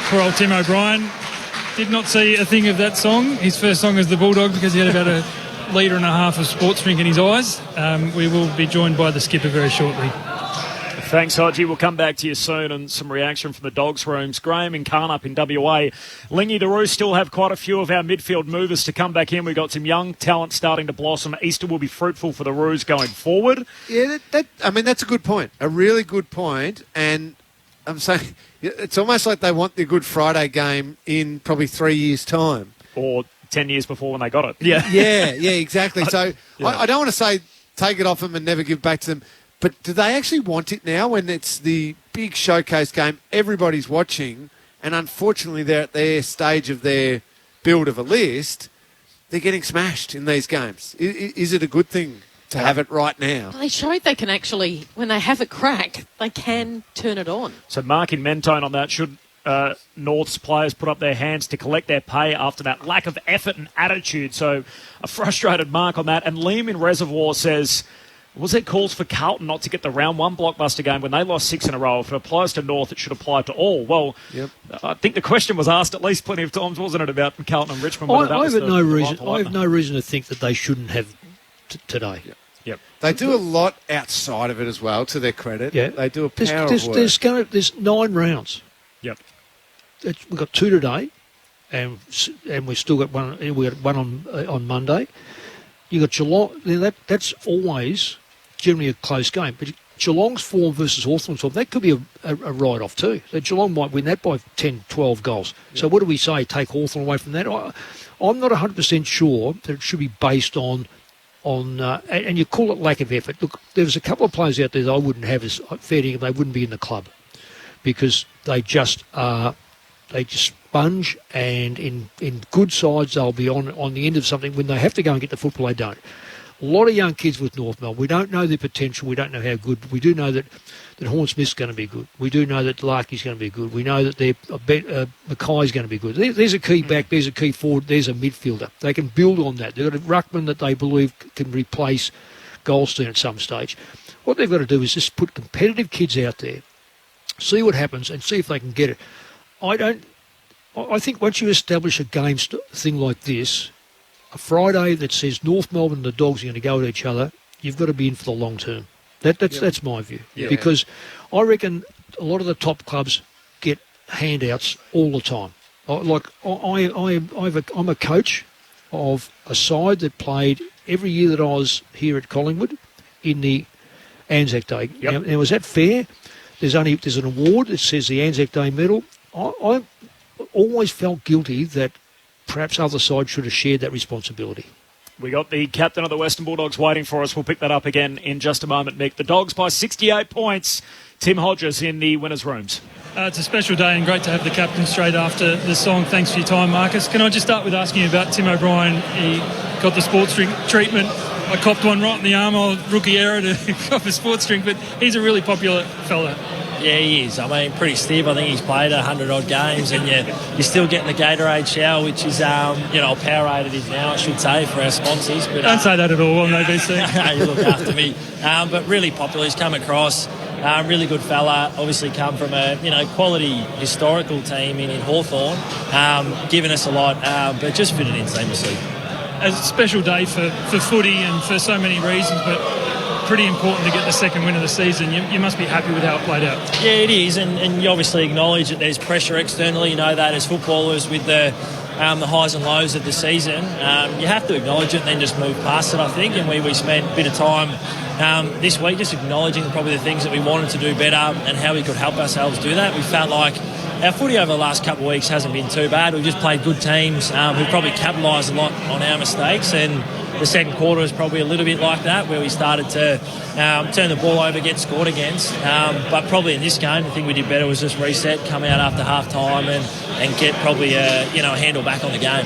Poor old Tim O'Brien did not see a thing of that song. His first song is the Bulldogs because he had about a litre and a half of sports drink in his eyes. We will be joined by the skipper very shortly. Thanks, Hodgie. We'll come back to you soon and some reaction from the Dogs' rooms. Graham and Carnup in WA. Lingy, the Roos still have quite a few of our midfield movers to come back in. We've got some young talent starting to blossom. Easter will be fruitful for the Roos going forward. Yeah, that's a good point. A really good point. And I'm saying it's almost like they want the Good Friday game in probably 3 years' time. Or 10 years before when they got it. Yeah, exactly. So I don't want to say take it off them and never give back to them. But do they actually want it now when it's the big showcase game, everybody's watching, and unfortunately they're at their stage of their build of a list, they're getting smashed in these games. Is it a good thing to have it right now? Well, they showed they can actually, when they have a crack, they can turn it on. So Mark in Mentone on that. Should North's players put up their hands to collect their pay after that lack of effort and attitude? So a frustrated Mark on that. And Liam in Reservoir says, was there calls for Carlton not to get the round 1 blockbuster game when they lost 6 in a row? If it applies to North, it should apply to all. Well, I think the question was asked at least plenty of times, wasn't it, about Carlton and Richmond? I have no reason to think that they shouldn't have today. Yep. They do a lot outside of it as well, to their credit. Yeah. They do a power of work. There's 9 rounds. Yep. We've got 2 today, and we've still got one. We got one on Monday. You got Geelong. That's always generally a close game. But Geelong's form versus Hawthorn's form, that could be a write-off too. So Geelong might win that by 10, 12 goals. Yeah. So what do we say? Take Hawthorn away from that? I'm not 100% sure that it should be based on and you call it lack of effort. Look, there's a couple of players out there that I wouldn't have as fair dinkum. They wouldn't be in the club because they just sponge, and in good sides they'll be on the end of something. When they have to go and get the football, they don't. A lot of young kids with North Melbourne. We don't know their potential. We don't know how good. We do know that Horn Smith's going to be good. We do know that Larkey's going to be good. We know that Mackay's going to be good. There's a key back. There's a key forward. There's a midfielder. They can build on that. They've got a ruckman that they believe can replace Goldstein at some stage. What they've got to do is just put competitive kids out there, see what happens, and see if they can get it. I think once you establish a game thing like this, a Friday that says North Melbourne and the Dogs are going to go at each other, you've got to be in for the long term. That's my view. Yeah. Because I reckon a lot of the top clubs get handouts all the time. I'm a coach of a side that played every year that I was here at Collingwood in the Anzac Day. Yep. Now, is that fair? There's an award that says the Anzac Day medal. I always felt guilty that perhaps other sides should have shared that responsibility. We got the captain of the Western Bulldogs waiting for us. We'll pick that up again in just a moment, Mick. The Dogs by 68 points. Tim Hodges in the winners' rooms. It's a special day and great to have the captain straight after the song. Thanks for your time, Marcus. Can I just start with asking you about Tim O'Brien? He got the sports drink treatment. I copped one right in the arm. Rookie error to cop a sports drink, but he's a really popular fella. Yeah, he is. I mean, pretty stiff. I think he's played 100-odd games, and you're still getting the Gatorade shower, which is, Powerade it is now, I should say, for our sponsors. But don't say that at all on ABC. You look after me. But really popular. He's come across. Really good fella. Obviously come from a quality historical team in Hawthorn, giving us a lot, but just fitted in seamlessly. A special day for footy and for so many reasons, but pretty important to get the second win of the season. You must be happy with how it played out. Yeah, it is, and you obviously acknowledge that there's pressure externally. You know that as footballers with the highs and lows of the season. You have to acknowledge it and then just move past it, I think. And we spent a bit of time this week just acknowledging probably the things that we wanted to do better and how we could help ourselves do that. We felt like our footy over the last couple of weeks hasn't been too bad. We've just played good teams who probably capitalised a lot on our mistakes, and the second quarter was probably a little bit like that, where we started to turn the ball over, get scored against. But probably in this game, the thing we did better was just reset, come out after half-time and get probably a handle back on the game.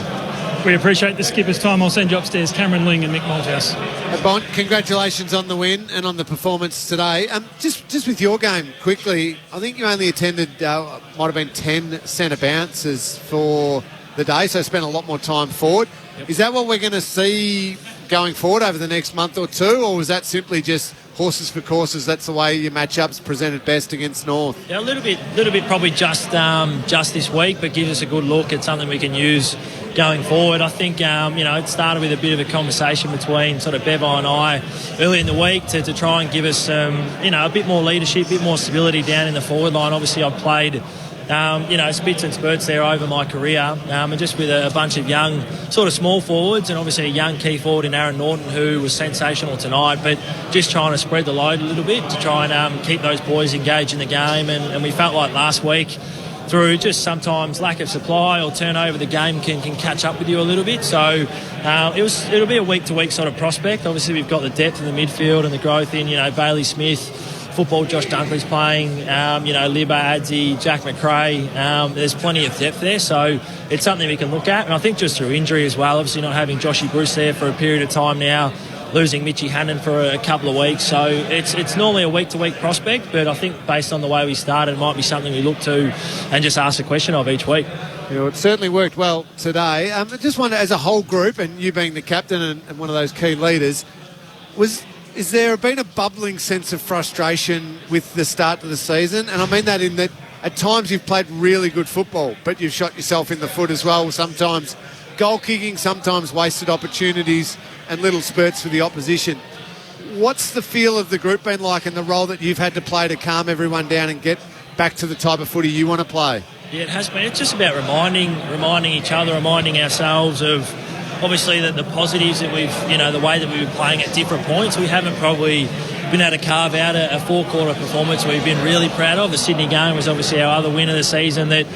We appreciate the skipper's time. I'll send you upstairs, Cameron Ling and Mick Malthouse. Bont, congratulations on the win and on the performance today. Just with your game, quickly, I think you only attended, might have been 10 centre bounces for the day, so spent a lot more time forward. Yep. Is that what we're going to see going forward over the next month or two, or was that simply just horses for courses? That's the way your matchups presented best against North. Yeah, a little bit probably just this week, but gives us a good look at something we can use going forward. I think it started with a bit of a conversation between sort of Bevo and I early in the week to try and give us a bit more leadership, a bit more stability down in the forward line. Obviously, I've played spits and spurts there over my career, and just with a bunch of young sort of small forwards, and obviously a young key forward in Aaron Norton who was sensational tonight, but just trying to spread the load a little bit to try and keep those boys engaged in the game, and we felt like last week through just sometimes lack of supply or turnover, the game can catch up with you a little bit. So it'll be a week-to-week sort of prospect. Obviously, we've got the depth in the midfield and the growth in, Bailey Smith, football Josh Dunkley's playing, Libba, Adzi, Jack McRae. There's plenty of depth there, so it's something we can look at. And I think just through injury as well, obviously not having Joshy Bruce there for a period of time now, losing Mitchie Hannon for a couple of weeks. So it's normally a week-to-week prospect, but I think based on the way we started, it might be something we look to and just ask a question of each week. Yeah, it certainly worked well today. I just wonder, as a whole group, and you being the captain and one of those key leaders, is there been a bubbling sense of frustration with the start of the season? And I mean that in that at times you've played really good football, but you've shot yourself in the foot as well. Sometimes goal kicking, sometimes wasted opportunities and little spurts for the opposition. What's the feel of the group been like and the role that you've had to play to calm everyone down and get back to the type of footy you want to play? Yeah, it has been. It's just about reminding each other, reminding ourselves of obviously the positives that we've, the way that we've been playing at different points, we haven't probably been able to carve out a four-quarter performance we've been really proud of. The Sydney game was obviously our other win of the season that,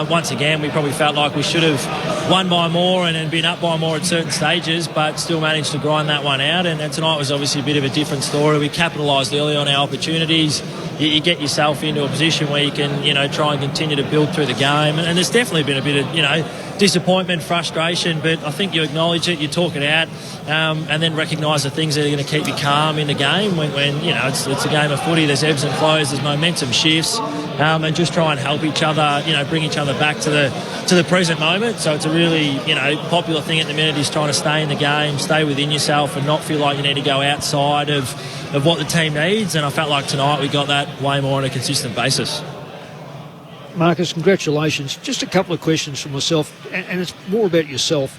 once again, we probably felt like we should have won by more and been up by more at certain stages, but still managed to grind that one out. And tonight was obviously a bit of a different story. We capitalised early on our opportunities. You get yourself into a position where you can, try and continue to build through the game. And there's definitely been a bit of, disappointment, frustration, but I think you acknowledge it, you talk it out, and then recognise the things that are going to keep you calm in the game when it's a game of footy. There's ebbs and flows, there's momentum shifts, and just try and help each other, bring each other back to the present moment. So it's a really, popular thing at the minute is trying to stay in the game, stay within yourself, and not feel like you need to go outside of what the team needs. And I felt like tonight we got that way more on a consistent basis. Marcus, congratulations. Just a couple of questions from myself, and it's more about yourself.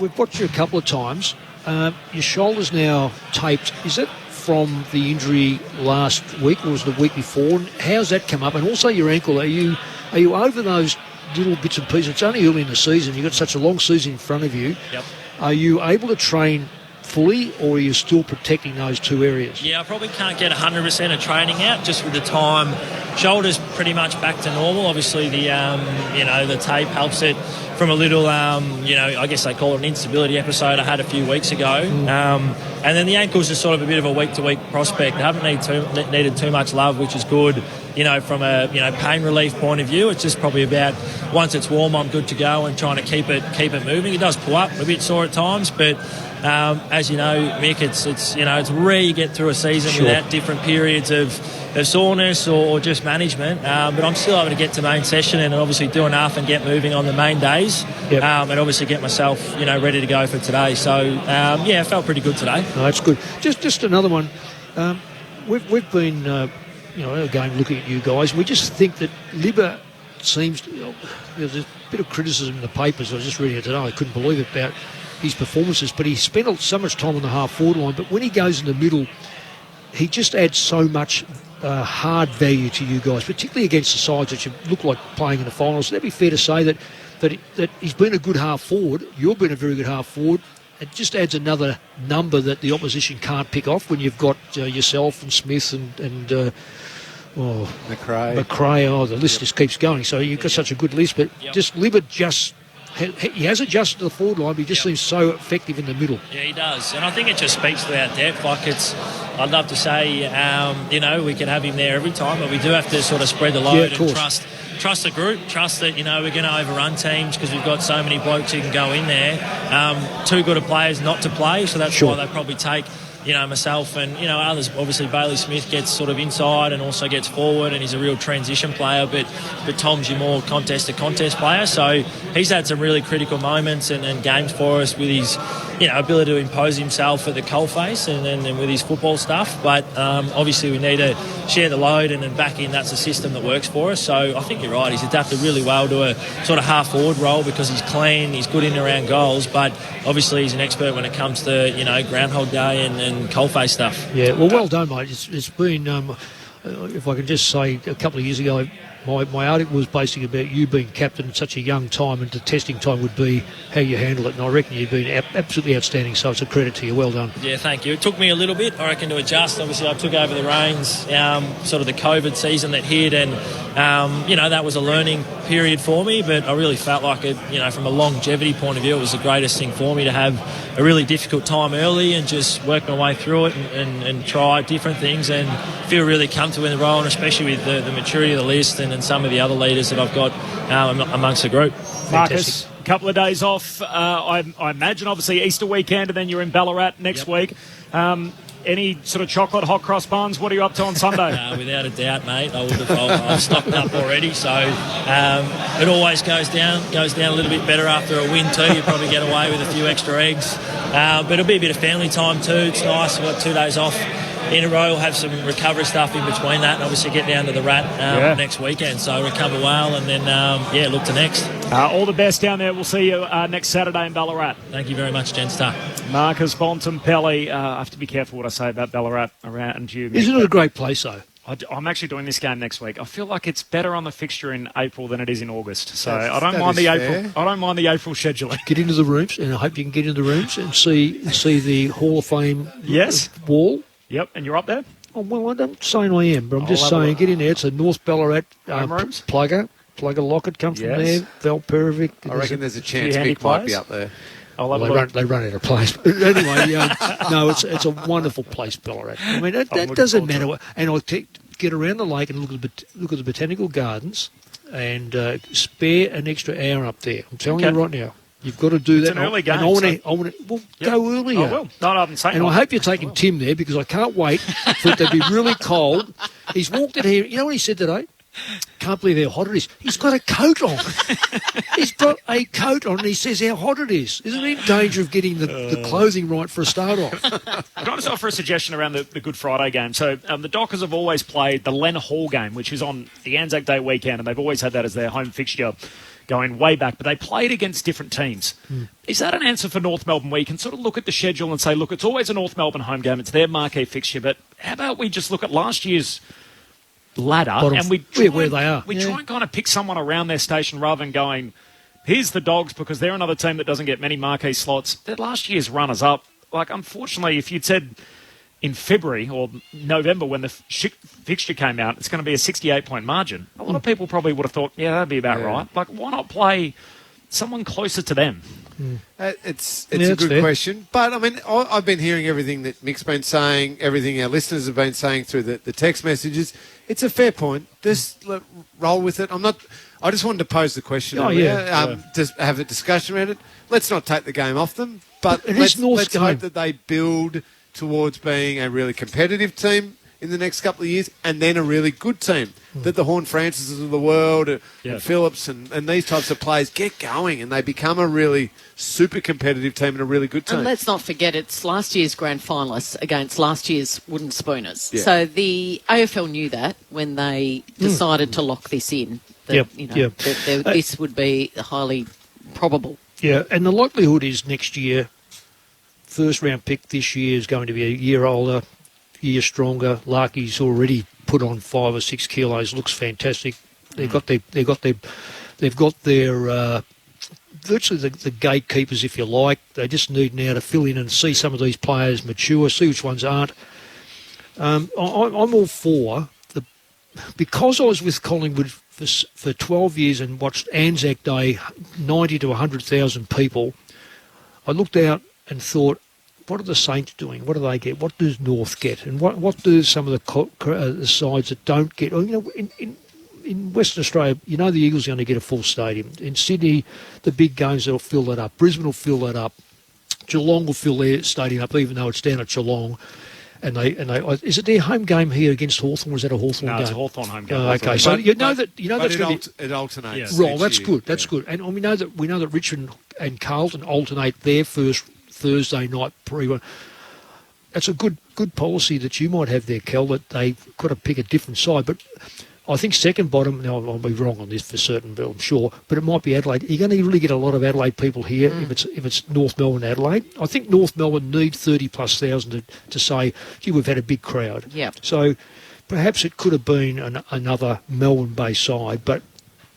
We've watched you a couple of times. Your shoulder's now taped. Is that from the injury last week, or was it the week before? And how's that come up? And also your ankle. Are you over those little bits and pieces? It's only early in the season. You've got such a long season in front of you. Yep. Are you able to train fully, or are you still protecting those two areas? Yeah, I probably can't get 100% of training out just with the time. Shoulder's pretty much back to normal. Obviously, the tape helps it from a little, I guess they call it an instability episode I had a few weeks ago. And then the ankle's just sort of a bit of a week-to-week prospect. I haven't needed too much love, which is good, from a pain relief point of view. It's just probably about once it's warm, I'm good to go and trying to keep it moving. It does pull up a bit sore at times, but as you know, Mick, it's rare you get through a season without different periods of soreness or just management. But I'm still able to get to main session and obviously do enough and get moving on the main days. Yep. And obviously get myself, ready to go for today. So, I felt pretty good today. No, that's good. Just another one. We've been, again, looking at you guys. We just think that Libba seems... there's a bit of criticism in the papers. I was just reading it today. I couldn't believe it about his performances, but he spent so much time on the half-forward line. But when he goes in the middle, he just adds so much hard value to you guys, particularly against the sides that you look like playing in the finals. Would that be fair to say that he's been a good half-forward? You've been a very good half-forward. It just adds another number that the opposition can't pick off when you've got yourself and Smith and McRae. Oh, the list just keeps going. So you've got such a good list, but just Libba he has adjusted to the forward line, but he just seems so effective in the middle. Yeah, he does. And I think it just speaks to our depth. I'd love to say, we can have him there every time, but we do have to sort of spread the load and trust the group, trust that, we're going to overrun teams because we've got so many blokes who can go in there. Too good of players not to play, so that's why they probably take... myself and, others. Obviously, Bailey Smith gets sort of inside and also gets forward, and he's a real transition player, but Tom's your more contest-to-contest player. So he's had some really critical moments and games for us with his, ability to impose himself at the coalface and with his football stuff. But obviously, we need to share the load and back in. That's a system that works for us. So I think you're right. He's adapted really well to a sort of half-forward role because he's clean, he's good in and around goals, but obviously he's an expert when it comes to, Groundhog Day and coalface stuff. Yeah, well done, mate. It's been, if I can just say, a couple of years ago, my article was basically about you being captain at such a young time, and the testing time would be how you handle it, and I reckon you've been absolutely outstanding, so it's a credit to you. Well done. Yeah, thank you. It took me a little bit, I reckon, to adjust. Obviously, I took over the reins, sort of the COVID season that hit, and, that was a learning period for me, but I really felt like it, from a longevity point of view, it was the greatest thing for me to have a really difficult time early and just work my way through it and try different things and feel really comfortable in the role, and especially with the maturity of the list and some of the other leaders that I've got amongst the group. Marcus, a couple of days off, I imagine, obviously Easter weekend, and then you're in Ballarat next week. Any sort of chocolate hot cross buns? What are you up to on Sunday? Without a doubt, mate. I've stocked up already, so it always goes down a little bit better after a win too. You probably get away with a few extra eggs, but it'll be a bit of family time too. It's nice. We've got 2 days off in a row. We'll have some recovery stuff in between that, and obviously get down to the Rat next weekend. So recover well, and then look to next. All the best down there. We'll see you next Saturday in Ballarat. Thank you very much, Jenstar. Marcus Bontempelli. I have to be careful what I say about Ballarat around you. Isn't it a great place, though? I'm actually doing this game next week. I feel like it's better on the fixture in April than it is in August. So I That don't mind is the fair. April. I don't mind the April scheduling. Get into the rooms, and I hope you can get into the rooms and see the Hall of Fame Yes. wall. Yep, and you're up there. Oh, well, I'm saying I am, but I'm just I'll have a saying look. get in there. It's a North Ballarat Home rooms? Plugger Lockett comes from Yes. there. Val Perovic. I reckon there's a chance handy Mick might be players. up there. I'll have Well, a look. they run out of place. But anyway, no, it's a wonderful place, Ballarat. I mean, that looking doesn't forward to matter. And I'll get around the lake and look at the botanical gardens and spare an extra hour up there. I'm telling you right now. You've got to do It's that. an early game, And I want to. so- Go earlier. I will. No, I haven't saying And I that. hope you're taking Tim there because I can't wait for it to be really cold. He's walked in here. You know what he said today? Can't believe how hot it is. He's got a coat on. He's got a coat on and he says how hot it is. Isn't he in danger of getting the clothing right for a start off? Can I just offer a suggestion around the Good Friday game? So the Dockers have always played the Len Hall game, which is on the Anzac Day weekend, and they've always had that as their home fixture going way back, but they played against different teams. Is that an answer for North Melbourne where you can sort of look at the schedule and say, look, it's always a North Melbourne home game, it's their marquee fixture, but how about we just look at last year's ladder and we try, where they are. We try and kind of pick someone around their station rather than going, here's the Dogs because they're another team that doesn't get many marquee slots. They're last year's runners-up. Like, unfortunately, if you'd said in February or November when the fixture came out, it's going to be a 68-point margin, a lot of people probably would have thought, yeah, that'd be about right. Like, why not play someone closer to them? It's a good fair. question. But, I mean, I've been hearing everything that Mick's been saying, everything our listeners have been saying through the text messages. It's a fair point. Just roll with it. I just wanted to pose the question earlier, just have a discussion around it. Let's not take the game off them, but let's hope that they build towards being a really competitive team in the next couple of years and then a really good team. That the Horn Francis of the world and Phillips and these types of players get going and they become a really super competitive team and a really good team. And let's not forget it's last year's grand finalists against last year's Wooden Spooners. Yeah. So the AFL knew that when they decided to lock this in. That, this would be highly probable. Yeah, and the likelihood is next year, first round pick this year is going to be a year older, year stronger. Larky's already put on 5 or 6 kilos. Looks fantastic. They've got their virtually the gatekeepers, if you like. They just need now to fill in and see some of these players mature, see which ones aren't. I'm all for because I was with Collingwood for 12 years and watched Anzac Day, 90 to 100,000 people. I looked out and thought, what are the Saints doing? What do they get? What does North get? And what do some of the sides that don't get? You know, in Western Australia, you know the Eagles are going to get a full stadium. In Sydney, the big games will fill that up. Brisbane will fill that up. Geelong will fill their stadium up, even though it's down at Geelong. And is it their home game here against Hawthorn, or is that a Hawthorn game? No, it's a Hawthorn home game. Okay, so you know that's going to be it alternates. Right, that's good. That's good. And we know that Richmond and Carlton alternate their first Thursday night pre-one. That's a good policy that you might have there, Kel, that they've got to pick a different side. But I think second bottom, now I'll be wrong on this for certain, but I'm sure, but it might be Adelaide. You're going to really get a lot of Adelaide people here if it's North Melbourne, Adelaide. I think North Melbourne need 30+ thousand to say, gee, we've had a big crowd. Yeah. So perhaps it could have been another Melbourne-based side, but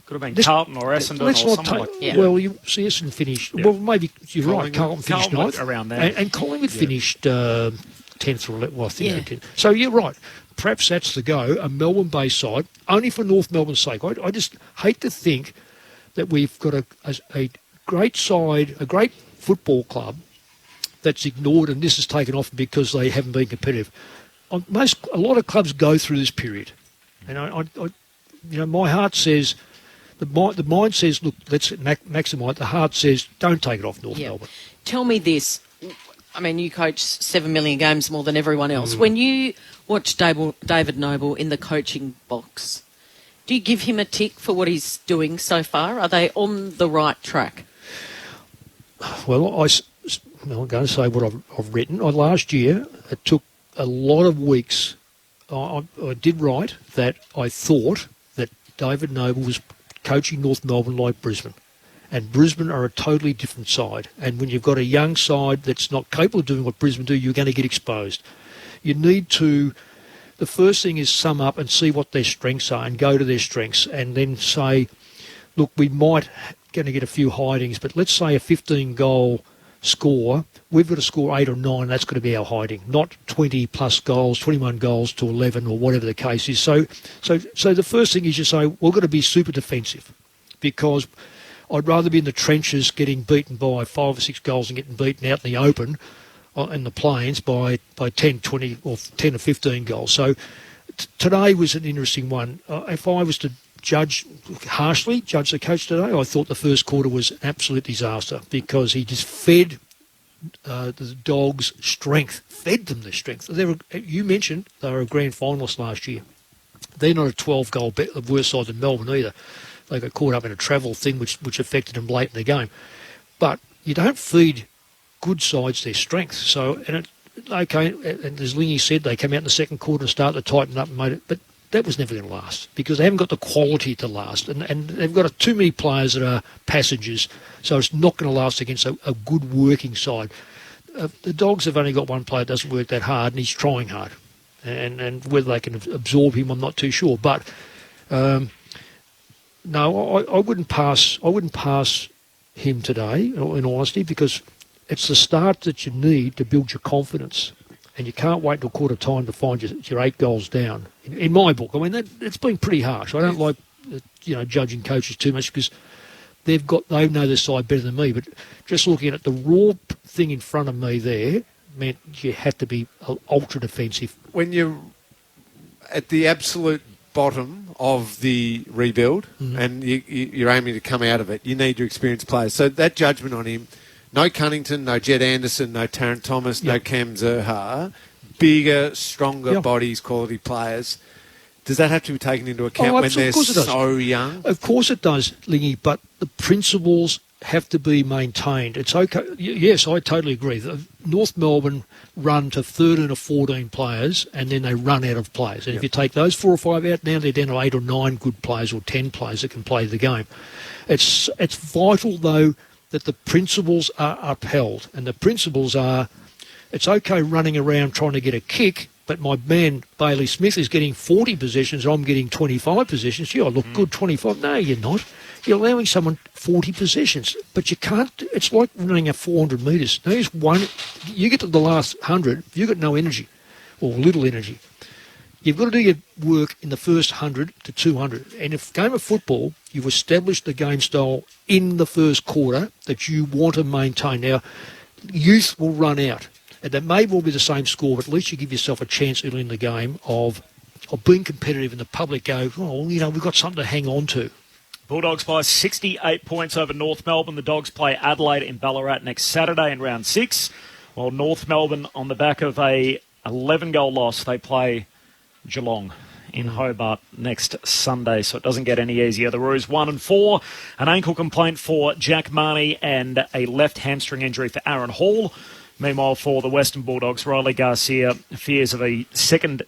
could have been Carlton or Essendon or something like that. Well, Essendon finished. Yeah. Well, maybe you're right. Carlton finished ninth around there, and Collingwood finished 10th or 11th. Well, I think 10th. So you're right. Perhaps that's the go. A Melbourne-based side, only for North Melbourne's sake. I just hate to think that we've got a great side, a great football club that's ignored, and this is taken off because they haven't been competitive. A lot of clubs go through this period, and my heart says. The mind says, look, let's maximise. The heart says, don't take it off North Melbourne. Tell me this. I mean, you coach 7 million games more than everyone else. When you watch David Noble in the coaching box, do you give him a tick for what he's doing so far? Are they on the right track? Well, I'm going to say what I've written. Last year, it took a lot of weeks. I did write that I thought that David Noble was coaching North Melbourne like Brisbane. And Brisbane are a totally different side. And when you've got a young side that's not capable of doing what Brisbane do, you're going to get exposed. You need to the first thing is sum up and see what their strengths are and go to their strengths and then say, look, we might going to get a few hidings, but let's say a 15-goal score, we've got to score 8 or 9, that's going to be our hiding, not 20 plus goals, 21 goals to 11 or whatever the case is. So the first thing is you say, we've got to be super defensive because I'd rather be in the trenches getting beaten by 5 or 6 goals and getting beaten out in the open in the plains by 10, 20 or 10 or 15 goals. So today was an interesting one. If I was to judge the coach today, I thought the first quarter was an absolute disaster because he just fed the Dogs strength, fed them their strength. You mentioned they were a grand finalist last year. They're not a 12-goal worse side than Melbourne either. They got caught up in a travel thing which affected them late in the game. But you don't feed good sides their strength. So, and as Lingy said, they came out in the second quarter and started to tighten up and made it, but that was never going to last because they haven't got the quality to last. And they've got too many players that are passengers, so it's not going to last against a good working side. The Dogs have only got one player that doesn't work that hard, and he's trying hard. And whether they can absorb him, I'm not too sure. But no, I wouldn't pass him today, in honesty, because it's the start that you need to build your confidence. And you can't wait till quarter time to find your 8 goals down. In my book, I mean, it's been pretty harsh. I don't like, judging coaches too much because they know their side better than me. But just looking at the raw thing in front of me there meant you had to be ultra defensive. When you're at the absolute bottom of the rebuild and you're aiming to come out of it, you need your experienced players. So that judgment on him. No Cunnington, no Jed Anderson, no Tarrant Thomas, no Cam Zerha. Bigger, stronger bodies, quality players. Does that have to be taken into account when they're so young? Of course it does, Lingy, but the principles have to be maintained. It's okay. Yes, I totally agree. North Melbourne run to 13 or 14 players and then they run out of players. And if you take those 4 or 5 out, now they're down to 8 or 9 good players or 10 players that can play the game. It's vital, though, that the principles are upheld. And the principles are, it's okay running around trying to get a kick, but my man Bailey Smith is getting 40 possessions, I'm getting 25 possessions. Yeah, I look good, 25. No, you're not. You're allowing someone 40 possessions, but you can't. It's like running at 400 metres. There's one. You get to the last 100, you've got no energy or little energy. You've got to do your work in the first 100 to 200. And if game of football, you've established the game style in the first quarter that you want to maintain. Now, youth will run out. And that may well be the same score, but at least you give yourself a chance early in the game of being competitive and the public go, we've got something to hang on to. Bulldogs by 68 points over North Melbourne. The Dogs play Adelaide in Ballarat next Saturday in round 6. While North Melbourne, on the back of a 11-goal loss, they play Geelong in Hobart next Sunday, so it doesn't get any easier. The Roos 1-4, an ankle complaint for Jack Marnie and a left hamstring injury for Aaron Hall. Meanwhile, for the Western Bulldogs, Riley Garcia fears of a second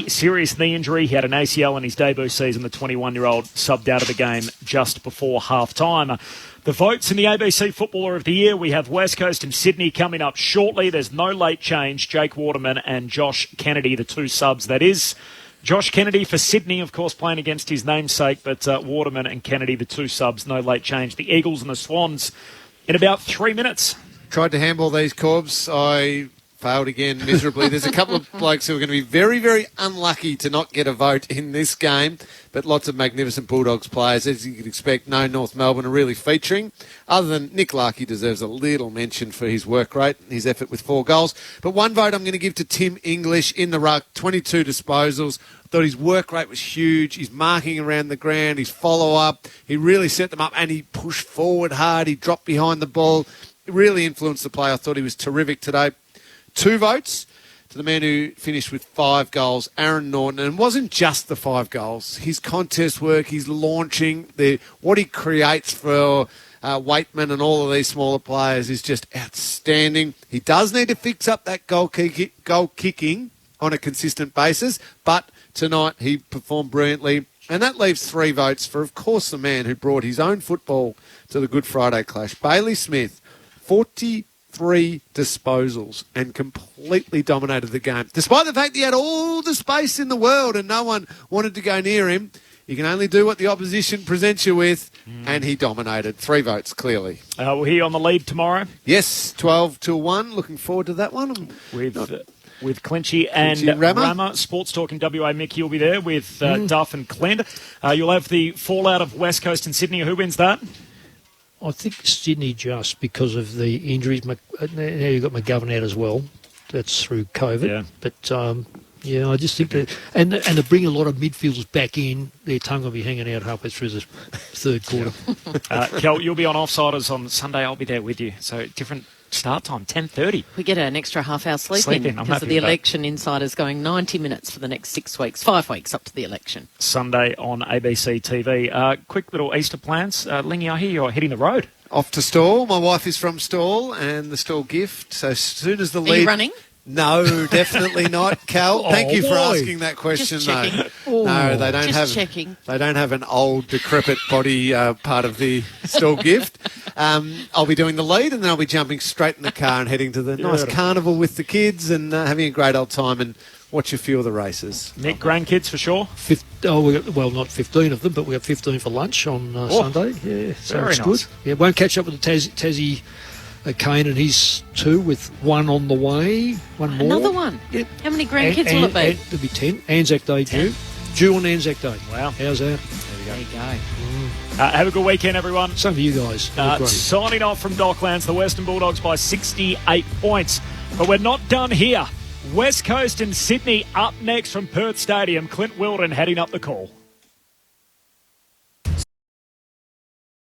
serious knee injury. He had an ACL in his debut season. The 21-year-old subbed out of the game just before half-time. The votes in the ABC Footballer of the Year, we have West Coast and Sydney coming up shortly. There's no late change. Jake Waterman and Josh Kennedy, the 2 subs, that is. Josh Kennedy for Sydney, of course, playing against his namesake, but Waterman and Kennedy, the 2 subs, no late change. The Eagles and the Swans in about 3 minutes. Tried to handball these Corbs. I failed again miserably. There's a couple of blokes who are going to be very, very unlucky to not get a vote in this game, but lots of magnificent Bulldogs players, as you could expect. No North Melbourne are really featuring. Other than Nick Larkey deserves a little mention for his work rate, his effort with 4 goals. But one vote I'm going to give to Tim English in the ruck, 22 disposals. I thought his work rate was huge. His marking around the ground, his follow-up, he really set them up and he pushed forward hard. He dropped behind the ball. It really influenced the play. I thought he was terrific today. 2 votes to the man who finished with 5 goals, Aaron Norton. And it wasn't just the 5 goals. His contest work, his launching, what he creates for Waitman and all of these smaller players is just outstanding. He does need to fix up that goal kicking on a consistent basis, but tonight he performed brilliantly. And that leaves 3 votes for, of course, the man who brought his own football to the Good Friday clash, Bailey Smith. 40 3 disposals and completely dominated the game. Despite the fact he had all the space in the world and no one wanted to go near him, you can only do what the opposition presents you with, and he dominated. 3 votes, clearly. We'll hear you on the lead tomorrow. Yes, 12-1. Looking forward to that one. With Clinchy and Rama. Sports Talk in WA. Mick, you'll be there with Duff and Clint. You'll have the fallout of West Coast and Sydney. Who wins that? I think Sydney, just because of the injuries. Now you've got McGovern out as well. That's through COVID. Yeah. But, I just think that... And to bring a lot of midfielders back in, their tongue will be hanging out halfway through the third quarter. Kel, you'll be on Offsiders on Sunday. I'll be there with you. So different start time, 10:30. We get an extra half-hour sleep in I'm because of happy the with that. election. Insiders going 90 minutes for the next 6 weeks, 5 weeks up to the election. Sunday on ABC TV. Quick little Easter plans. Lingy, I hear you're hitting the road. Off to Stawell. My wife is from Stawell, and the Stawell gift. So as soon as the lead... Are you running? No, definitely not, Cal. Thank you for why? asking that question, Just though. checking. No, they don't Just have. checking. They don't have an old, decrepit body part of the Stawell gift. I'll be doing the lead, and then I'll be jumping straight in the car and heading to the nice carnival with the kids and having a great old time and watch a few of the races. Nick, grandkids for sure. Not 15 of them, but we have 15 for lunch on Sunday. Yeah, so very it's nice. good. Yeah, won't catch up with the Tassie. Kane and his 2 with 1 on the way. One more. Another one? Yep. How many grandkids will it be? There'll be 10. Anzac Day due on Anzac Day. Wow. How's that? There you go. Have a good weekend, everyone. Same for you guys. Signing off from Docklands, the Western Bulldogs by 68 points. But we're not done here. West Coast and Sydney up next from Perth Stadium. Clint Wilden heading up the call.